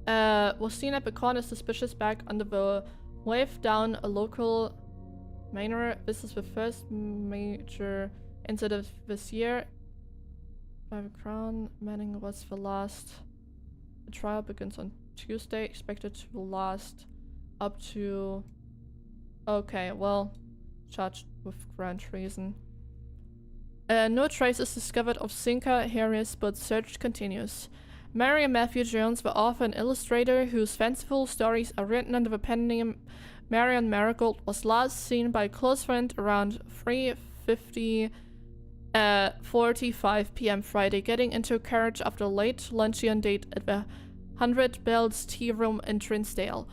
Was seen at the corner suspicious bag under the wave down a local manor. This is the first major incident this year. By the Crown, Manning was the last. The trial begins on Tuesday, expected to last up to... Okay, well, charged with grand treason. No traces discovered of Zinka Harris, but search continues. Mary and Matthew Jones, the author and illustrator whose fanciful stories are written under the pen name Marianne Marigold, was last seen by a close friend around 3:45 p.m. Friday, getting into a carriage after a late luncheon date at the 100 Bells Tea Room in Trinsdale.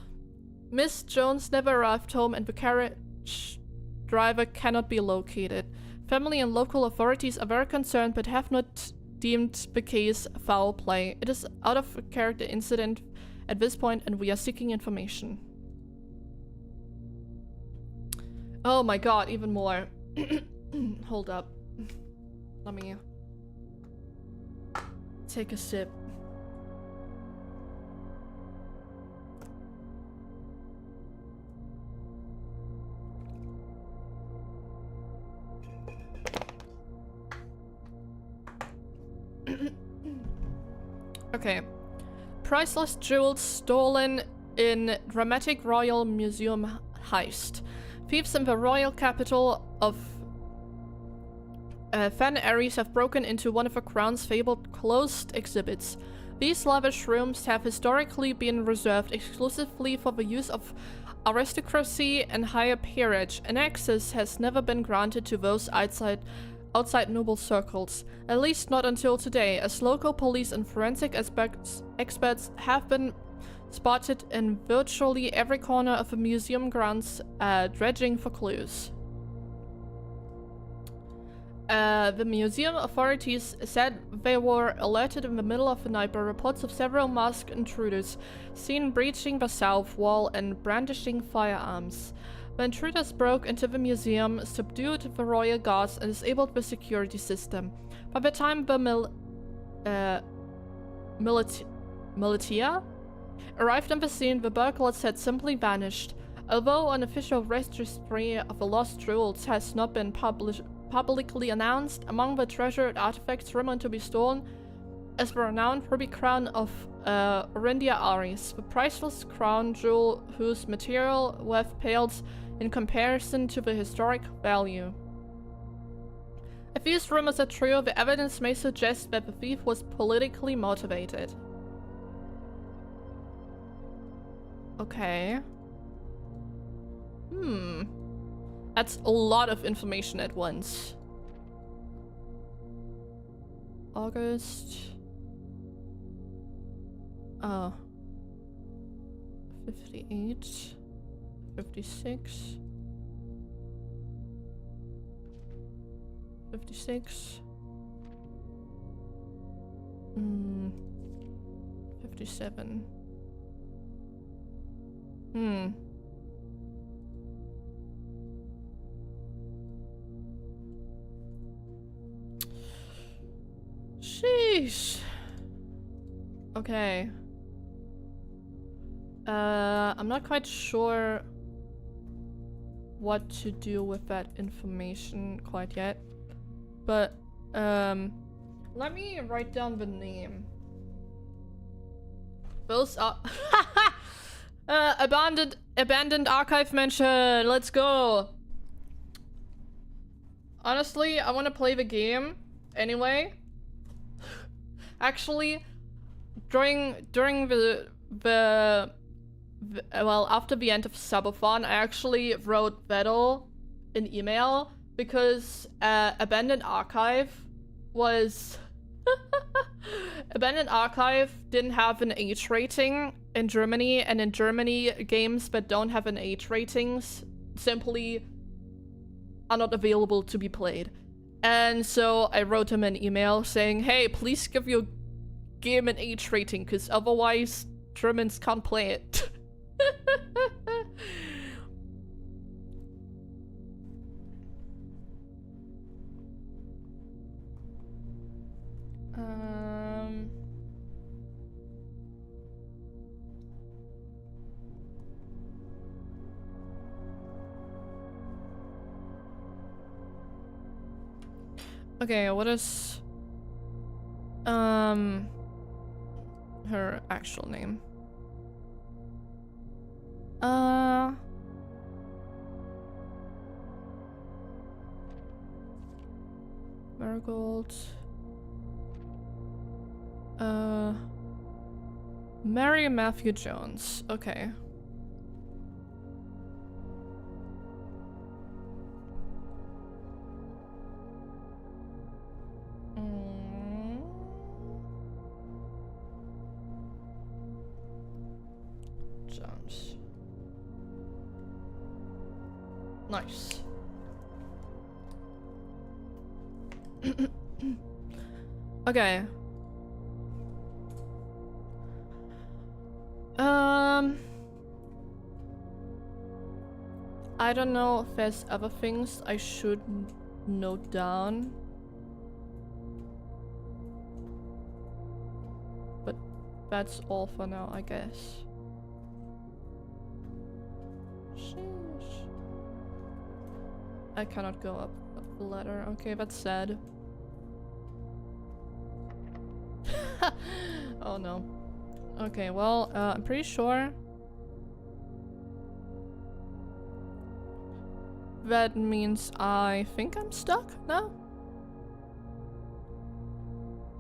Miss Jones never arrived home and the carriage driver cannot be located. Family and local authorities are very concerned but have not deemed the case foul play. It is out of character incident at this point and we are seeking information. Oh my god, even more. Hold up. Let me take a sip. Okay. Priceless jewels stolen in dramatic royal museum heist. Thieves in the royal capital of Fan Aries have broken into one of the crown's fabled closed exhibits. These lavish rooms have historically been reserved exclusively for the use of aristocracy and higher peerage, and access has never been granted to those outside outside noble circles, at least not until today, as local police and forensic experts have been spotted in virtually every corner of the museum grounds, dredging for clues. The museum authorities said they were alerted in the middle of the night by reports of several masked intruders seen breaching the south wall and brandishing firearms. The intruders broke into the museum, subdued the royal guards, and disabled the security system. By the time the Mineatea arrived on the scene, the burglars had simply vanished. Although an official registry of the lost jewels has not been publicly announced, among the treasured artifacts rumored to be stolen is the renowned ruby crown of Orindia Aries, the priceless crown jewel whose material worth pales in comparison to the historic value. If these rumors are true, the evidence may suggest that the thief was politically motivated. Okay. That's a lot of information at once. August. Oh. 58. 56. 56. 57. Sheesh. Okay. I'm not quite sure what to do with that information quite yet. But, let me write down the name. Those are abandoned archive mention. Let's go. Honestly, I want to play the game anyway. Actually, during the well, after the end of Subathon, I actually wrote Vettel an email because Abandoned Archive was Abandoned Archive didn't have an H rating in Germany, and in Germany, games that don't have an H ratings simply are not available to be played. And so I wrote him an email saying, hey, please give your game an H rating, because otherwise Germans can't play it. Okay, what is her actual name? Marigold. Mary Matthew Jones. Okay. Jones. Nice. Okay. I don't know if there's other things I should note down. But that's all for now, I guess. Sheesh. I cannot go up the ladder. Okay, that's sad. Oh no. Okay, well, I'm pretty sure that means I think I'm stuck now.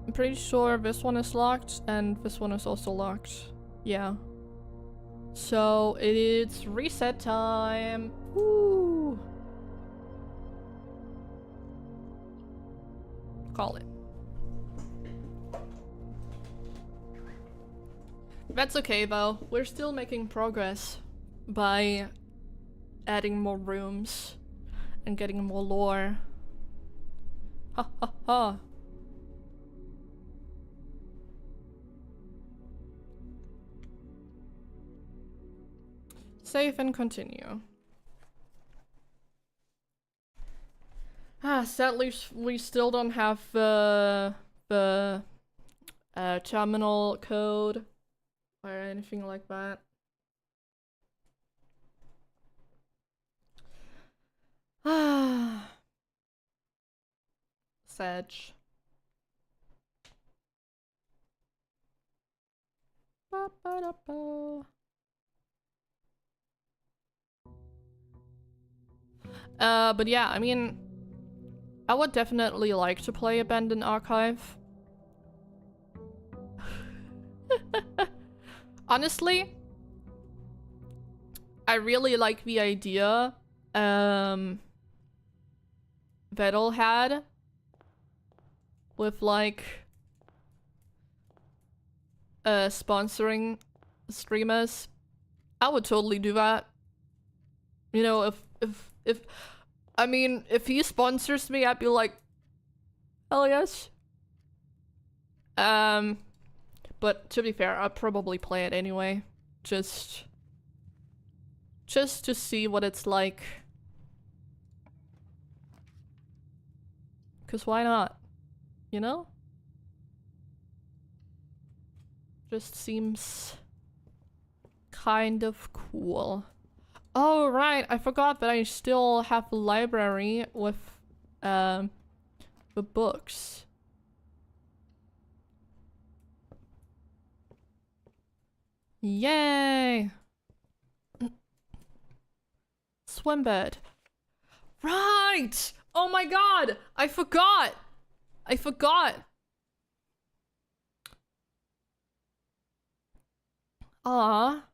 I'm pretty sure this one is locked and this one is also locked. Yeah. So it's reset time. Woo. call it. That's okay though, we're still making progress by adding more rooms and getting more lore. Ha ha ha. Save and continue. Sadly we still don't have the terminal code or anything like that. Sad. But yeah, I mean, I would definitely like to play Abandoned Archive. Honestly, I really like the idea Vettel had with like sponsoring streamers. I would totally do that. You know, if I mean, if he sponsors me, I'd be like, hell yes. But to be fair, I'll probably play it anyway. Just to see what it's like. 'Cause why not? You know? Just seems kind of cool. Oh, right, I forgot that I still have a library with the books. Yay! Swimbird. Right! Oh my god! I forgot! I forgot! Ah.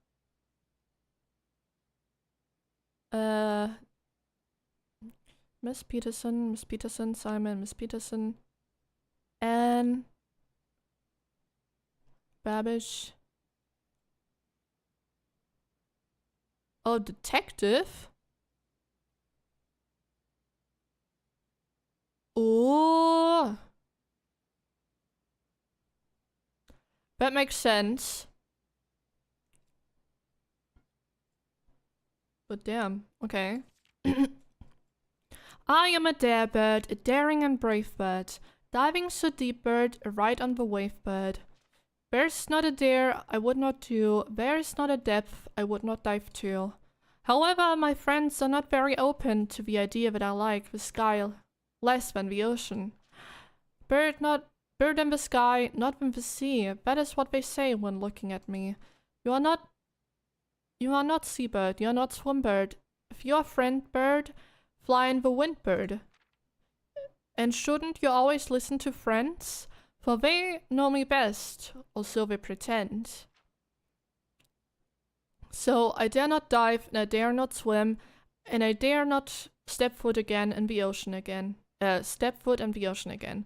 Miss Peterson, Simon, Miss Peterson, Anne, Babish. Oh, detective? Oh. That makes sense. But damn, okay. I am a dare bird, a daring and brave bird, diving so deep bird, a right on the wave bird. There's not a dare I would not do, there's not a depth I would not dive to. However, my friends are not very open to the idea that I like the sky less than the ocean. Bird in the sky, not in the sea, that is what they say when looking at me. You are not seabird, you are not swimbird. If you are friend bird, fly in the wind bird. And shouldn't you always listen to friends? For they know me best, or so they pretend. So I dare not dive, and I dare not swim, and I dare not step foot again in the ocean again. Step foot in the ocean again.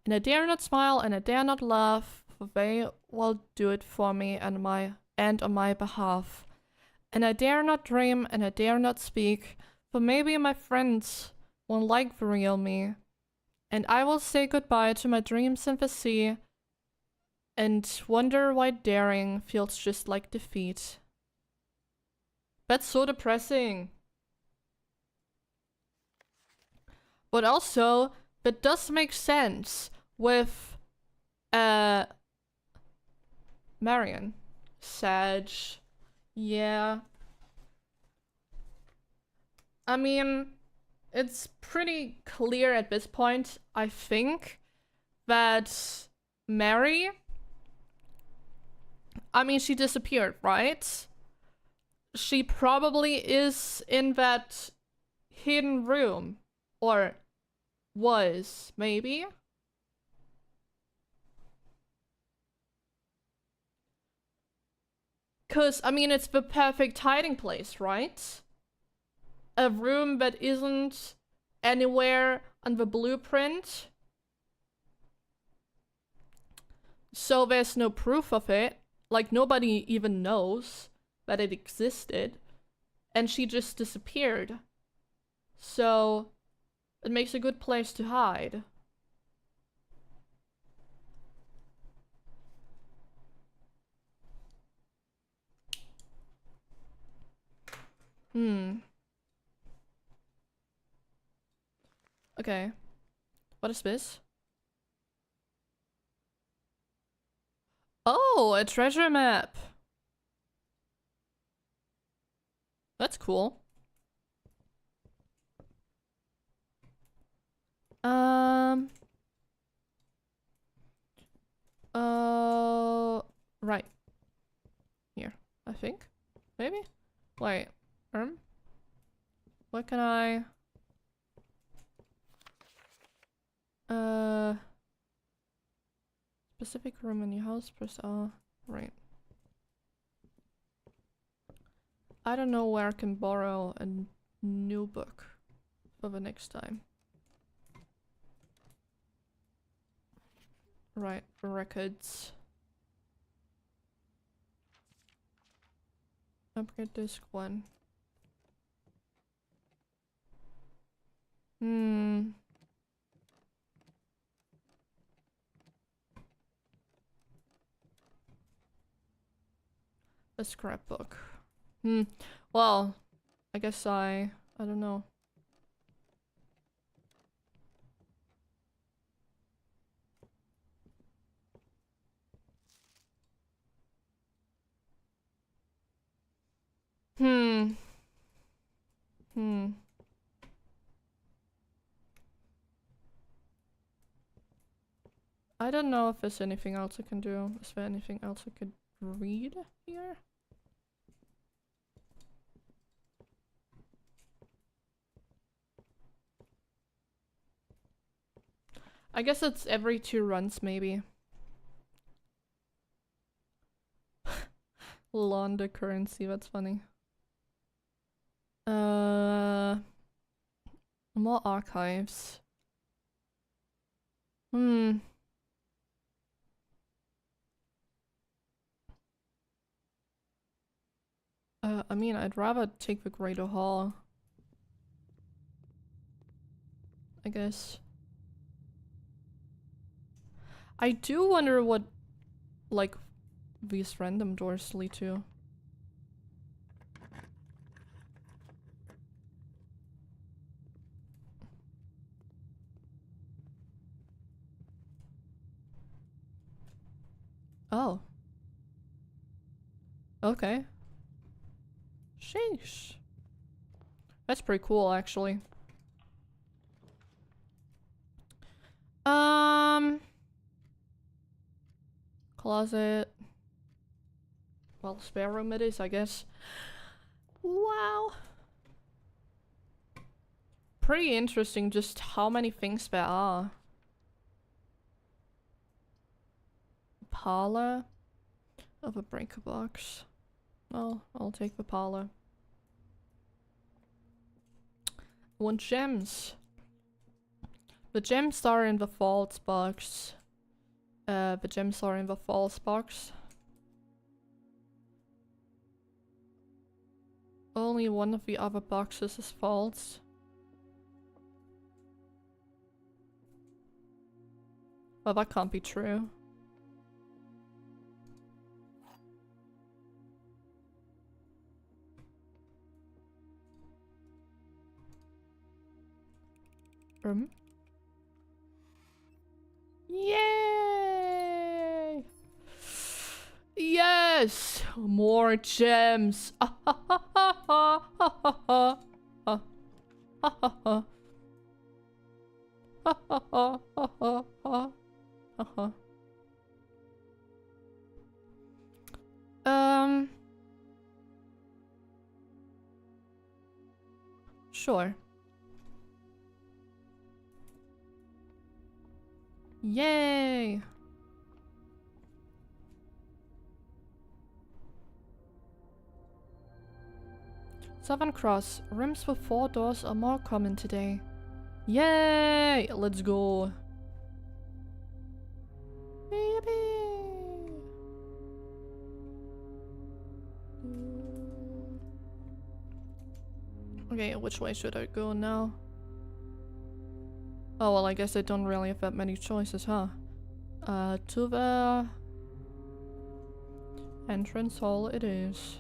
And I dare not smile, and I dare not laugh, for they will do it for me and on my behalf. And I dare not dream, and I dare not speak, for maybe my friends won't like the real me. And I will say goodbye to my dreams in the sea, and wonder why daring feels just like defeat. That's so depressing. But also, that does make sense with Marion. Sag. Yeah. I mean, it's pretty clear at this point, I think, that Mary, I mean, she disappeared, right? She probably is in that hidden room, or was, maybe? Cause, I mean, it's the perfect hiding place, right? A room that isn't anywhere on the blueprint So there's no proof of it. Like, nobody even knows that it existed. And she just disappeared. So, it makes a good place to hide. Okay. What is this? Oh, a treasure map. That's cool. Right. Here, I think. Maybe? Wait. What can I... Specific room in your house, press R. Right. I don't know where I can borrow a new book for the next time. Right, records. Upgrade disc 1. A scrapbook. Well, I guess I don't know. I don't know if there's anything else I can do. Is there anything else I could read here? I guess it's every 2 runs, maybe. Launder currency, that's funny. More archives. I mean, I'd rather take the Greater Hall. I guess. I do wonder what, like, these random doors lead to. Oh. Okay. Sheesh. That's pretty cool, actually. Closet. Well, spare room it is, I guess. Wow. Pretty interesting just how many things there are. Parlor of a breaker box. Oh, I'll take the parlor. I want gems. The gems are in the false box. The gems are in the false box. Only one of the other boxes is false. Well, that can't be true. Yay! Yes! More gems! Sure. Yay! Southern Cross. Rooms with 4 doors are more common today. Yay! Let's go. Yippee! Okay, which way should I go now? Oh, well, I guess I don't really have that many choices, huh? To the entrance hall it is.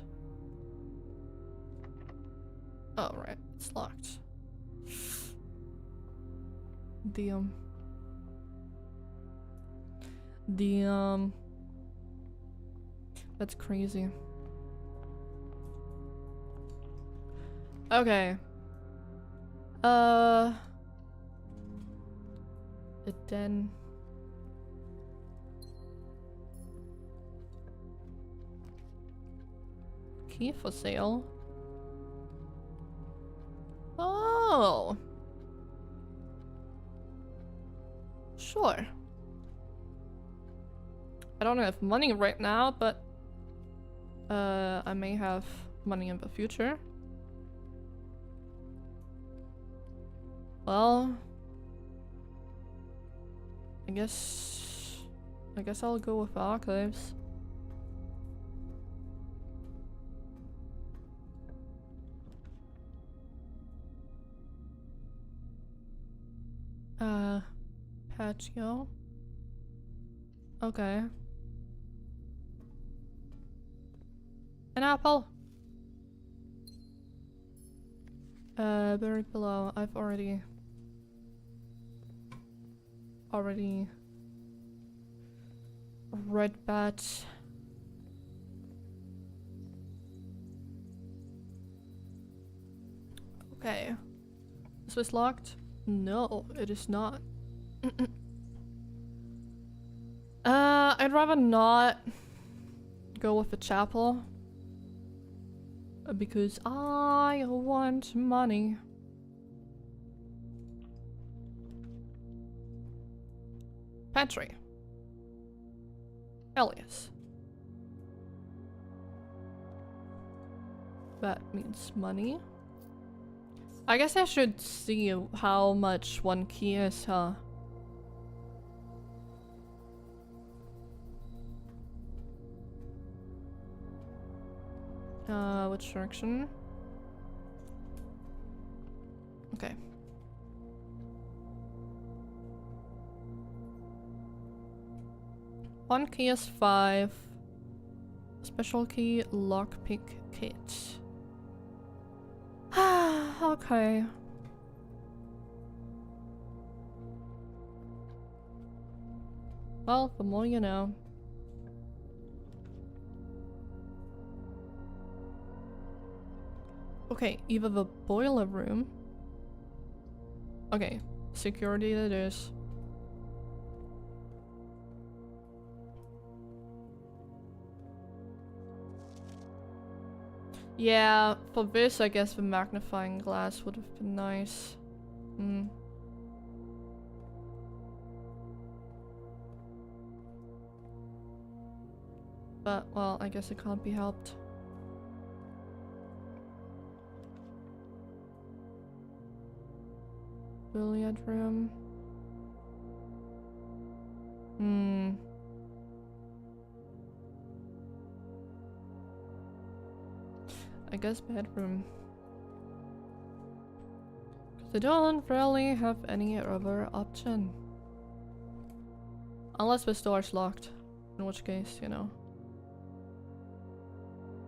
Oh, right, it's locked. Damn. Damn. That's crazy. Okay. It then. Key for sale. Oh. Sure. I don't have money right now, but I may have money in the future. Well, I guess I'll go with archives. Patio. Okay. An apple. Buried below. I've already read that. Okay. Is this locked? No, it is not. I'd rather not go with the chapel. Because I want money. Pantry. Elias. That means money. I guess I should see how much one key is, huh? Which direction? Okay. One key is 5. Special key lockpick kit. Okay. Well, the more you know. Okay, either the boiler room. Okay, security it is. Yeah, for this I guess the magnifying glass would have been nice. But, well, I guess it can't be helped. Billiard room. I guess bedroom. Cause I don't really have any other option. Unless the door's locked. In which case, you know.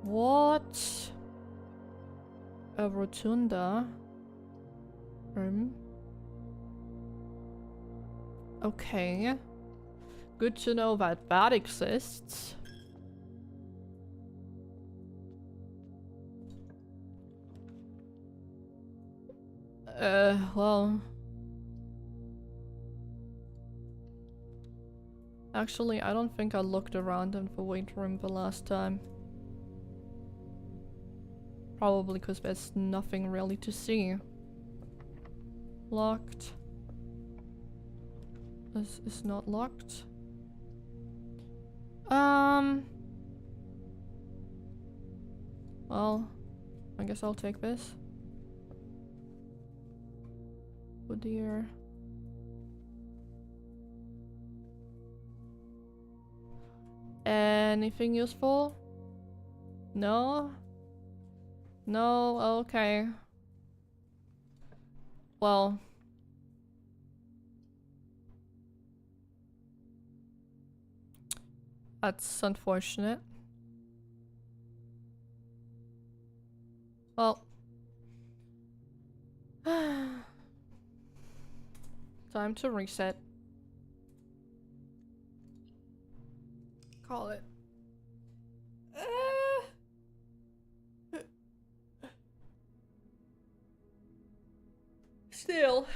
What? A rotunda room. Okay. Good to know that that exists. Well. Actually, I don't think I looked around in the weight room the last time. Probably because there's nothing really to see. Locked. This is not locked. Well, I guess I'll take this. Oh dear. Anything useful? No? No? Okay. Well. That's unfortunate. Well. Time to reset. Call it. Still.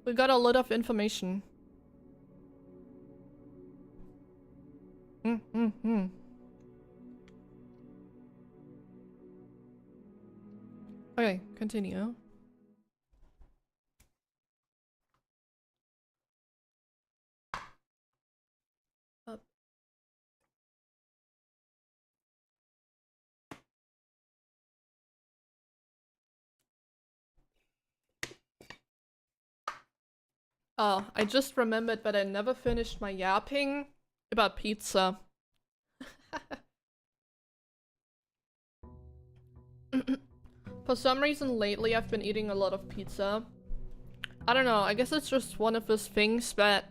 We got a lot of information. Okay, continue. Up. Oh, I just remembered that I never finished my yapping about pizza. For some reason lately I've been eating a lot of pizza. I don't know, I guess it's just one of those things that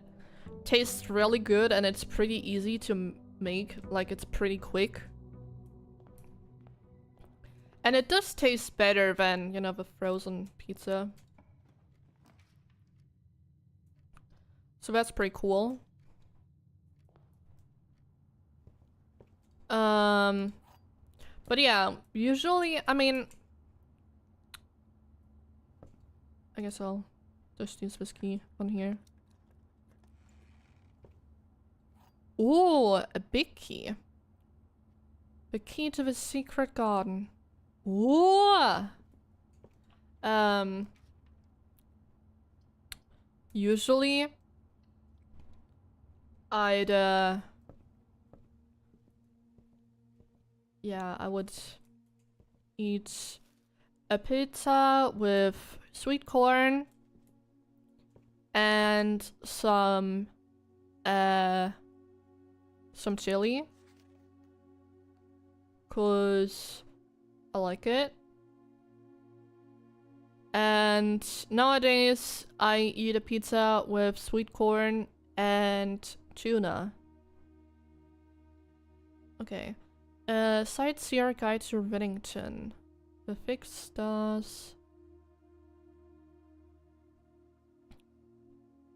tastes really good and it's pretty easy to make, like it's pretty quick. And it does taste better than, you know, the frozen pizza. So that's pretty cool. But yeah, usually, I mean, I guess I'll just use this key on here. Ooh, a big key. The key to the secret garden. Ooh. Usually I'd yeah, I would eat a pizza with sweet corn and some chili, 'cause I like it. And nowadays I eat a pizza with sweet corn and tuna. Okay. Sightseer guide to Whittington. The fixed stars.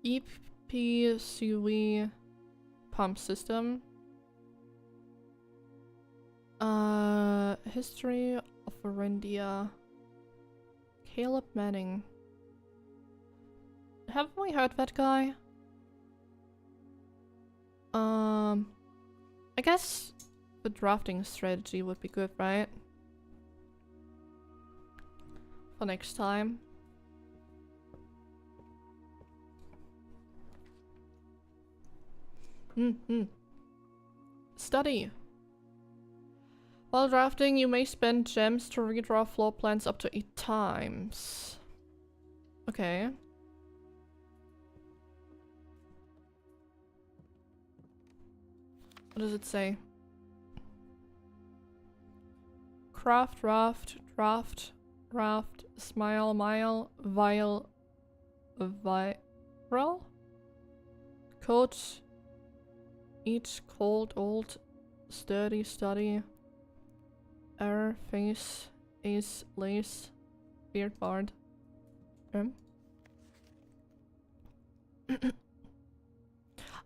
EPCUE pump system. History of Arindia. Caleb Manning. Haven't we heard that guy? I guess the drafting strategy would be good, right? For next time. Study. While drafting, you may spend gems to redraw floor plans up to 8 times. Okay. What does it say? Craft, raft, draft, raft, smile, mile, vial, viral? Coat. Each cold, old, sturdy, study. Air, face, ace, lace, beard, bard.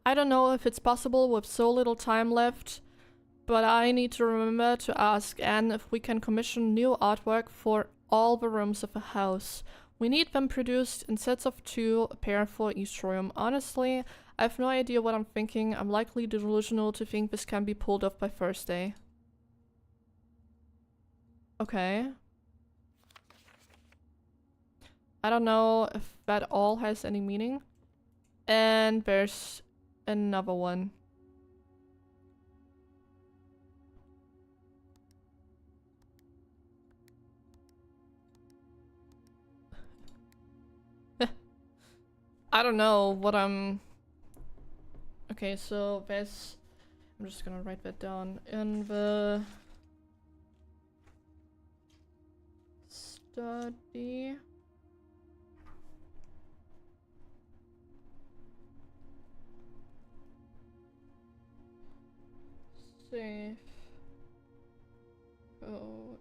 I don't know if it's possible with so little time left, but I need to remember to ask Anne if we can commission new artwork for all the rooms of the house. We need them produced in sets of 2, a pair for each room. Honestly, I have no idea what I'm thinking. I'm likely delusional to think this can be pulled off by Thursday. Okay. I don't know if that all has any meaning. And there's another one. I don't know what I'm... Okay, so there's... I'm just gonna write that down in the... study. Save. Oh.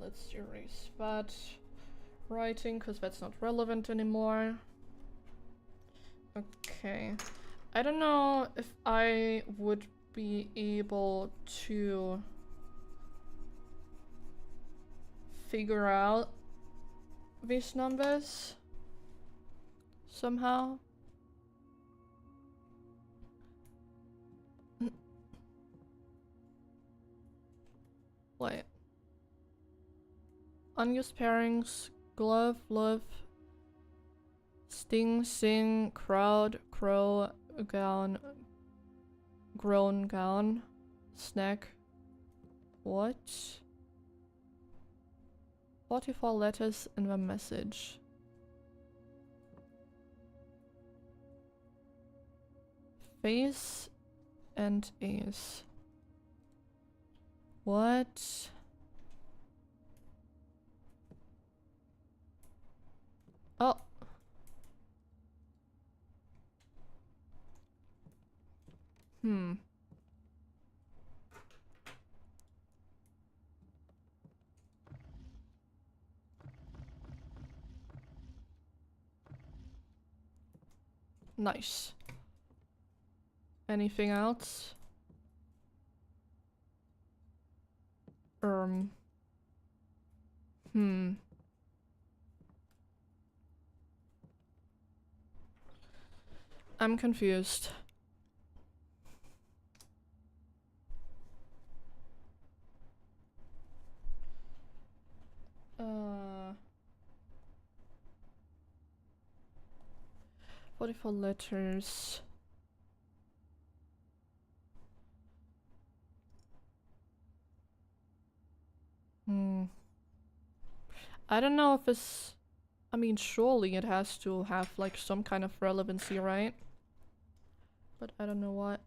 Let's erase that writing because that's not relevant anymore. Okay. I don't know if I would be able to figure out these numbers somehow. Wait. Unused pairings, glove, love, sting, sing, crowd, crow, gown, grown gown, snack. What? 44 letters in the message. Face and ace. What? Oh. Nice. Anything else? I'm confused. 44 letters. I don't know if it's... I mean, surely it has to have like some kind of relevancy, right? But I don't know what.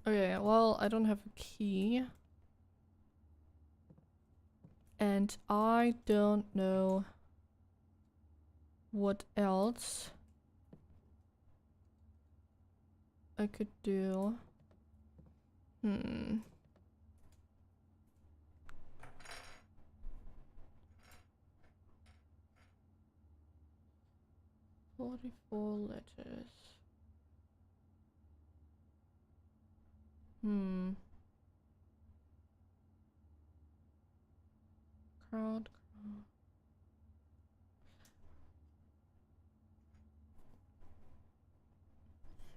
Okay, well, I don't have a key. And I don't know what else I could do. 44 letters. Crowd.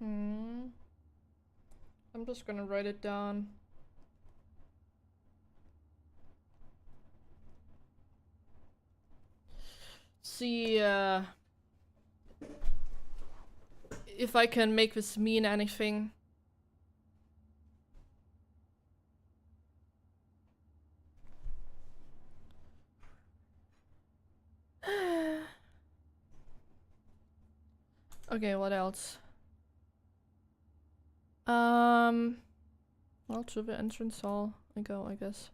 I'm just gonna write it down. See, if I can make this mean anything. Okay, what else? Well, to the entrance hall I go, I guess.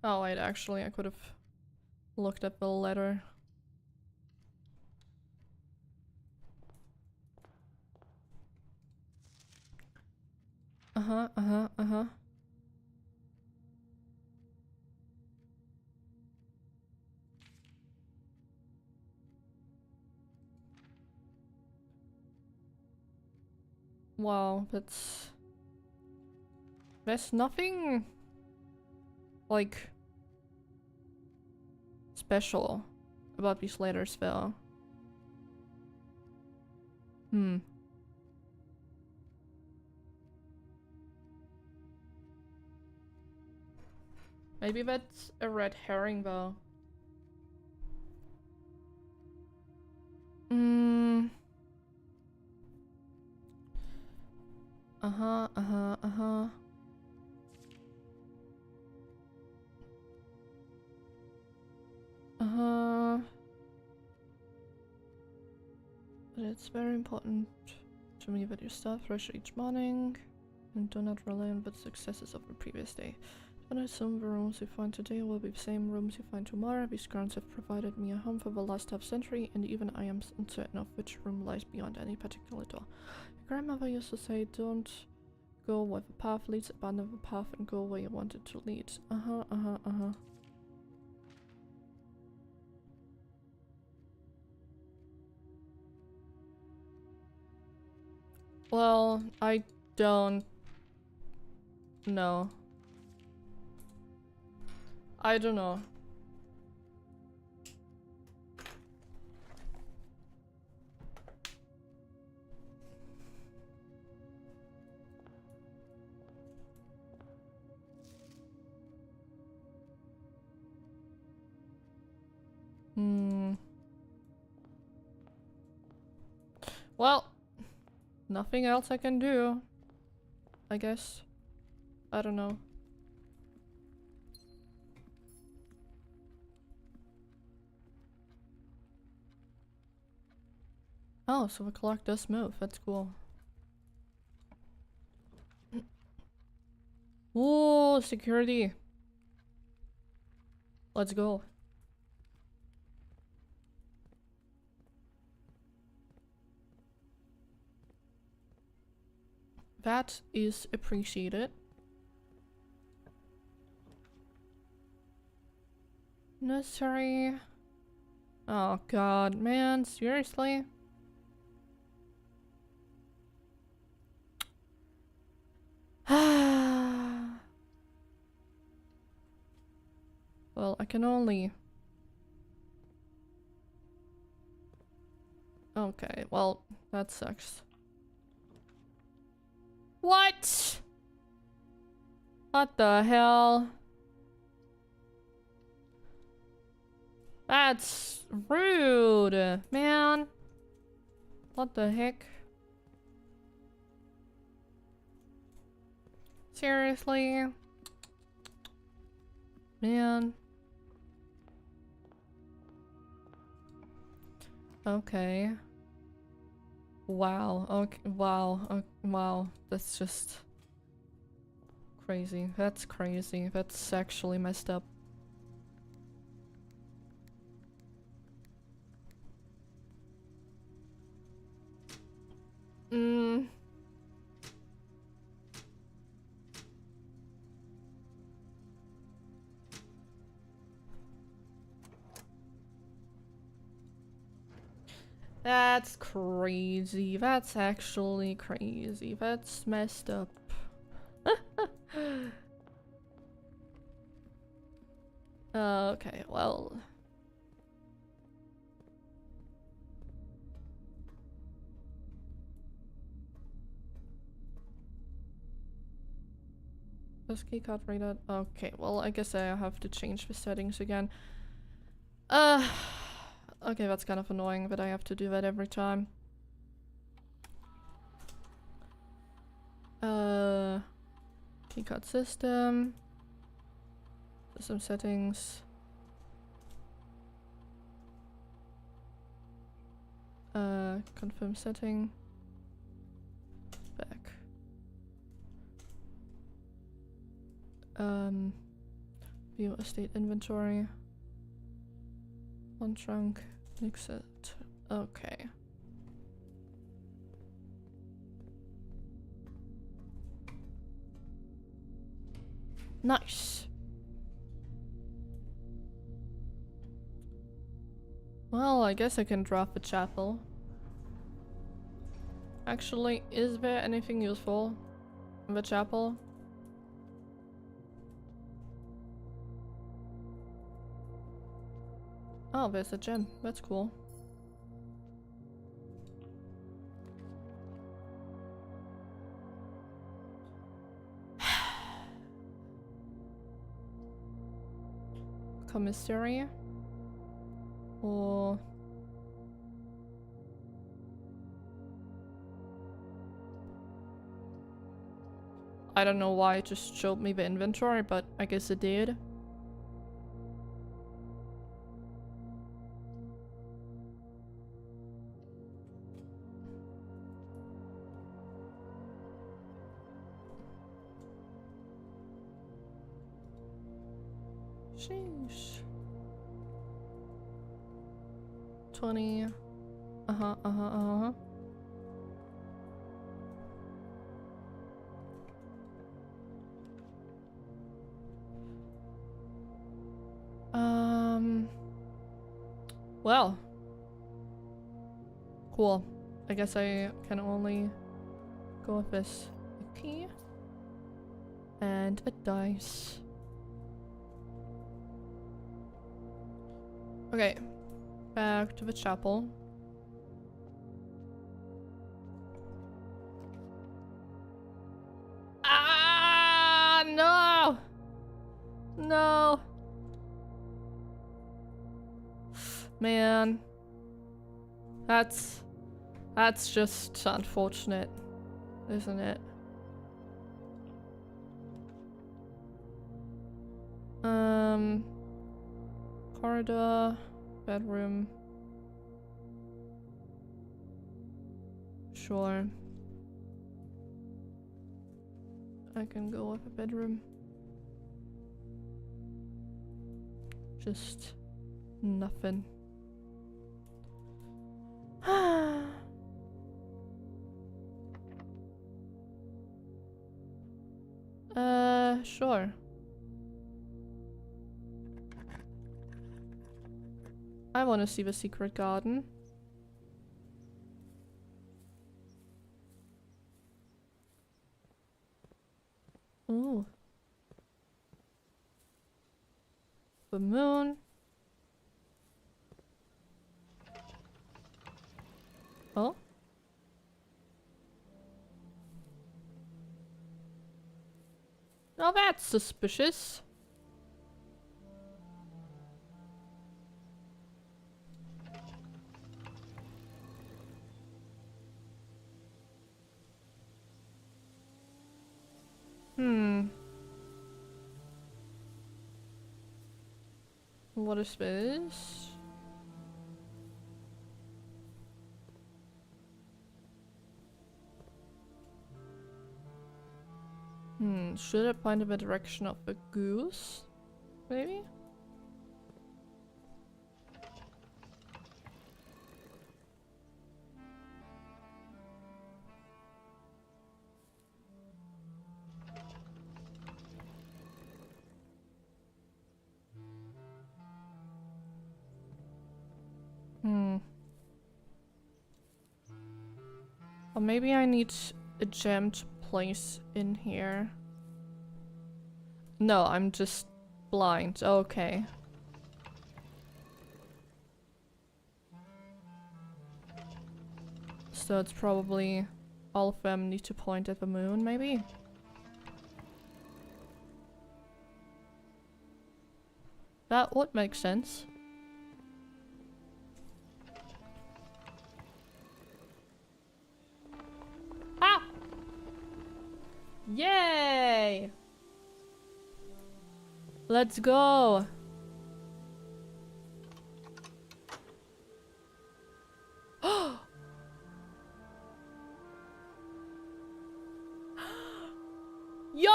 Oh wait, actually I could have looked at the letter. Wow, there's nothing like special about these letters though. Maybe that's a red herring though. Uh-huh, uh-huh, uh-huh. Uh-huh. But it's very important to me that you start fresh each morning and do not rely on the successes of the previous day. Don't assume the rooms you find today will be the same rooms you find tomorrow. These grounds have provided me a home for the last half-century, and even I am uncertain of which room lies beyond any particular door. Your grandmother used to say, don't go where the path leads, abandon the path and go where you want it to lead. Uh-huh, uh-huh, uh-huh. Well, I don't know. I don't know. Well, nothing else I can do, I guess. I don't know. Oh, so the clock does move. That's cool. Ooh, security. Let's go. That is appreciated. Necessary. Oh god, man, seriously? Well, I can only... Okay, well, that sucks. What? What the hell? That's rude, man. What the heck? Seriously? Man. Okay. Wow. Okay. Wow. Wow. That's just crazy. That's crazy. That's actually messed up. That's crazy. That's actually crazy. That's messed up. Okay, well. This keycard rated. Okay, well, I guess I have to change the settings again. Okay, that's kind of annoying that I have to do that every time. Keycard system. System settings. Confirm setting. Back. View estate inventory. One trunk. Exit. Okay. Nice. Well, I guess I can drop the chapel. Actually, is there anything useful in the chapel? Oh, there's a gem. That's cool. Commissary? Or... I don't know why it just showed me the inventory, but I guess it did. Sheesh. 20. Uh-huh. Well. Cool. I guess I can only go with this. A key. And a dice. Okay. Back to the chapel. Ah, no! No! Man. That's just unfortunate, isn't it? Corridor, bedroom. Sure. I can go with a bedroom. Just nothing. Sure. I want to see the secret garden. Ooh. The moon. Oh. Now that's suspicious. What is this? Should I point in the direction of the goose? Maybe? Or maybe I need a gem to place in here. No, I'm just blind. Okay. So it's probably all of them need to point at the moon, maybe? That would make sense. Ah! Yay! Let's go! Yo!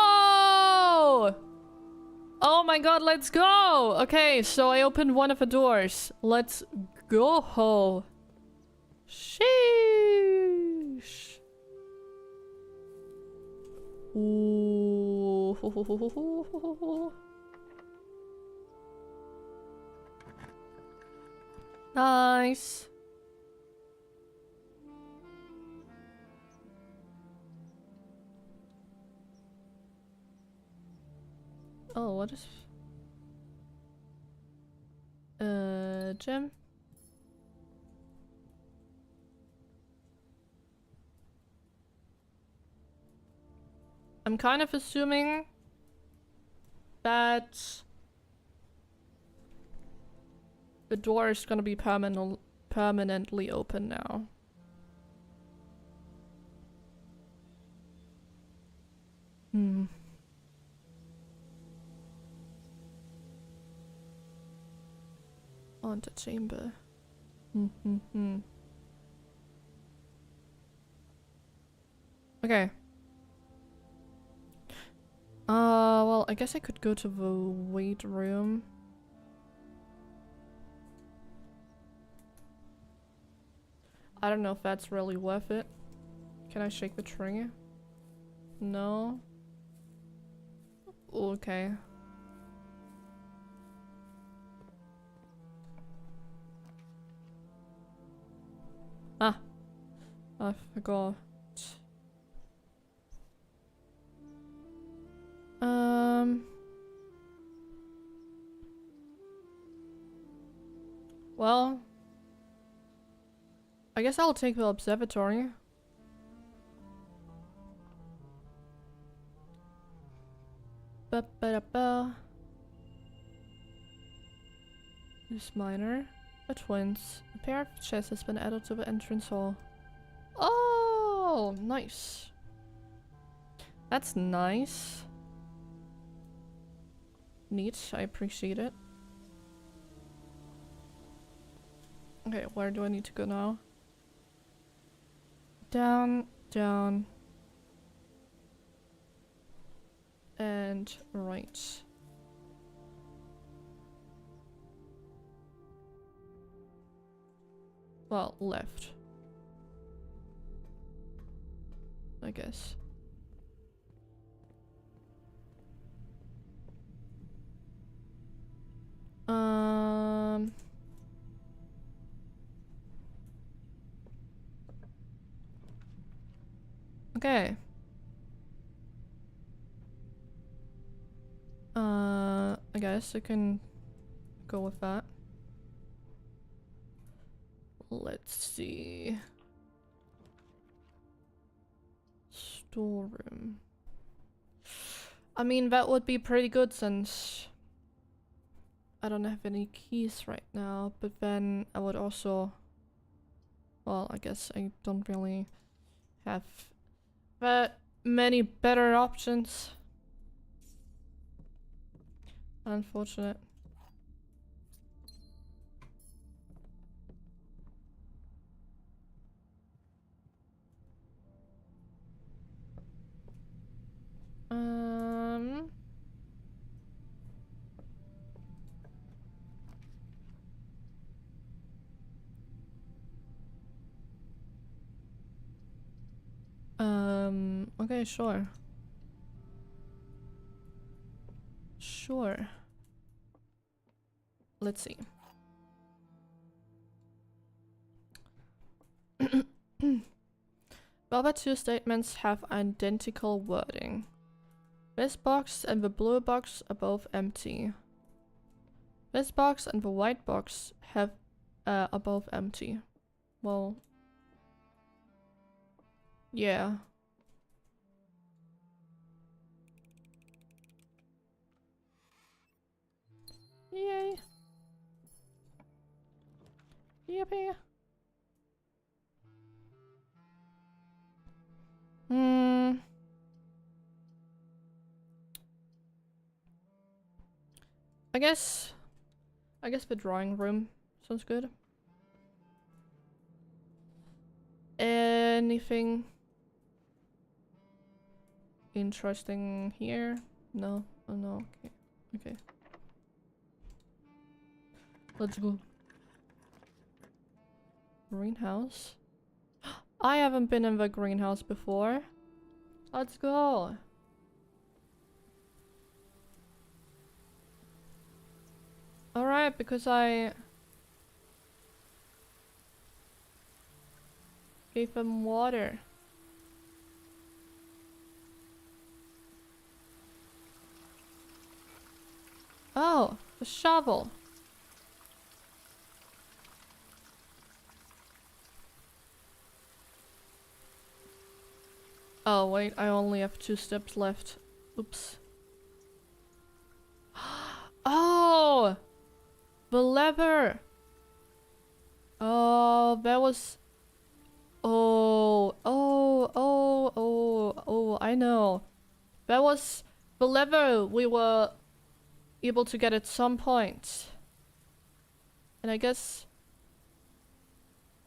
Oh my god, let's go! Okay, so I opened one of the doors. Let's go! Sheesh! Ooh. Nice. Oh, what is... gem? I'm kind of assuming that the door is gonna be permanently open now. Hmm. Antechamber. Okay. Well, I guess I could go to the weight room. I don't know if that's really worth it. Can I shake the tree? No? Okay. Ah! I forgot. Well, I guess I'll take the observatory. Ba-ba-da-ba. This miner. A twins. A pair of chests has been added to the entrance hall. Oh, nice. That's nice. Neat, I appreciate it. Okay, where do I need to go now? Down, down. And right. Well, left. I guess. Okay. I guess I can go with that. Let's see. Storeroom. I mean, that would be pretty good since I don't have any keys right now, but then I would also... Well, I guess I don't really have that many better options. Unfortunate. Okay, sure. Sure. Let's see. Well, the two statements have identical wording. This box and the blue box are both empty. This box and the white box are both empty. Well, yeah. Yay. Yippee. I guess the drawing room sounds good. Anything interesting here? No. Oh no. Okay. Okay. Let's go. Greenhouse. I haven't been in the greenhouse before. Let's go. Alright, because I gave them water. Oh, the shovel. Oh wait, I only have 2 steps left. Oops. Oh! The lever! Oh, that was... Oh, I know. That was the lever we were able to get at some point. And I guess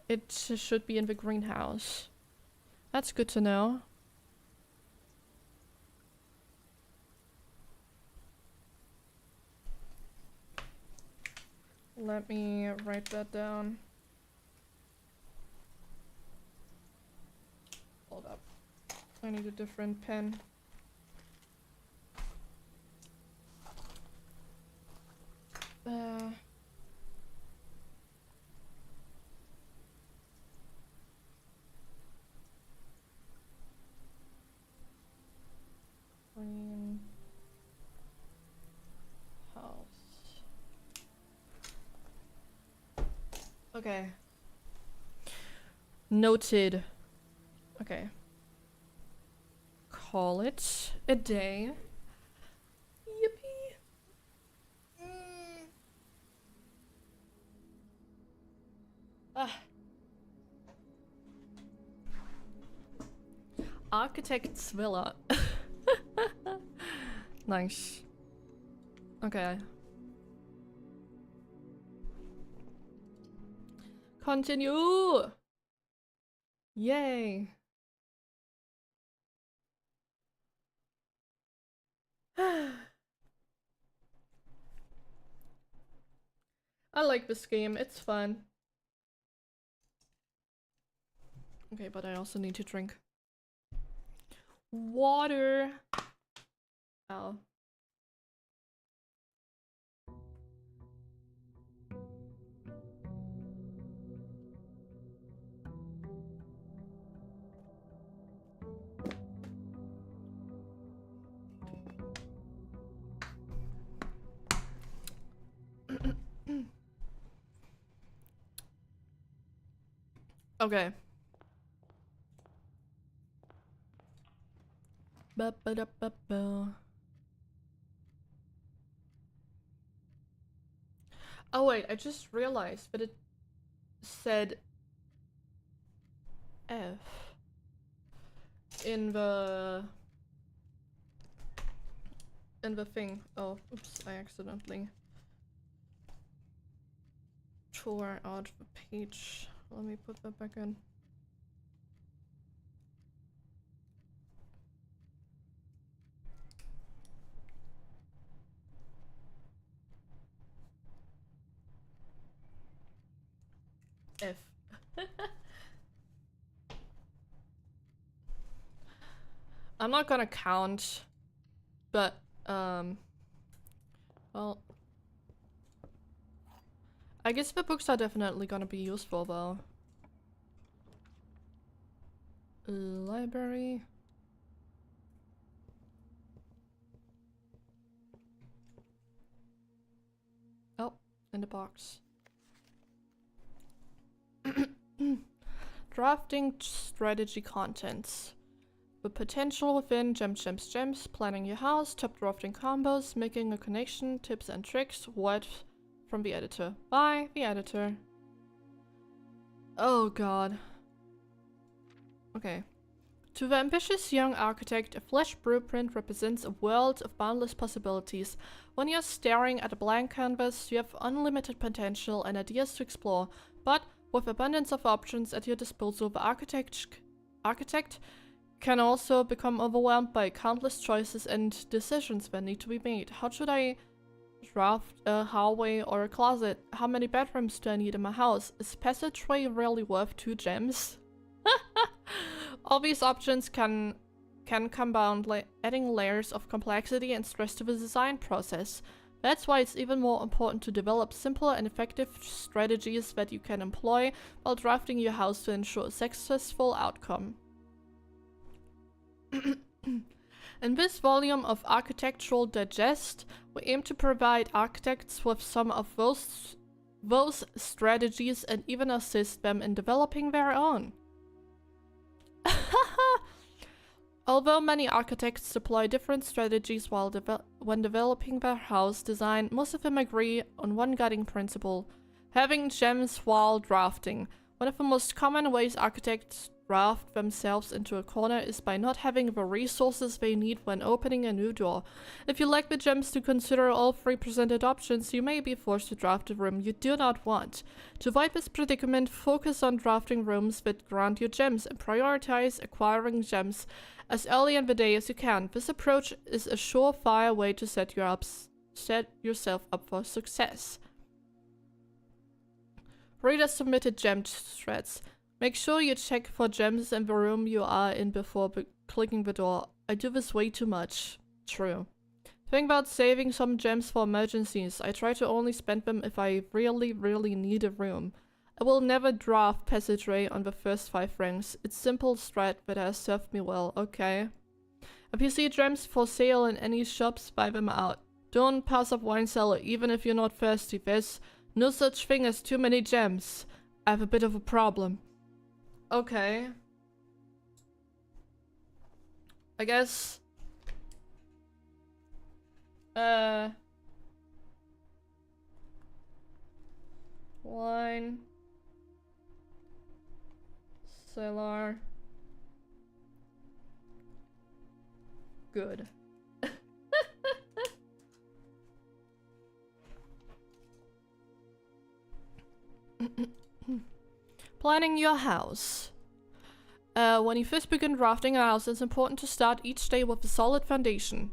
it should be in the greenhouse. That's good to know. Let me write that down. Hold up. I need a different pen. Green house. Okay. Noted. Okay. Call it a day. Yippee. Architect's villa. Nice. Okay. Continue! Yay! I like this game, it's fun. Okay, but I also need to drink water. Ow. Okay. Ba-ba-da-ba-ba. Oh wait, I just realized that it said F in the thing. Oh, oops, I accidentally tore out the page. Let me put that back in. F. I'm not gonna count, but well, I guess the books are definitely gonna be useful though. Library. Oh, in the box. Drafting strategy contents. The potential within gems, planning your house, top drafting combos, making a connection, tips and tricks, what from the editor. By the editor. Oh god. Okay. To the ambitious young architect, a flesh blueprint represents a world of boundless possibilities. When you're staring at a blank canvas, you have unlimited potential and ideas to explore, but with abundance of options at your disposal, the architect can also become overwhelmed by countless choices and decisions that need to be made. How should I draft a hallway or a closet? How many bedrooms do I need in my house? Is passageway really worth 2 gems? All these options can compound, adding layers of complexity and stress to the design process. That's why it's even more important to develop simple and effective strategies that you can employ while drafting your house to ensure a successful outcome. In this volume of Architectural Digest, we aim to provide architects with some of those strategies and even assist them in developing their own. Although many architects deploy different strategies when developing their house design, most of them agree on one guiding principle: having gems while drafting. One of the most common ways architects draft themselves into a corner is by not having the resources they need when opening a new door. If you lack the gems to consider all three presented options, you may be forced to draft a room you do not want. To avoid this predicament, focus on drafting rooms that grant you gems and prioritize acquiring gems as early in the day as you can. This approach is a surefire way to set yourself up for success. Reader submitted gem threads. Make sure you check for gems in the room you are in before clicking the door. I do this way too much. True. Think about saving some gems for emergencies. I try to only spend them if I really need a room. I will never draft passageway on the first 5 ranks. It's simple strat that has served me well. Okay. If you see gems for sale in any shops, buy them out. Don't pass up wine cellar even if you're not thirsty. There's no such thing as too many gems. I have a bit of a problem. Okay. I guess. Wine. Cellar. Good. Planning your house. When you first begin drafting a house, it's important to start each day with a solid foundation.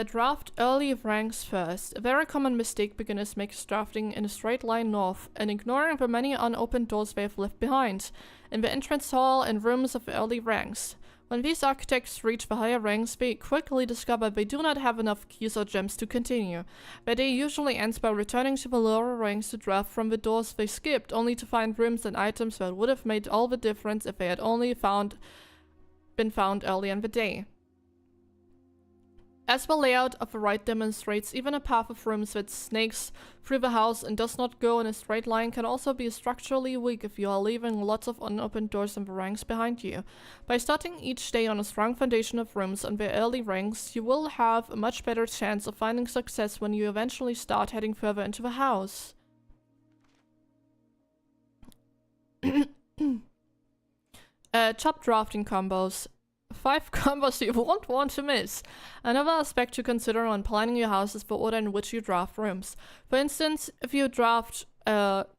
Draft early ranks first. A very common mistake beginners make is drafting in a straight line north and ignoring the many unopened doors they have left behind in the entrance hall and rooms of early ranks. When these architects reach the higher ranks, they quickly discover they do not have enough keys or gems to continue. Their day usually ends by returning to the lower ranks to draft from the doors they skipped, only to find rooms and items that would have made all the difference if they had only been found early in the day. As the layout of the right demonstrates, even a path of rooms that snakes through the house and does not go in a straight line can also be structurally weak if you are leaving lots of unopened doors in the ranks behind you. By starting each day on a strong foundation of rooms on the early ranks, you will have a much better chance of finding success when you eventually start heading further into the house. Top drafting combos. 5 combos you won't want to miss. Another aspect to consider when planning your house is the order in which you draft rooms. For instance, if you draft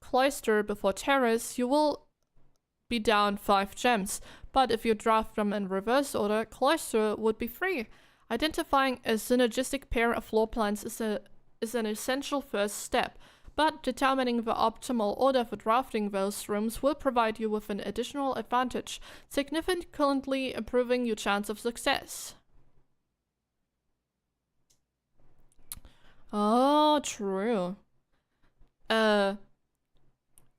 cloister before terrace, you will be down 5 gems. But if you draft them in reverse order, cloister would be free. Identifying a synergistic pair of floor plans is an essential first step. But determining the optimal order for drafting those rooms will provide you with an additional advantage, significantly improving your chance of success. Oh, true. A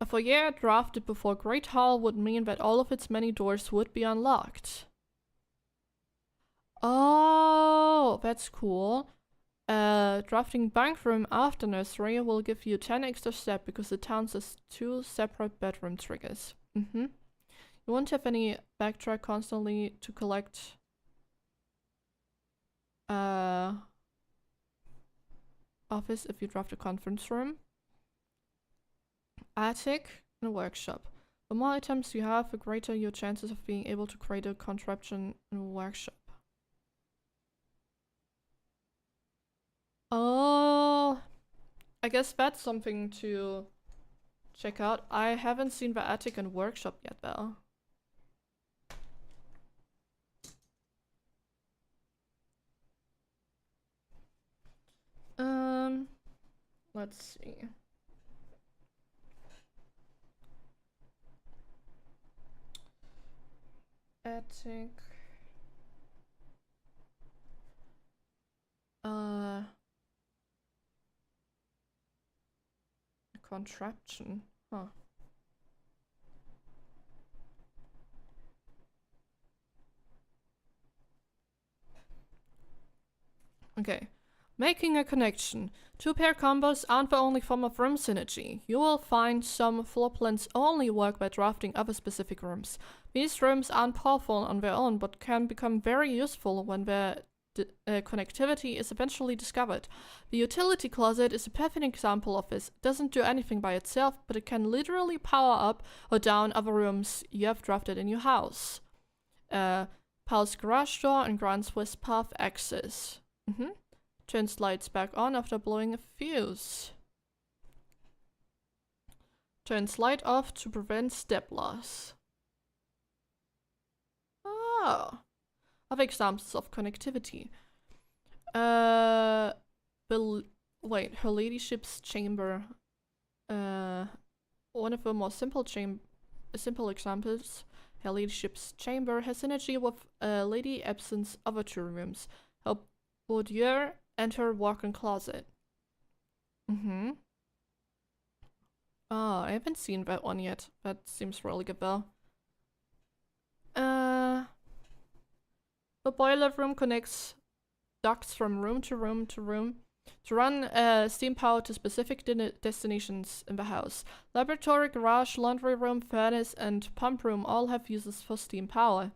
foyer drafted before Great Hall would mean that all of its many doors would be unlocked. Oh, that's cool. Drafting bank room after nursery will give you 10 extra steps because the town has 2 separate bedroom triggers. You won't have any backtrack constantly to collect office if you draft a conference room. Attic and a workshop. The more items you have, the greater your chances of being able to create a contraption in a workshop. Oh, I guess that's something to check out. I haven't seen the attic and workshop yet though. Let's see. Attic. Contraption. Huh. Okay. Making a connection. 2-pair combos aren't the only form of room synergy. You will find some floor plans only work by drafting other specific rooms. These rooms aren't powerful on their own, but can become very useful when they're connectivity is eventually discovered. The utility closet is a perfect example of this. It doesn't do anything by itself, but it can literally power up or down other rooms you have drafted in your house. Powers garage door and grants with path access. Turns lights back on after blowing a fuse. Turns light off to prevent step loss. Oh. Other examples of connectivity. Wait, her ladyship's chamber. One of the more simple examples. Her ladyship's chamber has synergy with Lady Absint's other two rooms. Her boudoir and her walk-in closet. Oh, I haven't seen that one yet. That seems really good though. The boiler room connects ducts from room to room to room to run steam power to specific destinations in the house. Laboratory, garage, laundry room, furnace, and pump room all have uses for steam power.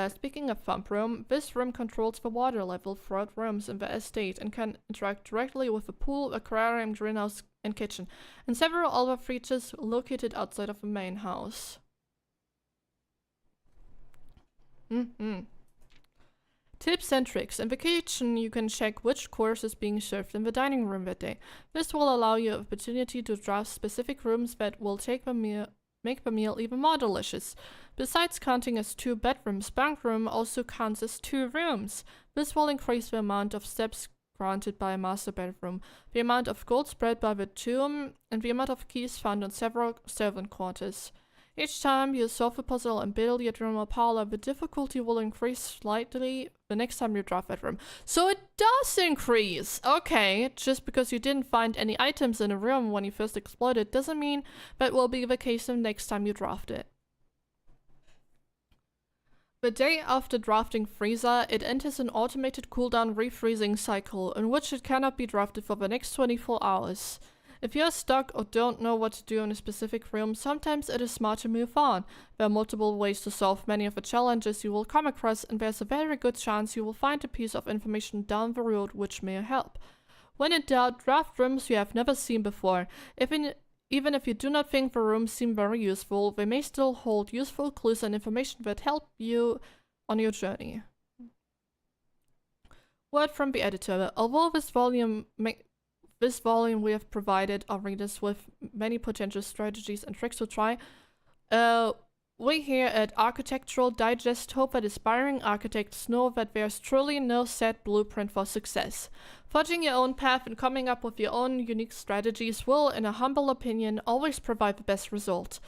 Speaking of pump room, this room controls the water level throughout rooms in the estate and can interact directly with the pool, aquarium, greenhouse, and kitchen, and several other features located outside of the main house. Tips and tricks. In the kitchen, you can check which course is being served in the dining room that day. This will allow you the opportunity to draft specific rooms that will make the meal even more delicious. Besides counting as 2 bedrooms, bunk room also counts as 2 rooms. This will increase the amount of steps granted by a master bedroom, the amount of gold spread by the tomb, and the amount of keys found in several servant quarters. Each time you solve a puzzle and build your room or parlor, the difficulty will increase slightly the next time you draft that room. So it does increase! Okay, just because you didn't find any items in a room when you first explored it doesn't mean that will be the case the next time you draft it. The day after drafting Freezer, it enters an automated cooldown refreezing cycle in which it cannot be drafted for the next 24 hours. If you're stuck or don't know what to do in a specific room, sometimes it is smart to move on. There are multiple ways to solve many of the challenges you will come across, and there's a very good chance you will find a piece of information down the road which may help. When in doubt, draft rooms you have never seen before. Even if you do not think the rooms seem very useful, they may still hold useful clues and information that help you on your journey. Word from the editor. Although this volume we have provided our readers with many potential strategies and tricks to try, we here at Architectural Digest hope that aspiring architects know that there's truly no set blueprint for success. Forging your own path and coming up with your own unique strategies will, in a humble opinion, always provide the best result.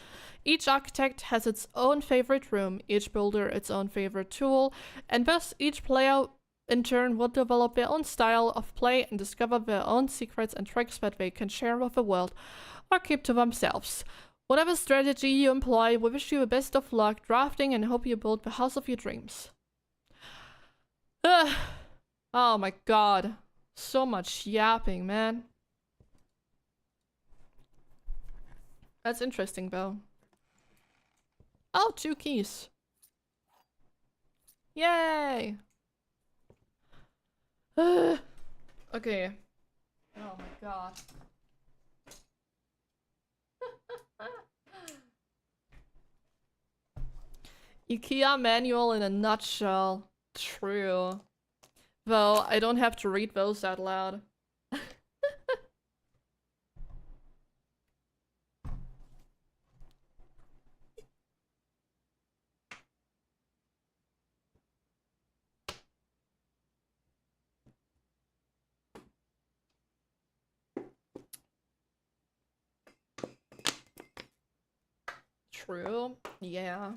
Each architect has its own favorite room, each builder its own favorite tool, and thus each player in turn will develop their own style of play and discover their own secrets and tricks that they can share with the world or keep to themselves. Whatever strategy you employ, we wish you the best of luck drafting and hope you build the house of your dreams. Oh my god. So much yapping, man. That's interesting though. Oh, 2 keys. Yay! Okay. Oh my god. IKEA manual in a nutshell. True. Though I don't have to read those out loud. True. Yeah.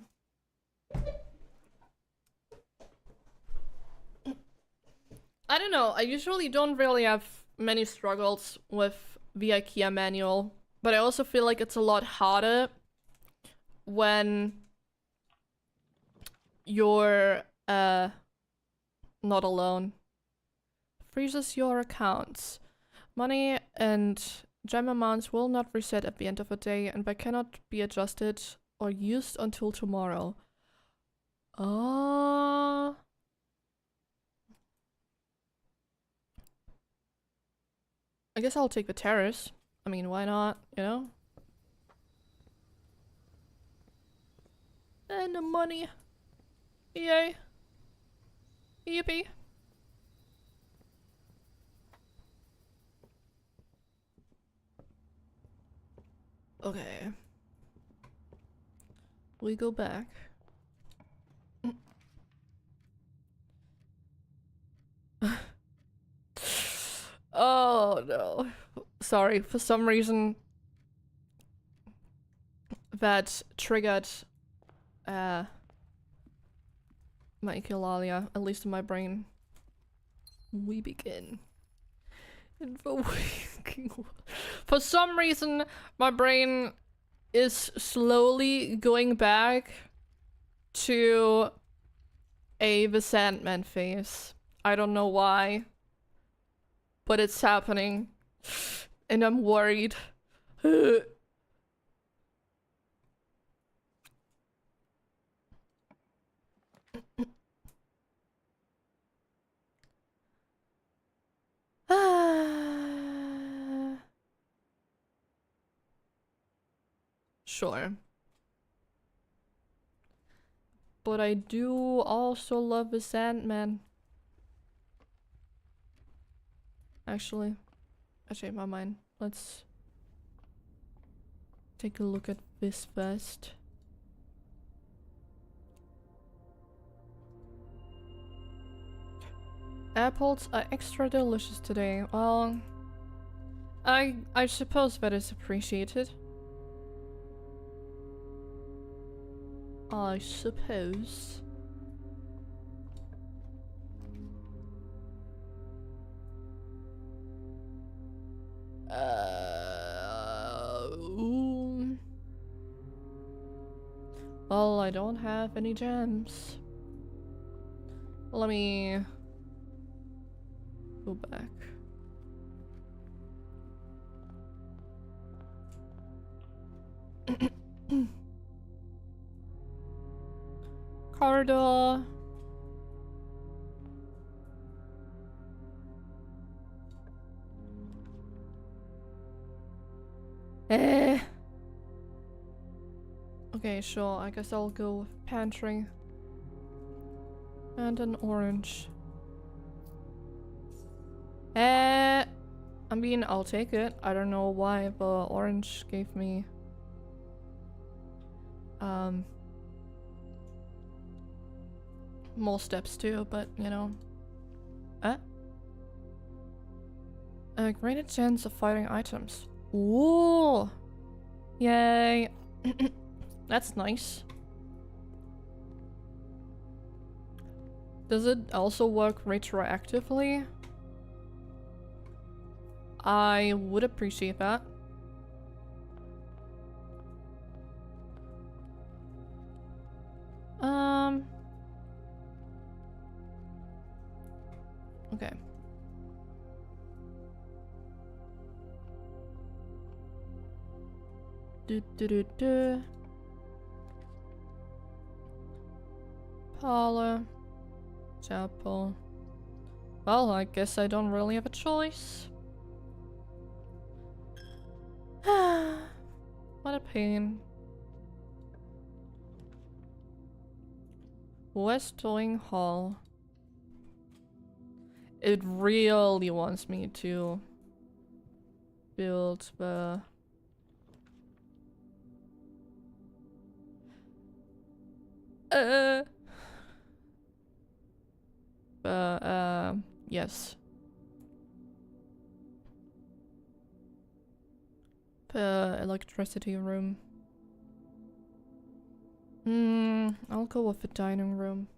I don't know, I usually don't really have many struggles with the IKEA manual, but I also feel like it's a lot harder when you're not alone. Freezes your accounts. Money and gem amounts will not reset at the end of the day, and they cannot be adjusted or used until tomorrow. Oh. I guess I'll take the terrace. I mean, why not, you know? And the money. Yay. Yippee. Okay. We go back. Oh no. Sorry, for some reason that triggered my echolalia, at least in my brain. We begin. In the waking world. For some reason, my brain is slowly going back to the Sandman phase. I don't know why, but it's happening, and I'm worried. Sure. But I do also love the Sandman. Actually, I changed my mind. Let's take a look at this first. Apples are extra delicious today. Well, I suppose that is appreciated. I suppose. Well, I don't have any gems. Let me go back. Corridor. Okay, sure. I guess I'll go with pantry. And an orange. I mean, I'll take it. I don't know why the orange gave me more steps too, but you know. A greater chance of finding items. Ooh! Yay! That's nice. Does it also work retroactively? I would appreciate that. Okay. Paula. Chapel. Well, I guess I don't really have a choice. What a pain. Westwing Hall. It really wants me to build the... yes. The electricity room. I'll go with the dining room.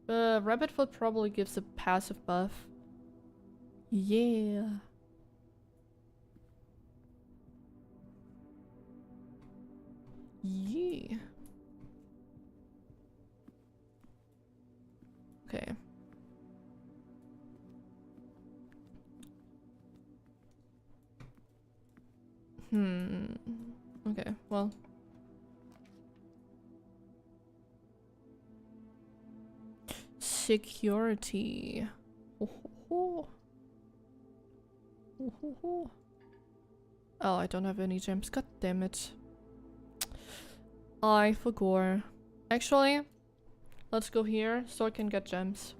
Rabbit foot probably gives a passive buff. Yeah. Yeah. Okay. Okay, well. Security. Oh. Oh, I don't have any gems. God damn it. I forgot. Actually, let's go here so I can get gems.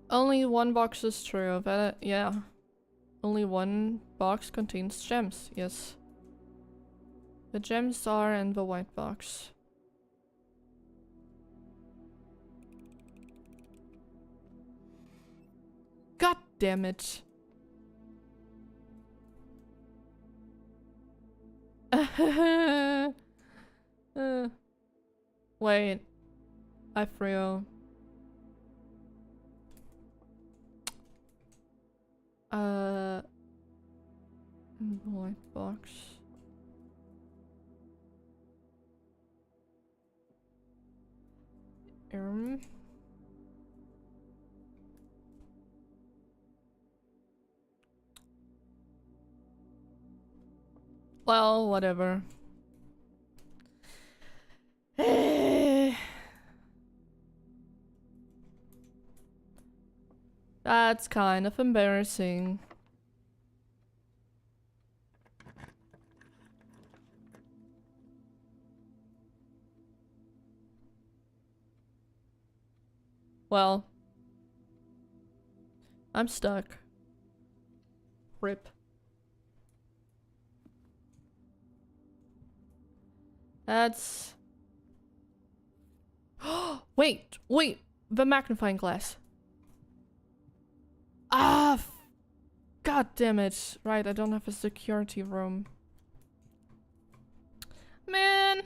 Only one box is true, but yeah. Only one box contains gems, yes. The gems are in the white box. God damn it. Wait. I threw. White box. Well, whatever. That's kind of embarrassing. Well, I'm stuck. Rip. That's... wait! The magnifying glass. Ah! God damn it. Right, I don't have a security room. Man!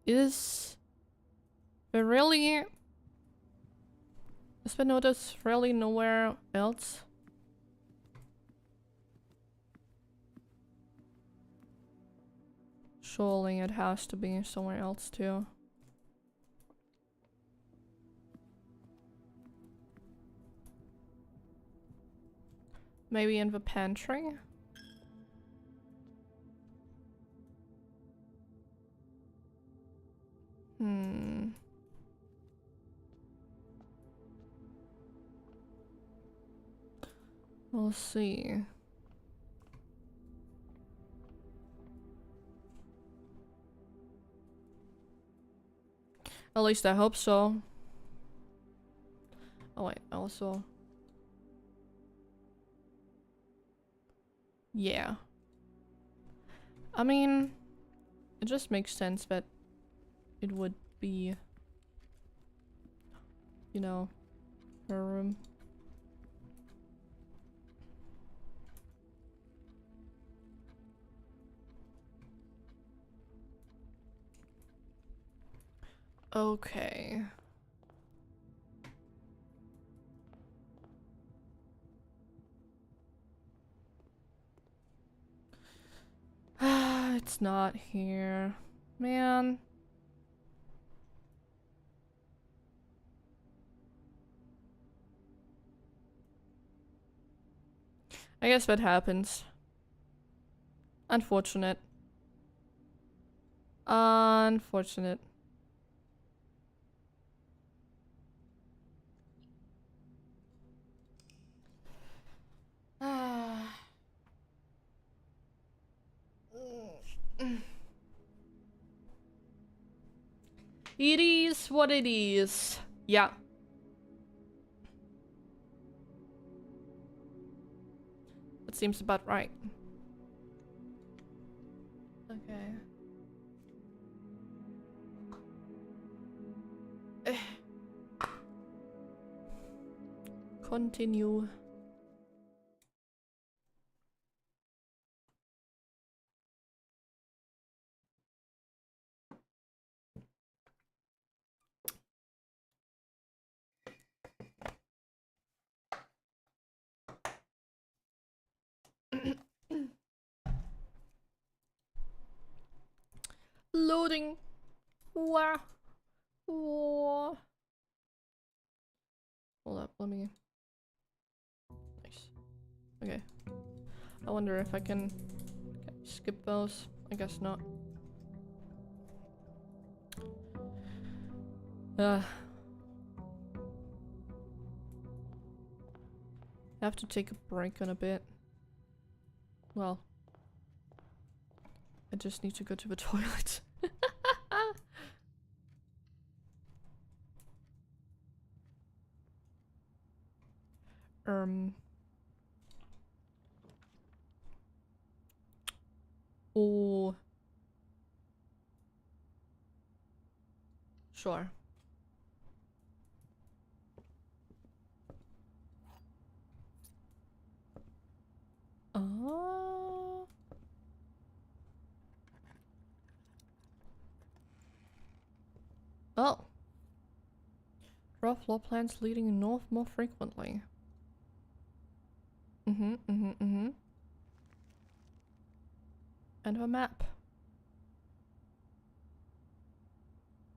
Is there really... Is the notice really nowhere else? Surely it has to be somewhere else too. Maybe in the pantry? We'll see. At least I hope so. Oh wait, also... Yeah. I mean, it just makes sense that it would be, you know, her room. Okay. It's not here. Man. I guess that happens. Unfortunate. Unfortunate. It is what it is. Yeah. That seems about right. Okay. Continue. Loading. Wow. Whoa. Hold up, let me Okay. I wonder if I can skip those. I guess not. I have to take a break in a bit. Well, I just need to go to the toilet. Oh. Sure. Oh. Oh. Draw floor plans leading north more frequently. And a map.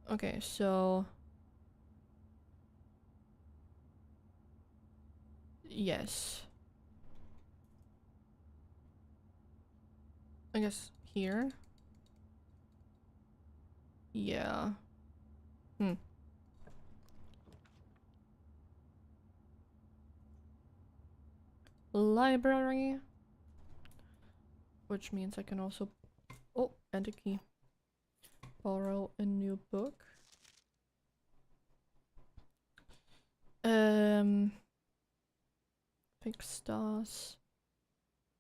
Okay, so... Yes. I guess here? Yeah. Library. Which means I can also... Oh, and a key. Borrow a new book. Big stars.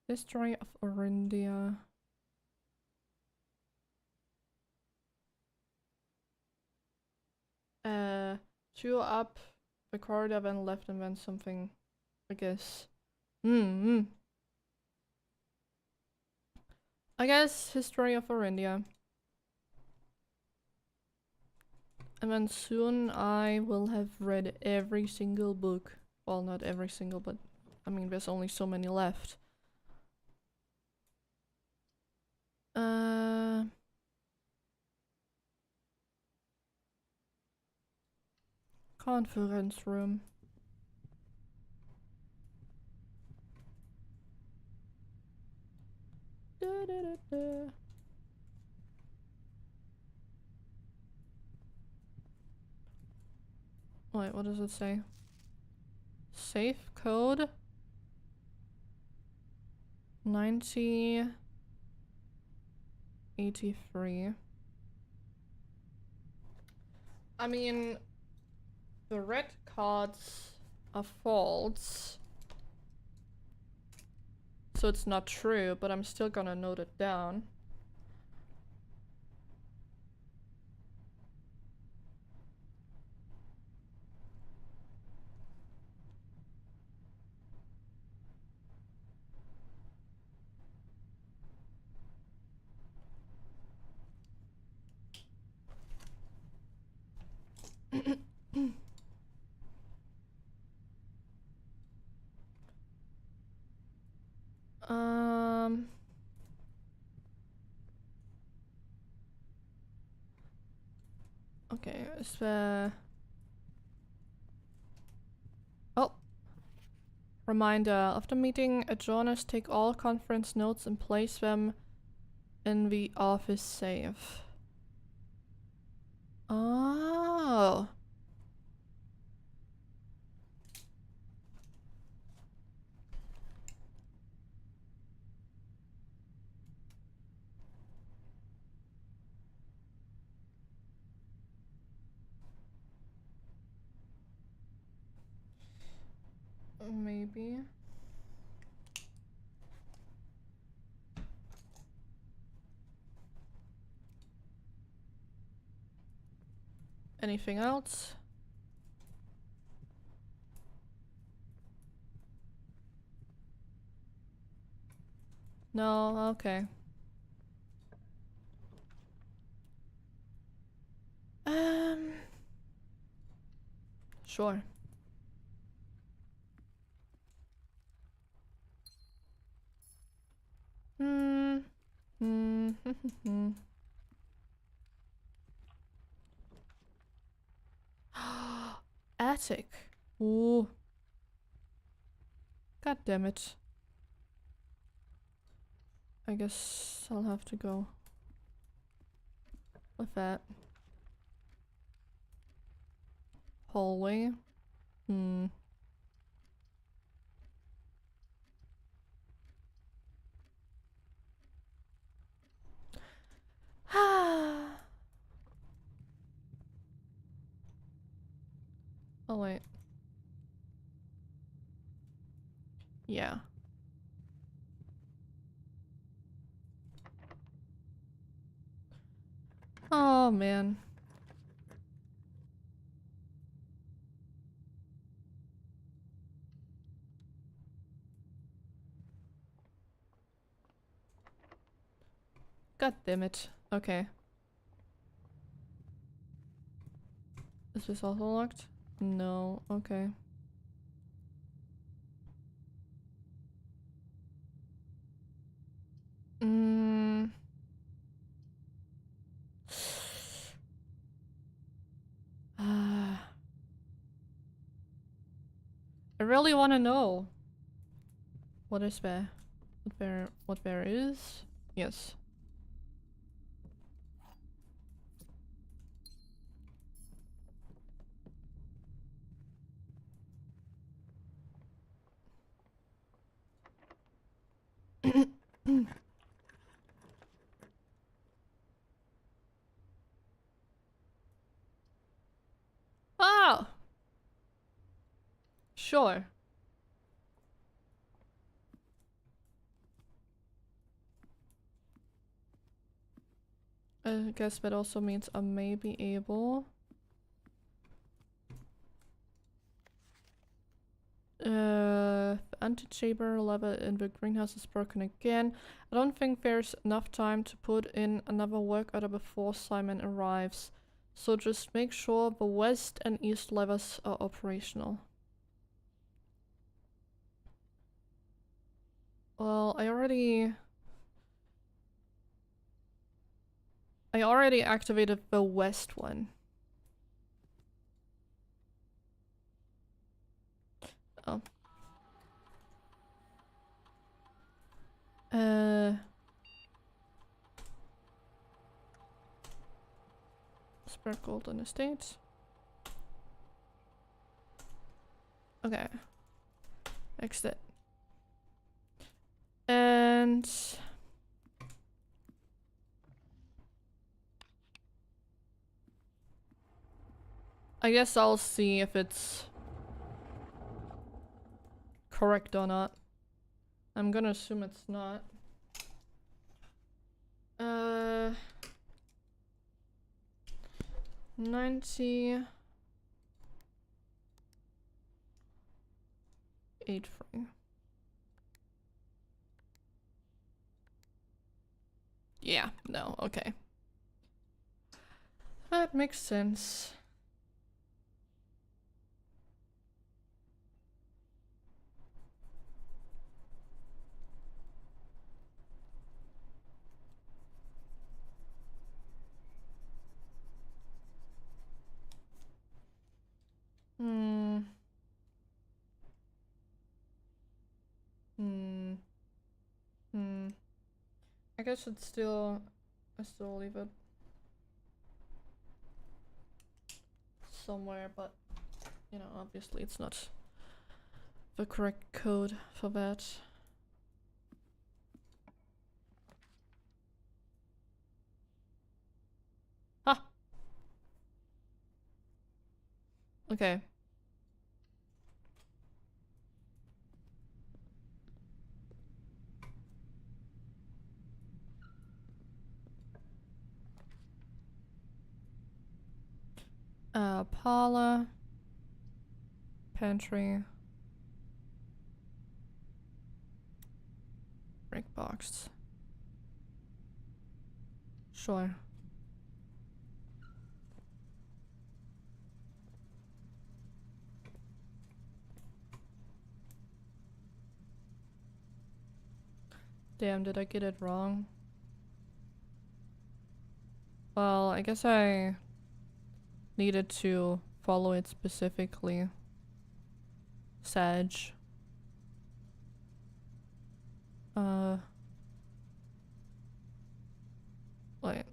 History of Orindia. Two up, the corridor, then left, and then something, I guess. I guess History of Orindia. And then soon I will have read every single book. Well, not every single, but I mean, there's only so many left. Conference room. Wait, what does it say? Safe code 9083. I mean, the red cards are false, so it's not true, but I'm still gonna note it down. Okay, is there... Oh! Reminder, after meeting, adjourners take all conference notes and place them in the office safe. Oh! Maybe. Anything else? No, okay. Sure. Attic. Ooh. God damn it. I guess I'll have to go with that. Hallway. Hmm. Oh wait. Yeah. Oh man. God damn it. Okay. Is this also locked? No. Okay. Mm. I really want to know. What is there? What there is? Yes. Oh! Sure. I guess that also means I may be able... the anti-chamber lever in the greenhouse is broken again. I don't think there's enough time to put in another work order before Simon arrives. So just make sure the west and east levers are operational. Well, I already activated the west one. Oh. Spread golden estate. Okay. Exit. And I guess I'll see if it's correct or not. I'm gonna assume it's not. 98 free. Yeah, no, okay. That makes sense. I guess I still leave it somewhere, but you know, obviously it's not the correct code for that. Ah! Okay. Parlor. Pantry. Break box. Sure. Damn, did I get it wrong? Well, I guess I needed to follow it specifically. Sag. Wait.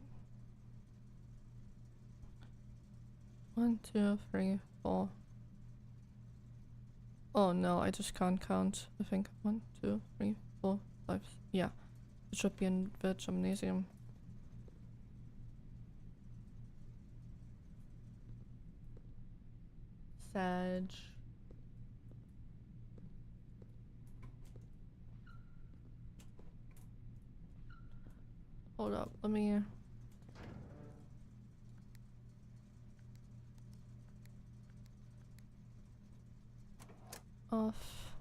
1, 2, 3, 4. Oh no, I just can't count. I think 1, 2, 3, 4, 5. Yeah, it should be in the gymnasium. Sag. Hold up, let me. Off.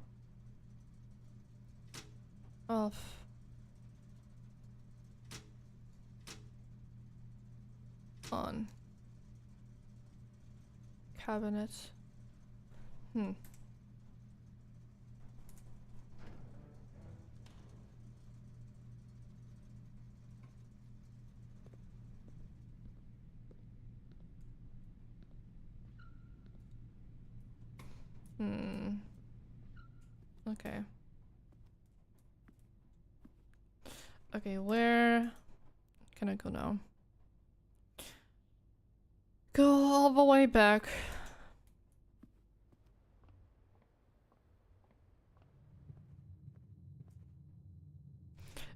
Off. On. Cabinet. Hmm. Hmm. Okay. Okay, where can I go now? Go all the way back.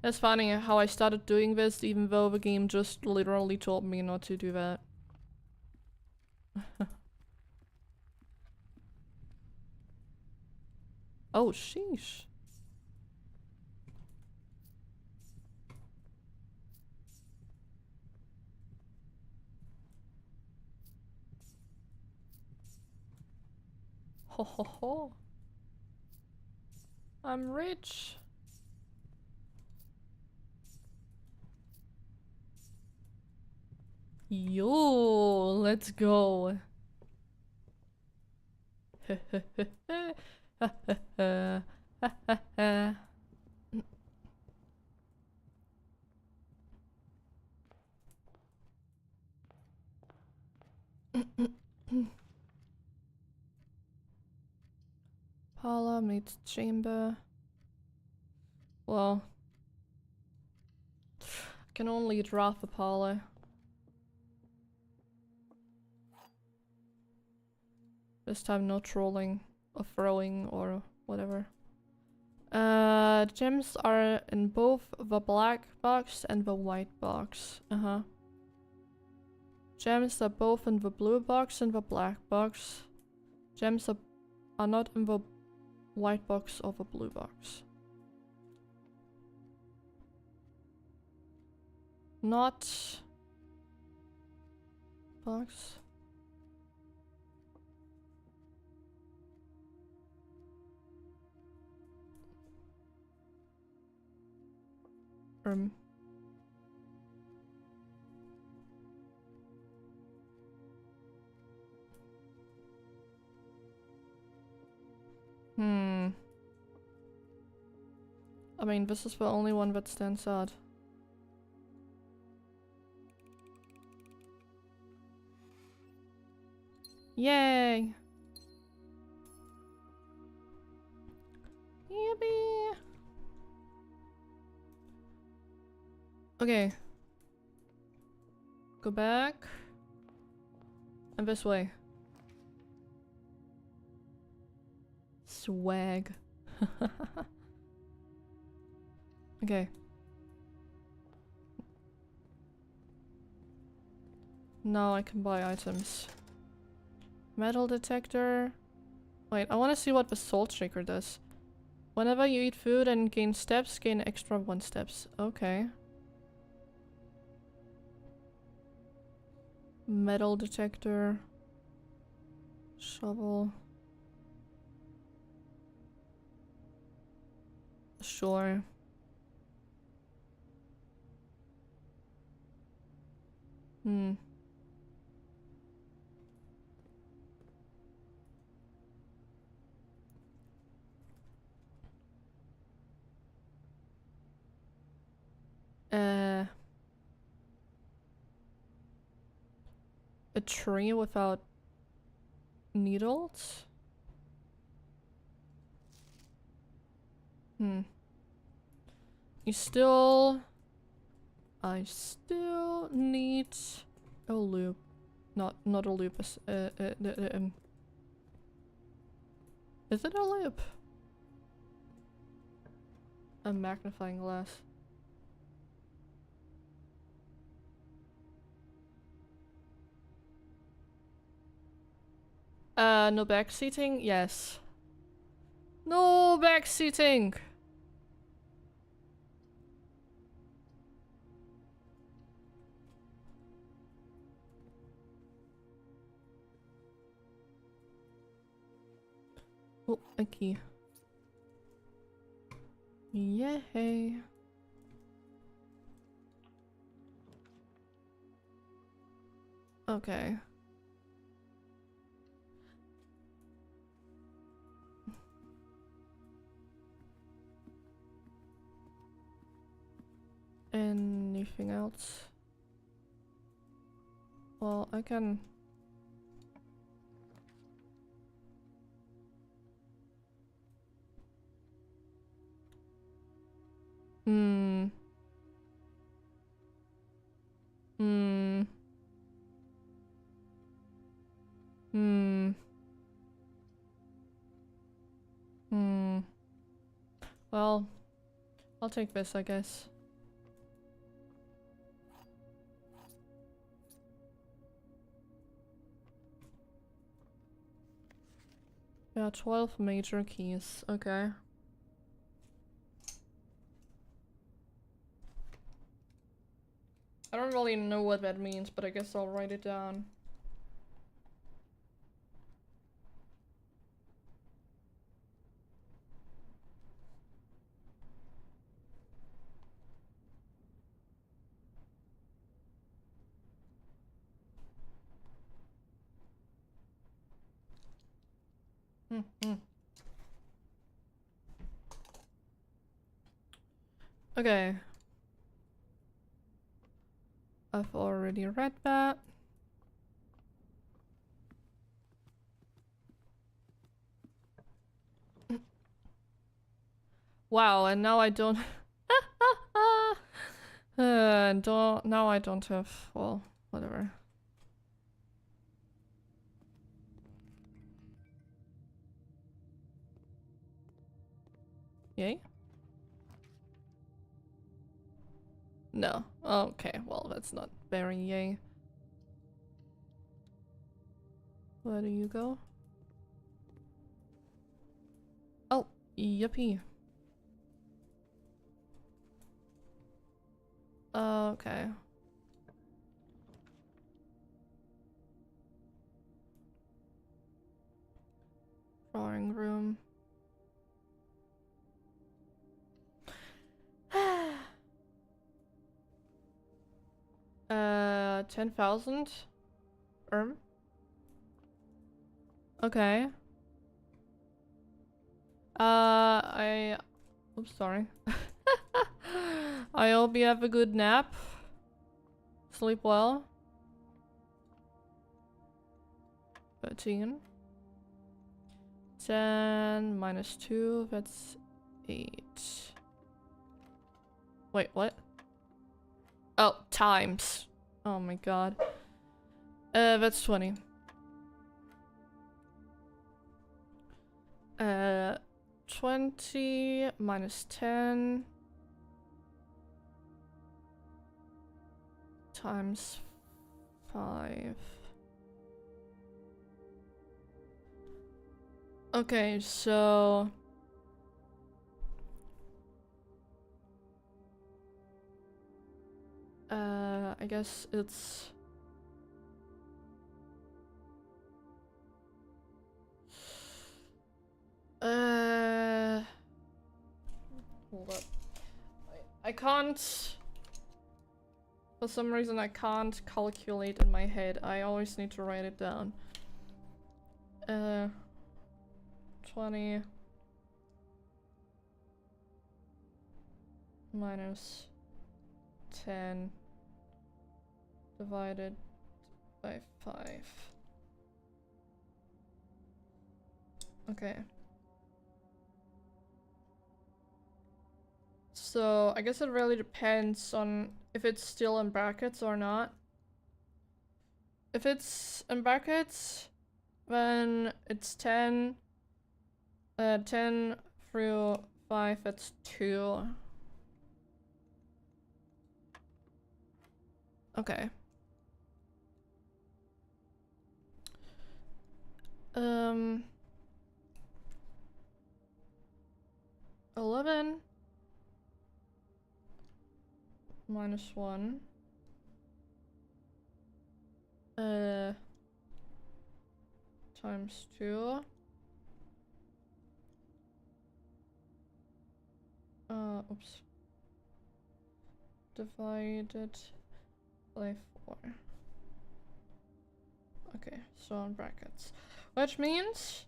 It's funny how I started doing this even though the game just literally told me not to do that. Oh, sheesh. Ho ho ho. I'm rich. Yo, let's go. Parlor meets chamber. Well, I can only draft the parlor. This time no trolling or throwing or whatever. Gems are in both the black box and the white box. Gems are both in the blue box and the black box. Gems are not in the white box or the blue box. Not box. I mean, this is the only one that stands out. Yay! Yippee! Okay. Go back. And this way. Swag. Okay. Now I can buy items. Metal detector. Wait, I want to see what the salt shaker does. Whenever you eat food and gain steps, gain extra 1 steps. Okay. Metal detector. Shovel. Sure. A tree without needles? You still I still need a loop. Not a loop. Is it a loop? A magnifying glass. No back seating? Yes. No back seating! Oh, a key. Yay. Okay. Anything else? Well, I can... Hmm. Hmm. Hmm. Hmm. Well, I'll take this, I guess. Yeah, 12 major keys. Okay. I don't really know what that means, but I guess I'll write it down. Okay. I've already read that. Wow, and now I don't... now I don't have... well, whatever. Yay? No. Okay, well, that's not very yay. Where do you go? Oh, yippee. Okay. Drawing room. 10,000? Okay. Oops, sorry. I hope you have a good nap. Sleep well. 13. 10 minus 2, that's 8. Wait, what? Oh, times. Oh my god. That's 20. 20 minus 10 times 5. Okay, so... I guess it's... Hold up. I can't... For some reason I can't calculate in my head. I always need to write it down. 20 minus 10 divided by 5. Okay. So I guess it really depends on if it's still in brackets or not. If it's in brackets, then it's 10. 10 through 5, that's 2. Okay. 11 minus 1. Times 2. Oops. Divided by 4. Okay, so in brackets. Which means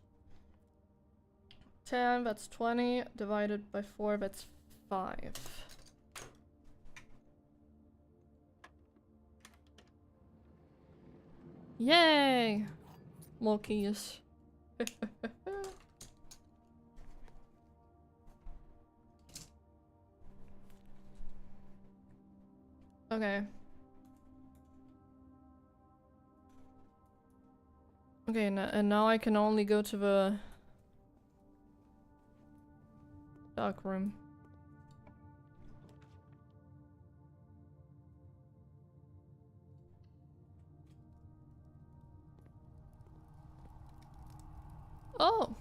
10, that's 20, divided by 4, that's 5. Yay! More keys. Okay. Okay, and now I can only go to the dark room. Oh!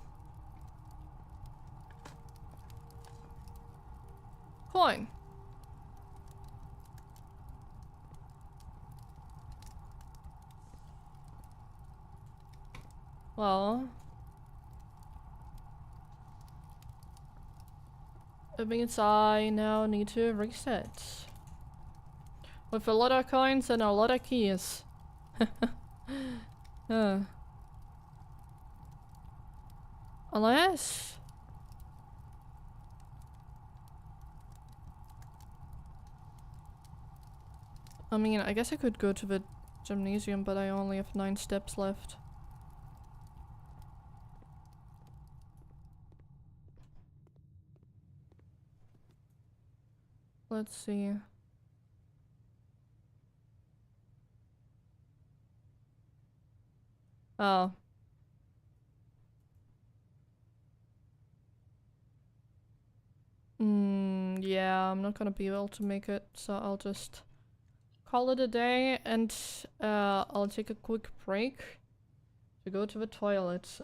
Coin. Well, it means I now need to reset. With a lot of coins and a lot of keys. Unless... I mean, I guess I could go to the gymnasium, but I only have 9 steps left. Let's see. Oh. Yeah, I'm not gonna be able to make it, so I'll just call it a day and I'll take a quick break to go to the toilet.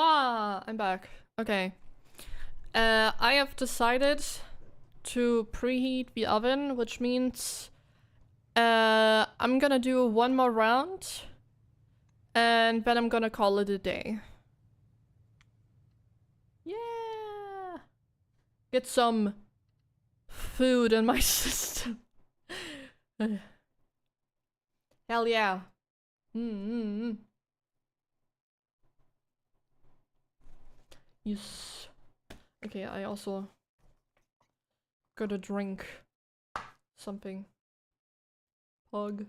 Ah, I'm back. Okay. I have decided to preheat the oven, which means I'm gonna do one more round and then I'm gonna call it a day. Yeah! Get some food in my system. Hell yeah. Yes. Okay, I also gotta drink something. Pug.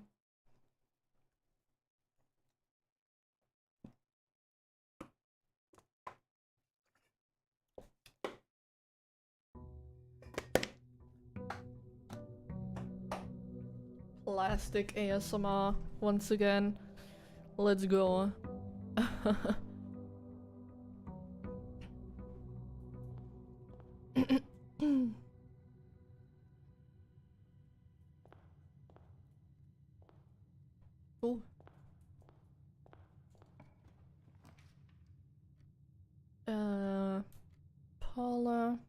Plastic ASMR once again. Let's go. Oh. Paula.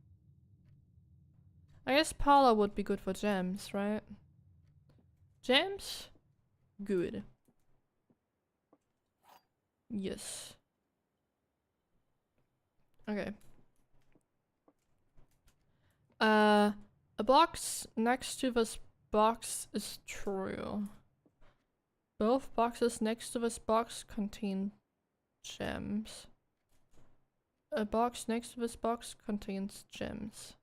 I guess Paula would be good for gems, right? Gems? Good. Yes. Okay. A box next to this box is true. Both boxes next to this box contain gems. A box next to this box contains gems.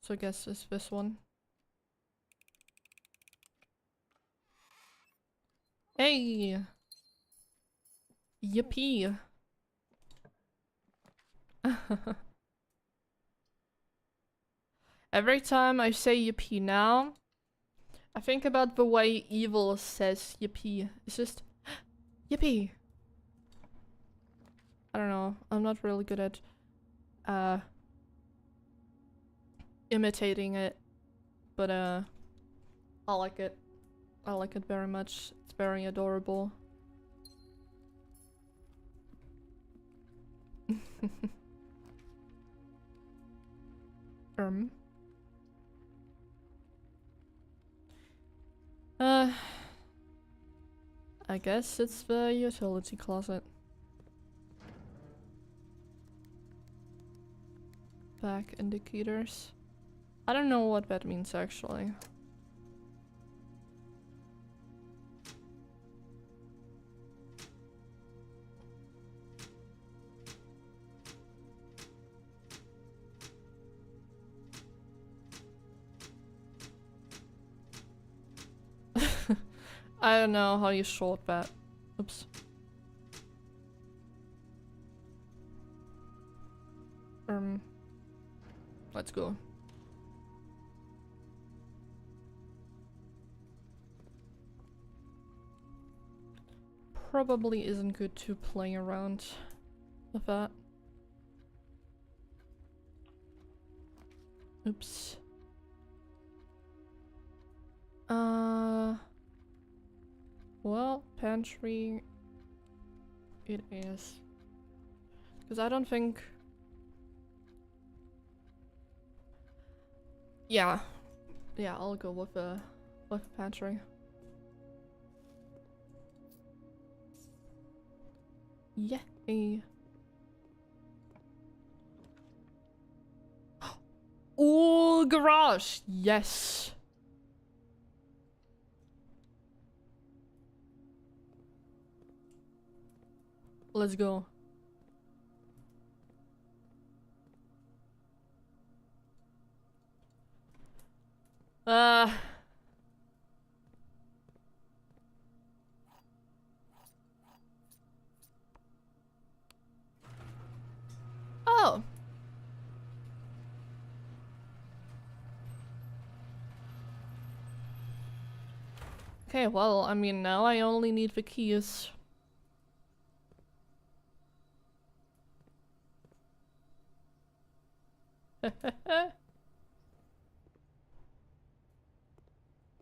So I guess it's this one. Hey! Yippee! Every time I say yippee now, I think about the way Evil says yippee. It's just yippee. I don't know. I'm not really good at imitating it, but I like it. I like it very much. It's very adorable. I guess it's the utility closet. Back indicators. I don't know what that means actually. I don't know how you short that. Oops. Let's go. Probably isn't good to play around with that. Oops. Well, pantry it is. Because I don't think... Yeah. Yeah, I'll go with the pantry. Yay. Oh, garage! Yes! Let's go. Oh. Okay, well, I mean, now I only need the keys.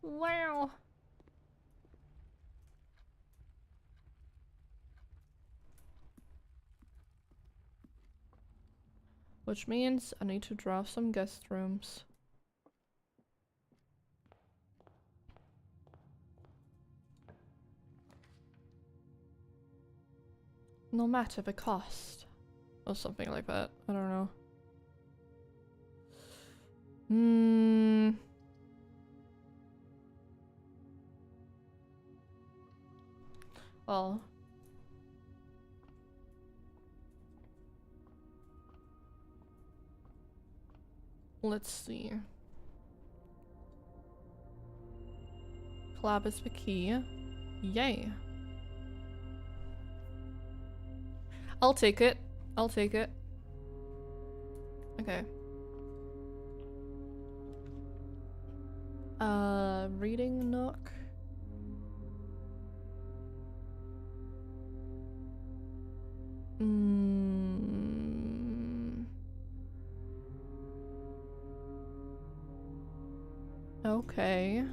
Wow. Which means I need to draft some guest rooms. No matter the cost. Or something like that. I don't know. Well. Let's see. Club is the key. Yay. I'll take it. I'll take it. Okay. Reading nook. Okay.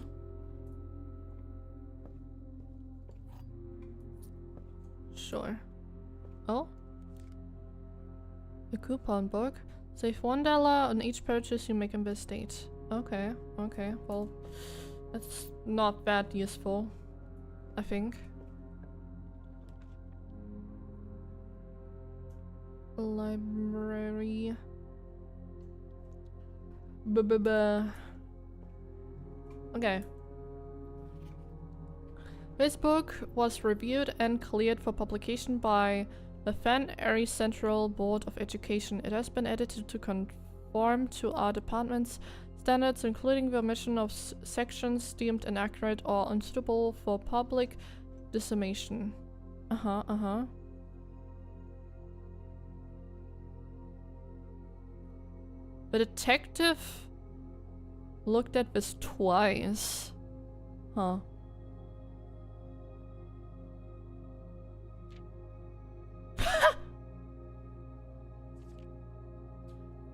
Sure. Oh? A coupon book. Save $1 on each purchase you make in this state. Okay, okay, well, that's not that useful, I think. Library. Okay. This book was reviewed and cleared for publication by the Fan Area Central Board of Education. It has been edited to conform to our department's standards, including the omission of sections deemed inaccurate or unsuitable for public dissemination. The detective looked at this twice. Huh.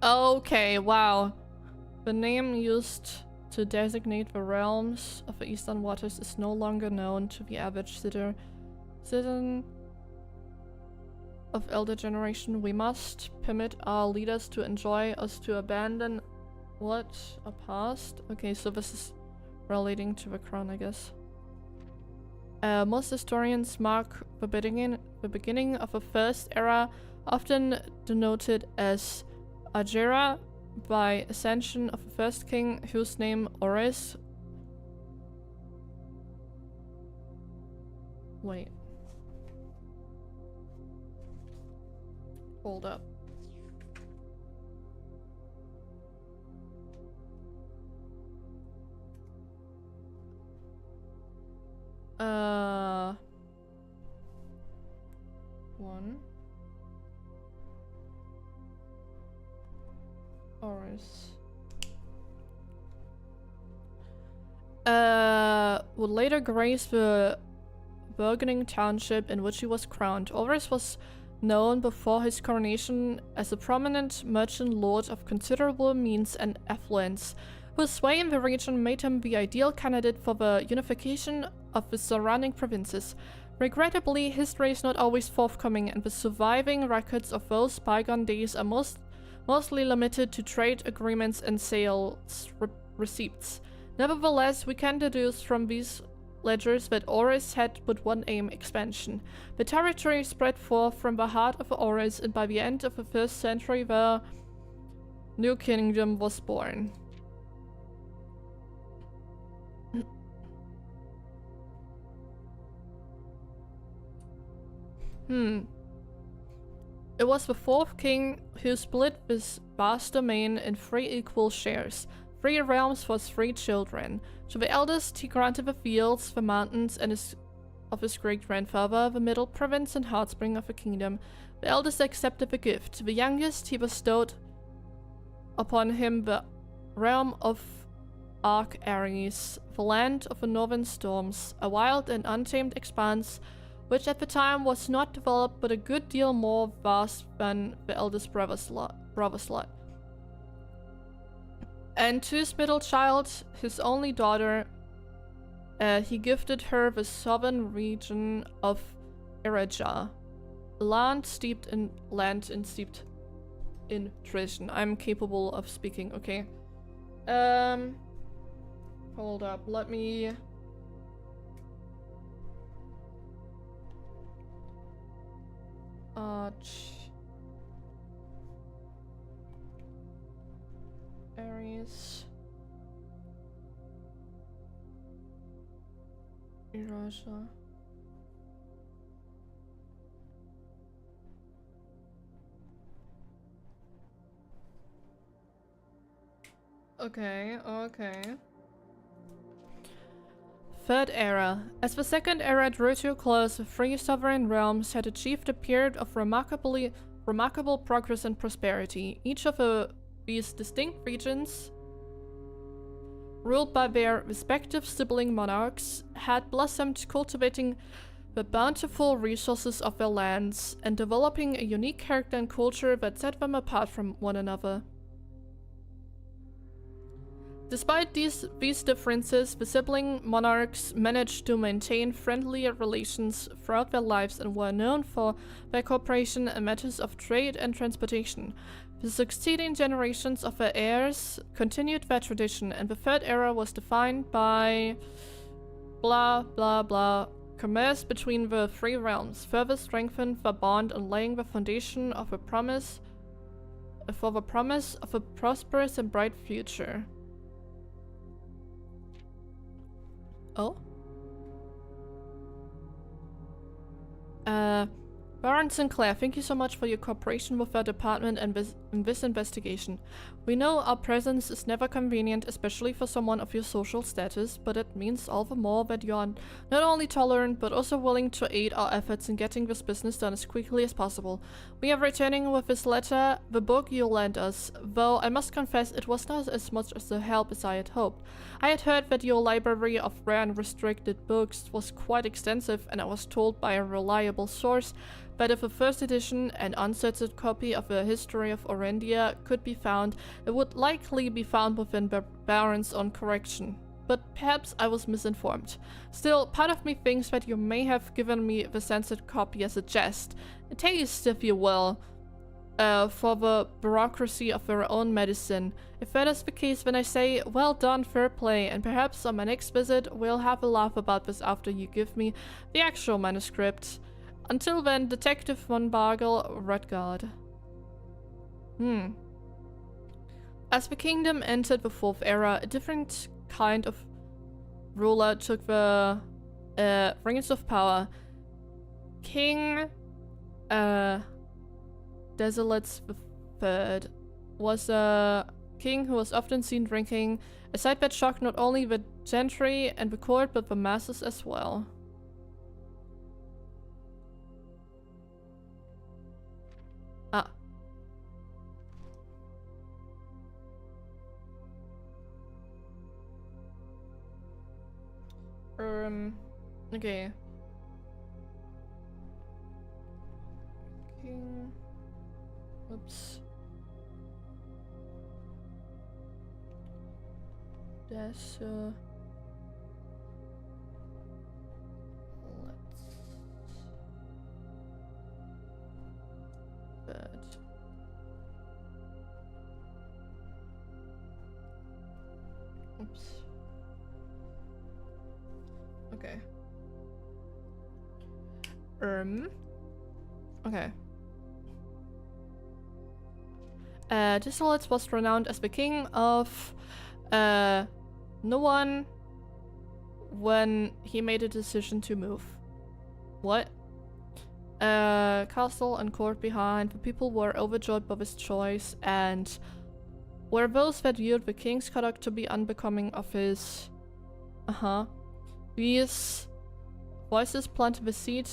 Okay, wow. The name used to designate the realms of the Eastern Waters is no longer known to the average citizen of elder generation. We must permit our leaders to enjoy us to abandon what a past. Okay, so this is relating to the crown, I guess. Most historians mark the beginning of the first era, often denoted as Ajera, by ascension of the first king, whose name Oris. Wait. Hold up. One. Oris. Would later grace the burgeoning township in which he was crowned. Oris was known before his coronation as a prominent merchant lord of considerable means and affluence, whose sway in the region made him the ideal candidate for the unification of the surrounding provinces. Regrettably, history is not always forthcoming, and the surviving records of those bygone days are mostly limited to trade agreements and sales receipts. Nevertheless, we can deduce from these ledgers that Oris had but one aim: expansion. The territory spread forth from the heart of Oris, and by the end of the 1st century the new kingdom was born. It was the 4th king who split this vast domain in 3 equal shares. 3 realms for his 3 children. To the eldest, he granted the fields, the mountains, and of his great-grandfather, the middle province and heartspring of the kingdom. The eldest accepted the gift. To the youngest, he bestowed upon him the realm of Acccel, the land of the northern storms, a wild and untamed expanse which at the time was not developed but a good deal more vast than the eldest brother's lot. And to his middle child, his only daughter, he gifted her the southern region of Iraja, land steeped in tradition. I'm capable of speaking, okay. Hold up, let me... Aries... Iraja... Okay. Third Era. As the Second Era drew to a close, the 3 sovereign realms had achieved a period of remarkable progress and prosperity. Each of these distinct regions, ruled by their respective sibling monarchs, had blossomed, cultivating the bountiful resources of their lands and developing a unique character and culture that set them apart from one another. Despite these differences, the sibling monarchs managed to maintain friendly relations throughout their lives and were known for their cooperation in matters of trade and transportation. The succeeding generations of their heirs continued that tradition, and the Third Era was defined by blah blah blah commerce between the 3 realms, further strengthened the bond and laying the foundation of a promise of a prosperous and bright future. Oh? Baron Sinclair, thank you so much for your cooperation with our department and in this investigation. We know our presence is never convenient, especially for someone of your social status, but it means all the more that you are not only tolerant, but also willing to aid our efforts in getting this business done as quickly as possible. We are returning with this letter, the book you lent us, though I must confess it was not as much as a help as I had hoped. I had heard that your library of rare and restricted books was quite extensive, and I was told by a reliable source that if a first edition and uncensored copy of the history of Orendia could be found, it would likely be found within Baron's own correction. But perhaps I was misinformed. Still, part of me thinks that you may have given me the censored copy as a jest, a taste, if you will, for the bureaucracy of their own medicine. If that is the case, then I say, well done, fair play, and perhaps on my next visit we'll have a laugh about this after you give me the actual manuscript. Until then, Detective von Bargel, Redguard. As the kingdom entered the 4th Era, a different kind of ruler took the reins of power. King Desolates III was a king who was often seen drinking, a sight that shocked not only the gentry and the court, but the masses as well. Okay. King... Oops. Let's... That. Oops. Okay. Okay. Desolates was renowned as the king of no one when he made a decision to move. What? Castle and court behind, the people were overjoyed by this choice, and were those that viewed the king's conduct to be unbecoming of his... These voices planted the seed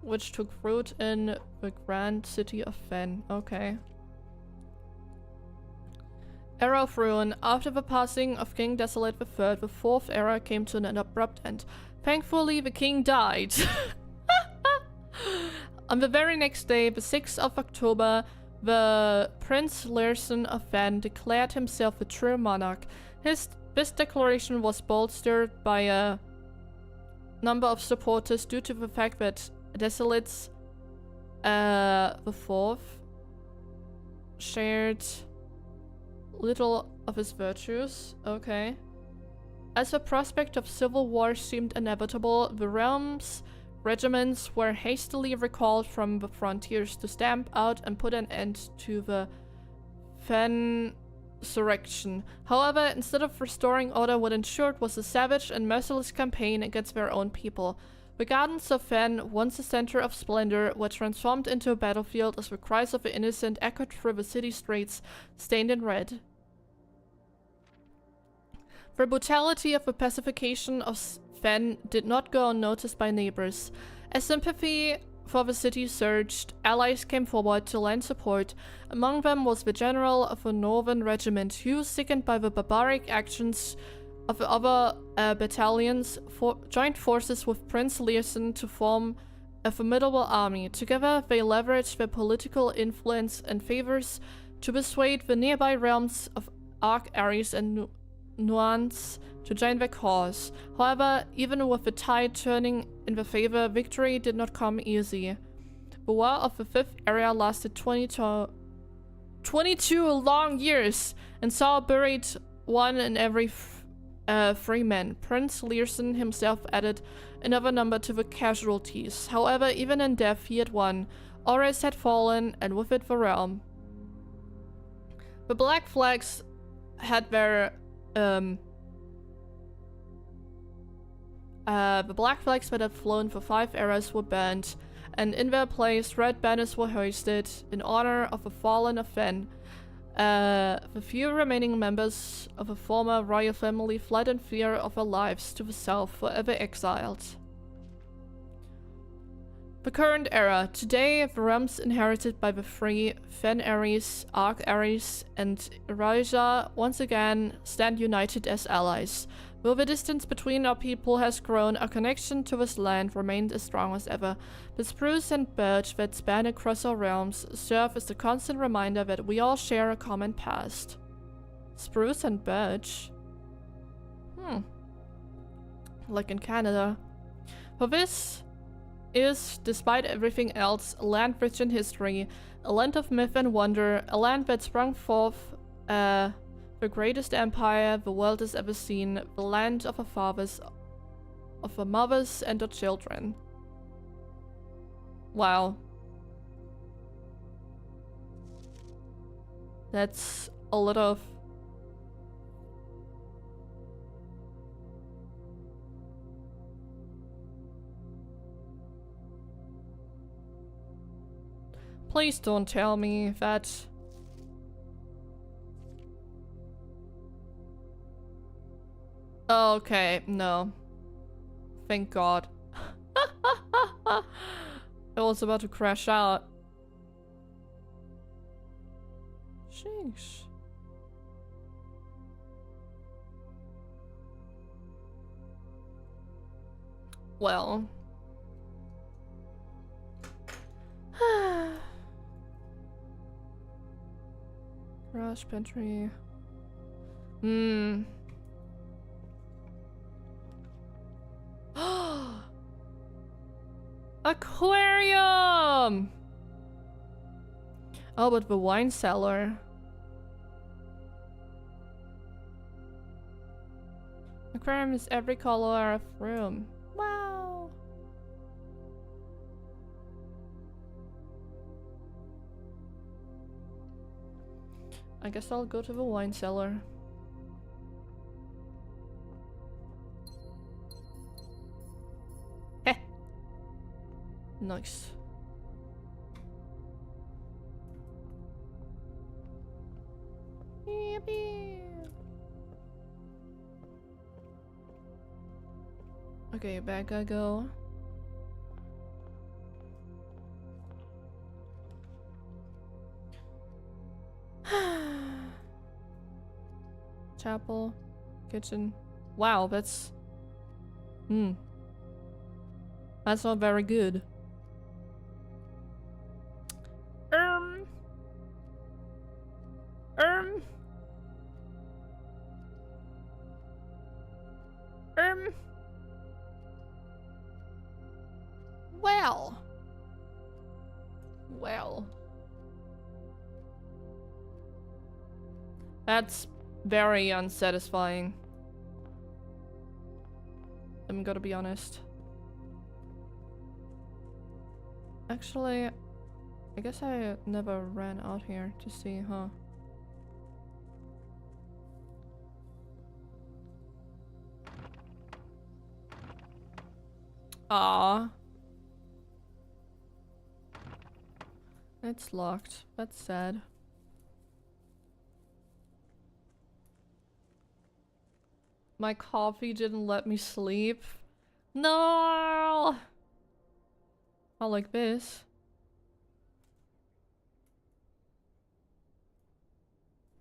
which took root in the grand city of Fen. Okay. Era of Ruin. After the passing of King Desolate III, the fourth era came to an abrupt end. Thankfully, the king died. On the very next day, the 6th of October, the Prince Learson of Fen declared himself the true monarch. This declaration was bolstered by a number of supporters due to the fact that Desolate's the fourth shared little of his virtues. Okay. As the prospect of civil war seemed inevitable, the realm's regiments were hastily recalled from the frontiers to stamp out and put an end to the Fen-surrection. However, instead of restoring order, what ensured was a savage and merciless campaign against their own people. The gardens of Fen, once a center of splendor, were transformed into a battlefield as the cries of the innocent echoed through the city streets, stained in red. The brutality of the pacification of Fen did not go unnoticed by neighbors. As sympathy for the city surged, allies came forward to lend support. Among them was the general of the Northern Regiment, who, sickened by the barbaric actions of the other battalions, joined forces with Prince Learson to form a formidable army. Together, they leveraged their political influence and favors to persuade the nearby realms of Arc-Aries and Nuance to join their cause. However, even with the tide turning in their favor, victory did not come easy. The war of the 5th era lasted 22 long years and saw buried one in every 3 men. Prince Learson himself added another number to the casualties. However, even in death he had won. Auras had fallen, and with it the realm. The Black Flags had their the black flags that had flown for 5 eras were burned, and in their place red banners were hoisted in honor of the fallen of Fen. The few remaining members of the former royal family fled in fear of their lives to the south, forever exiled. The current era. Today, the realms inherited by the 3 Fen-Aries, Arc-Aries, and Erisia once again stand united as allies. Though the distance between our people has grown, our connection to this land remained as strong as ever. The spruce and birch that span across our realms serve as the constant reminder that we all share a common past. Spruce and birch? Like in Canada. For this is, despite everything else, a land rich in history, a land of myth and wonder, a land that sprung forth the greatest empire the world has ever seen, the land of our fathers, of our mothers and our children. Wow. That's a lot of... Please don't tell me that... Okay, no. Thank God. I was about to crash out. Sheesh. Well. Garage pantry. Aquarium! Oh, but the wine cellar. Aquarium is every color of room. Wow. I guess I'll go to the wine cellar. Heh. Nice. Yippee! Okay, back I go. Chapel, kitchen. Wow, that's... That's not very good. Well. That's very unsatisfying. I'm gonna be honest. Actually, I guess I never ran out here to see, huh? Ah, it's locked. That's sad. My coffee didn't let me sleep. No! Not like this.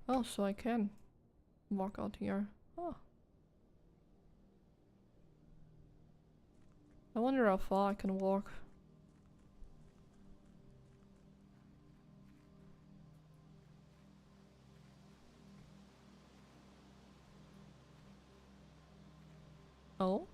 Oh, so I can walk out here. Oh. I wonder how far I can walk. Oh?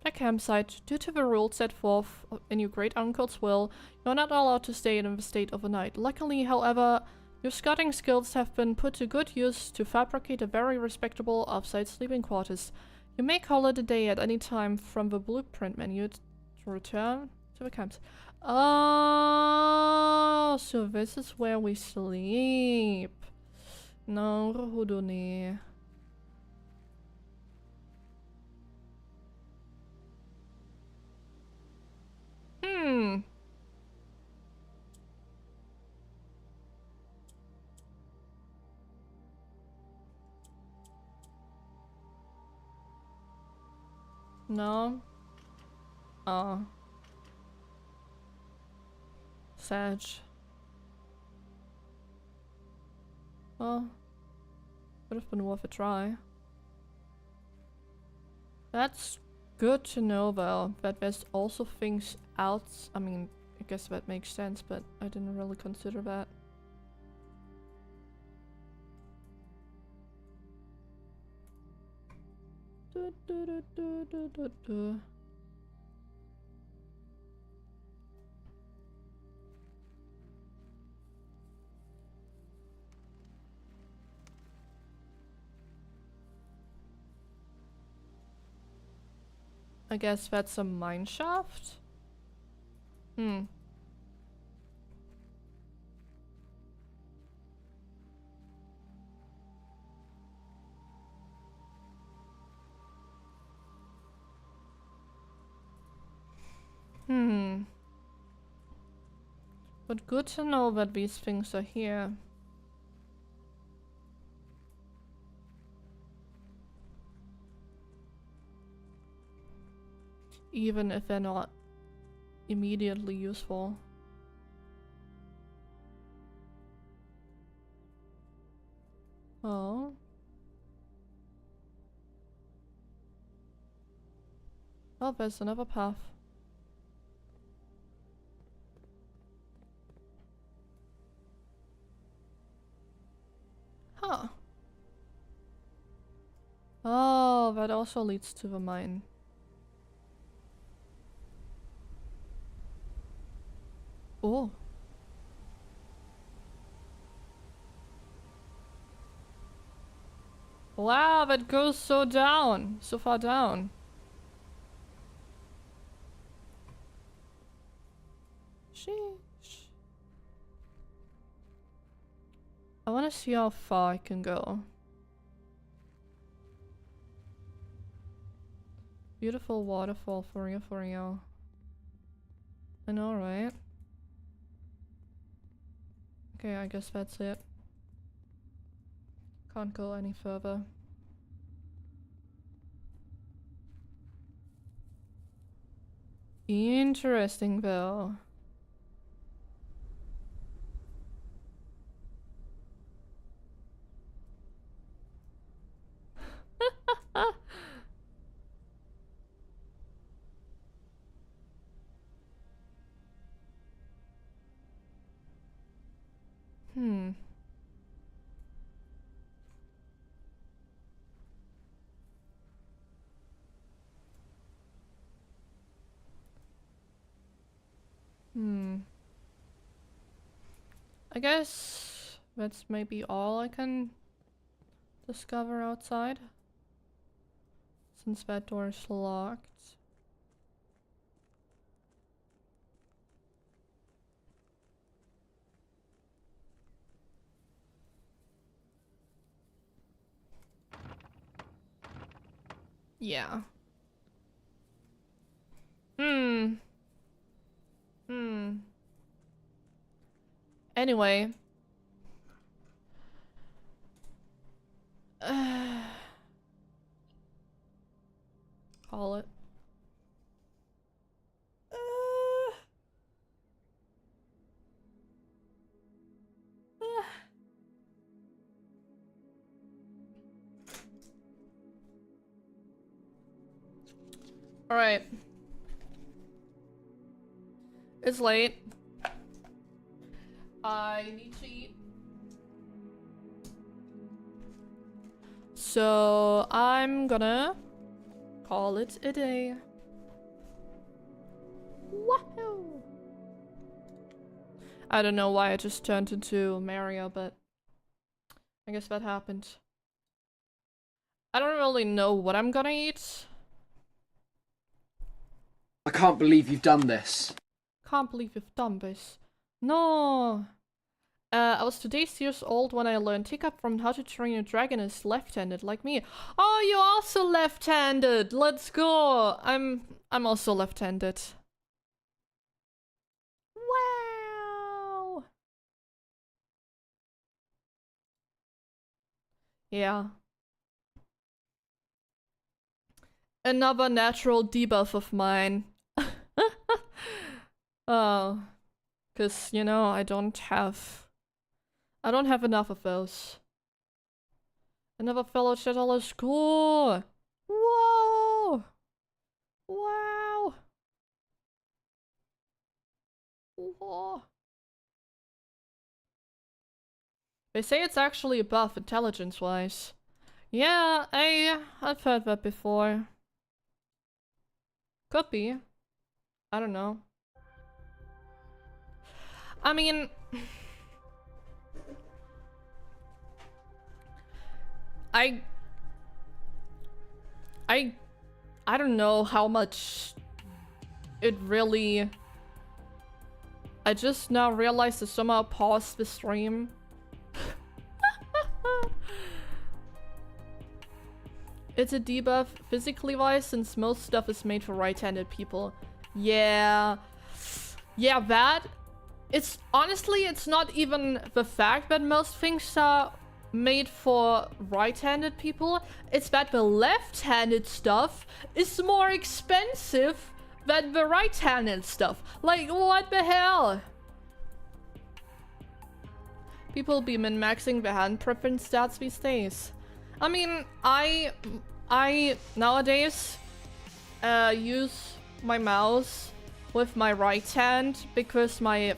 A campsite. Due to the rules set forth in your great uncle's will, you are not allowed to stay in the state overnight. Luckily, however, your scouting skills have been put to good use to fabricate a very respectable off-site sleeping quarters. You may call it a day at any time from the blueprint menu to return to the camps. Oh, so this is where we sleep. No, Ruhuduni. No. Oh. Sag. Well, would have been worth a try. That's good to know though, that there's also things out. I mean, I guess that makes sense, but I didn't really consider that. I guess that's a mine shaft? Hmm. But good to know that these things are here. Even if they're not immediately useful. Oh. Oh, there's another path. Huh. Oh, that also leads to the mine. Oh. Wow, that goes so down. So far down. Sheesh. I want to see how far I can go. Beautiful waterfall for real, for real. I know, right? Okay, I guess that's it. Can't go any further. Interesting though. Hmm. I guess that's maybe all I can discover outside. Since that door is locked. Yeah. Anyway. Call it. Alright. It's late. I need to eat. So I'm gonna call it a day. Wahoo! I don't know why I just turned into Mario, but I guess that happened. I don't really know what I'm gonna eat. I can't believe you've done this. Can't believe you've done this. No. I was 2 years old when I learned Hiccup from How to Train a Dragon is left-handed like me. Oh, you're also left-handed. Let's go. I'm also left-handed. Wow. Yeah. Another natural debuff of mine. Oh, cause you know I don't have enough of those. Another fellow chattel score. Whoa! Wow! Whoa. They say it's actually a buff intelligence-wise. Yeah, I've heard that before. Could be. I don't know. I mean, I don't know how much it really. I just now realized I somehow paused the stream. It's a debuff physically wise since most stuff is made for right-handed people. Yeah. Yeah, that. It's honestly, it's not even the fact that most things are made for right-handed people. It's that the left-handed stuff is more expensive than the right-handed stuff. Like, what the hell? People be min-maxing the hand preference stats these days. I mean, I nowadays use my mouse with my right hand because my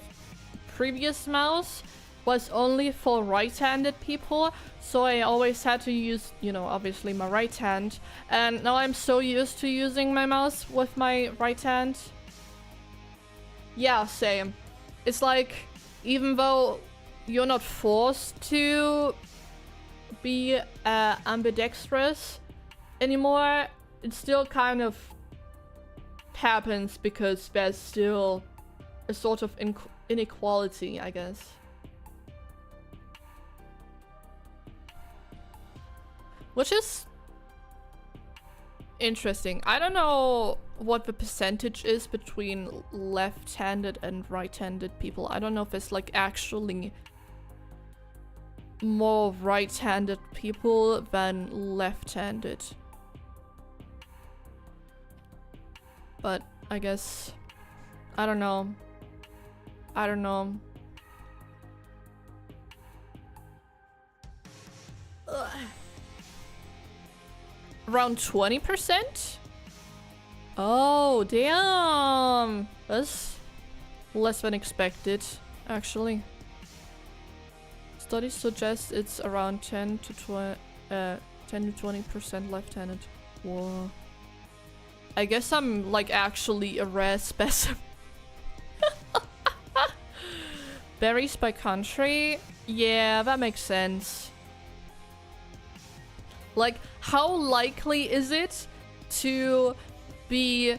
previous mouse was only for right-handed people, so I always had to use, you know, obviously my right hand, and now I'm so used to using my mouse with my right hand. Yeah, same. It's like, even though you're not forced to be ambidextrous anymore, it still kind of happens because there's still a sort of inequality, I guess. Which is interesting. I don't know what the percentage is between left-handed and right-handed people. I don't know if it's like actually more right-handed people than left-handed. But I guess, I don't know. I don't know. Ugh. Around 20%? Oh, damn! That's less than expected, actually. Studies suggest it's around 10 to 20% left-handed. Whoa. I guess I'm like actually a rare specimen. Varies by country? Yeah, that makes sense. Like, how likely is it to be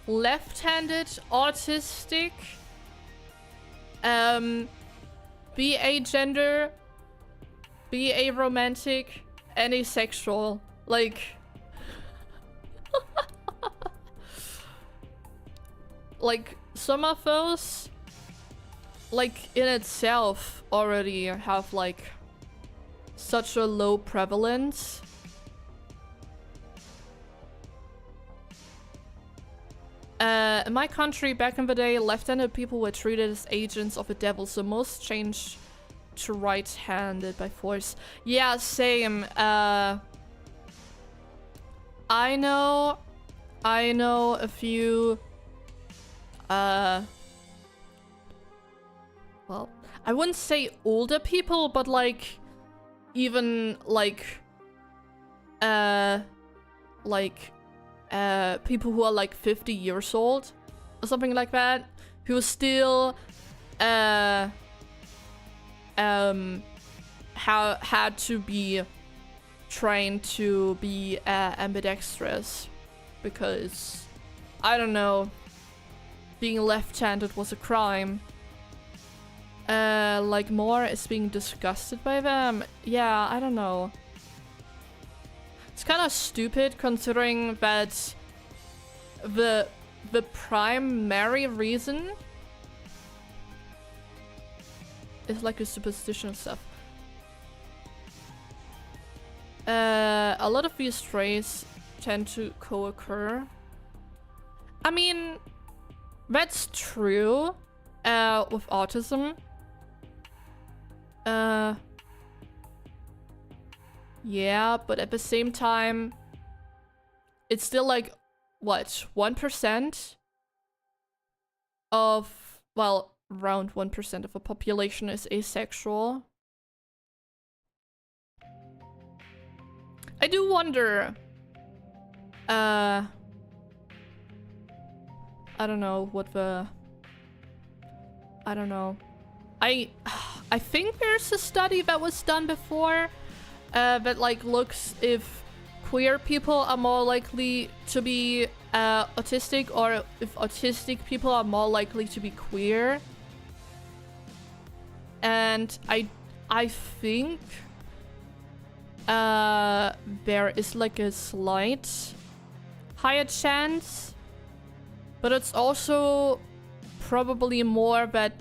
left-handed, autistic, be agender, be aromantic, and asexual? Like... like, some of those, like, in itself already have, like, such a low prevalence. In my country, back in the day, left-handed people were treated as agents of the devil, so most changed to right-handed by force. Yeah, same. I know a few, well, I wouldn't say older people, but like, even like, people who are like 50 years old or something like that, who still had to be trained to be ambidextrous because, I don't know, being left-handed was a crime. Like more is being disgusted by them. Yeah, I don't know. It's kind of stupid considering that the primary reason is like a superstition stuff. A lot of these traits tend to co-occur. I mean, that's true with autism. Yeah, but at the same time, it's still like, what, 1% of, well, around 1% of the population is asexual. I do wonder, I don't know what the, I don't know. I think there's a study that was done before that like looks if queer people are more likely to be autistic, or if autistic people are more likely to be queer. And I think there is like a slight higher chance, but it's also probably more that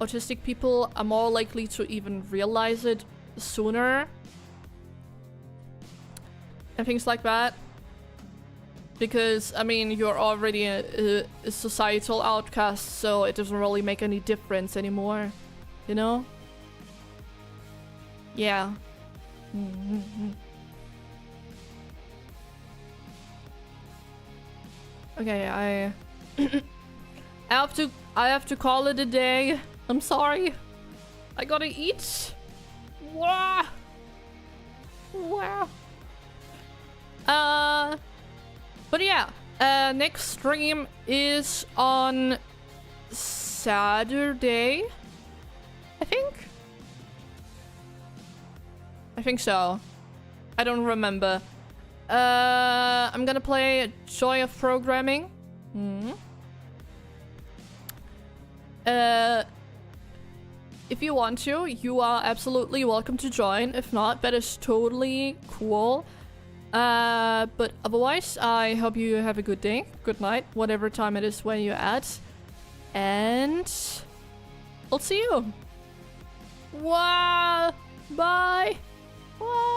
autistic people are more likely to even realize it sooner and things like that, because I mean you're already a societal outcast, so it doesn't really make any difference anymore, you know? Yeah. Okay, I have to call it a day. I'm sorry. I gotta eat. Wow. Wow. But yeah, next stream is on Saturday, I think so. I don't remember. I'm gonna play Joy of Programming. If you want to, you are absolutely welcome to join. If not, that is totally cool. But otherwise, I hope you have a good day, good night, whatever time it is where you're at. And I'll see you. Wow. Bye. Wow.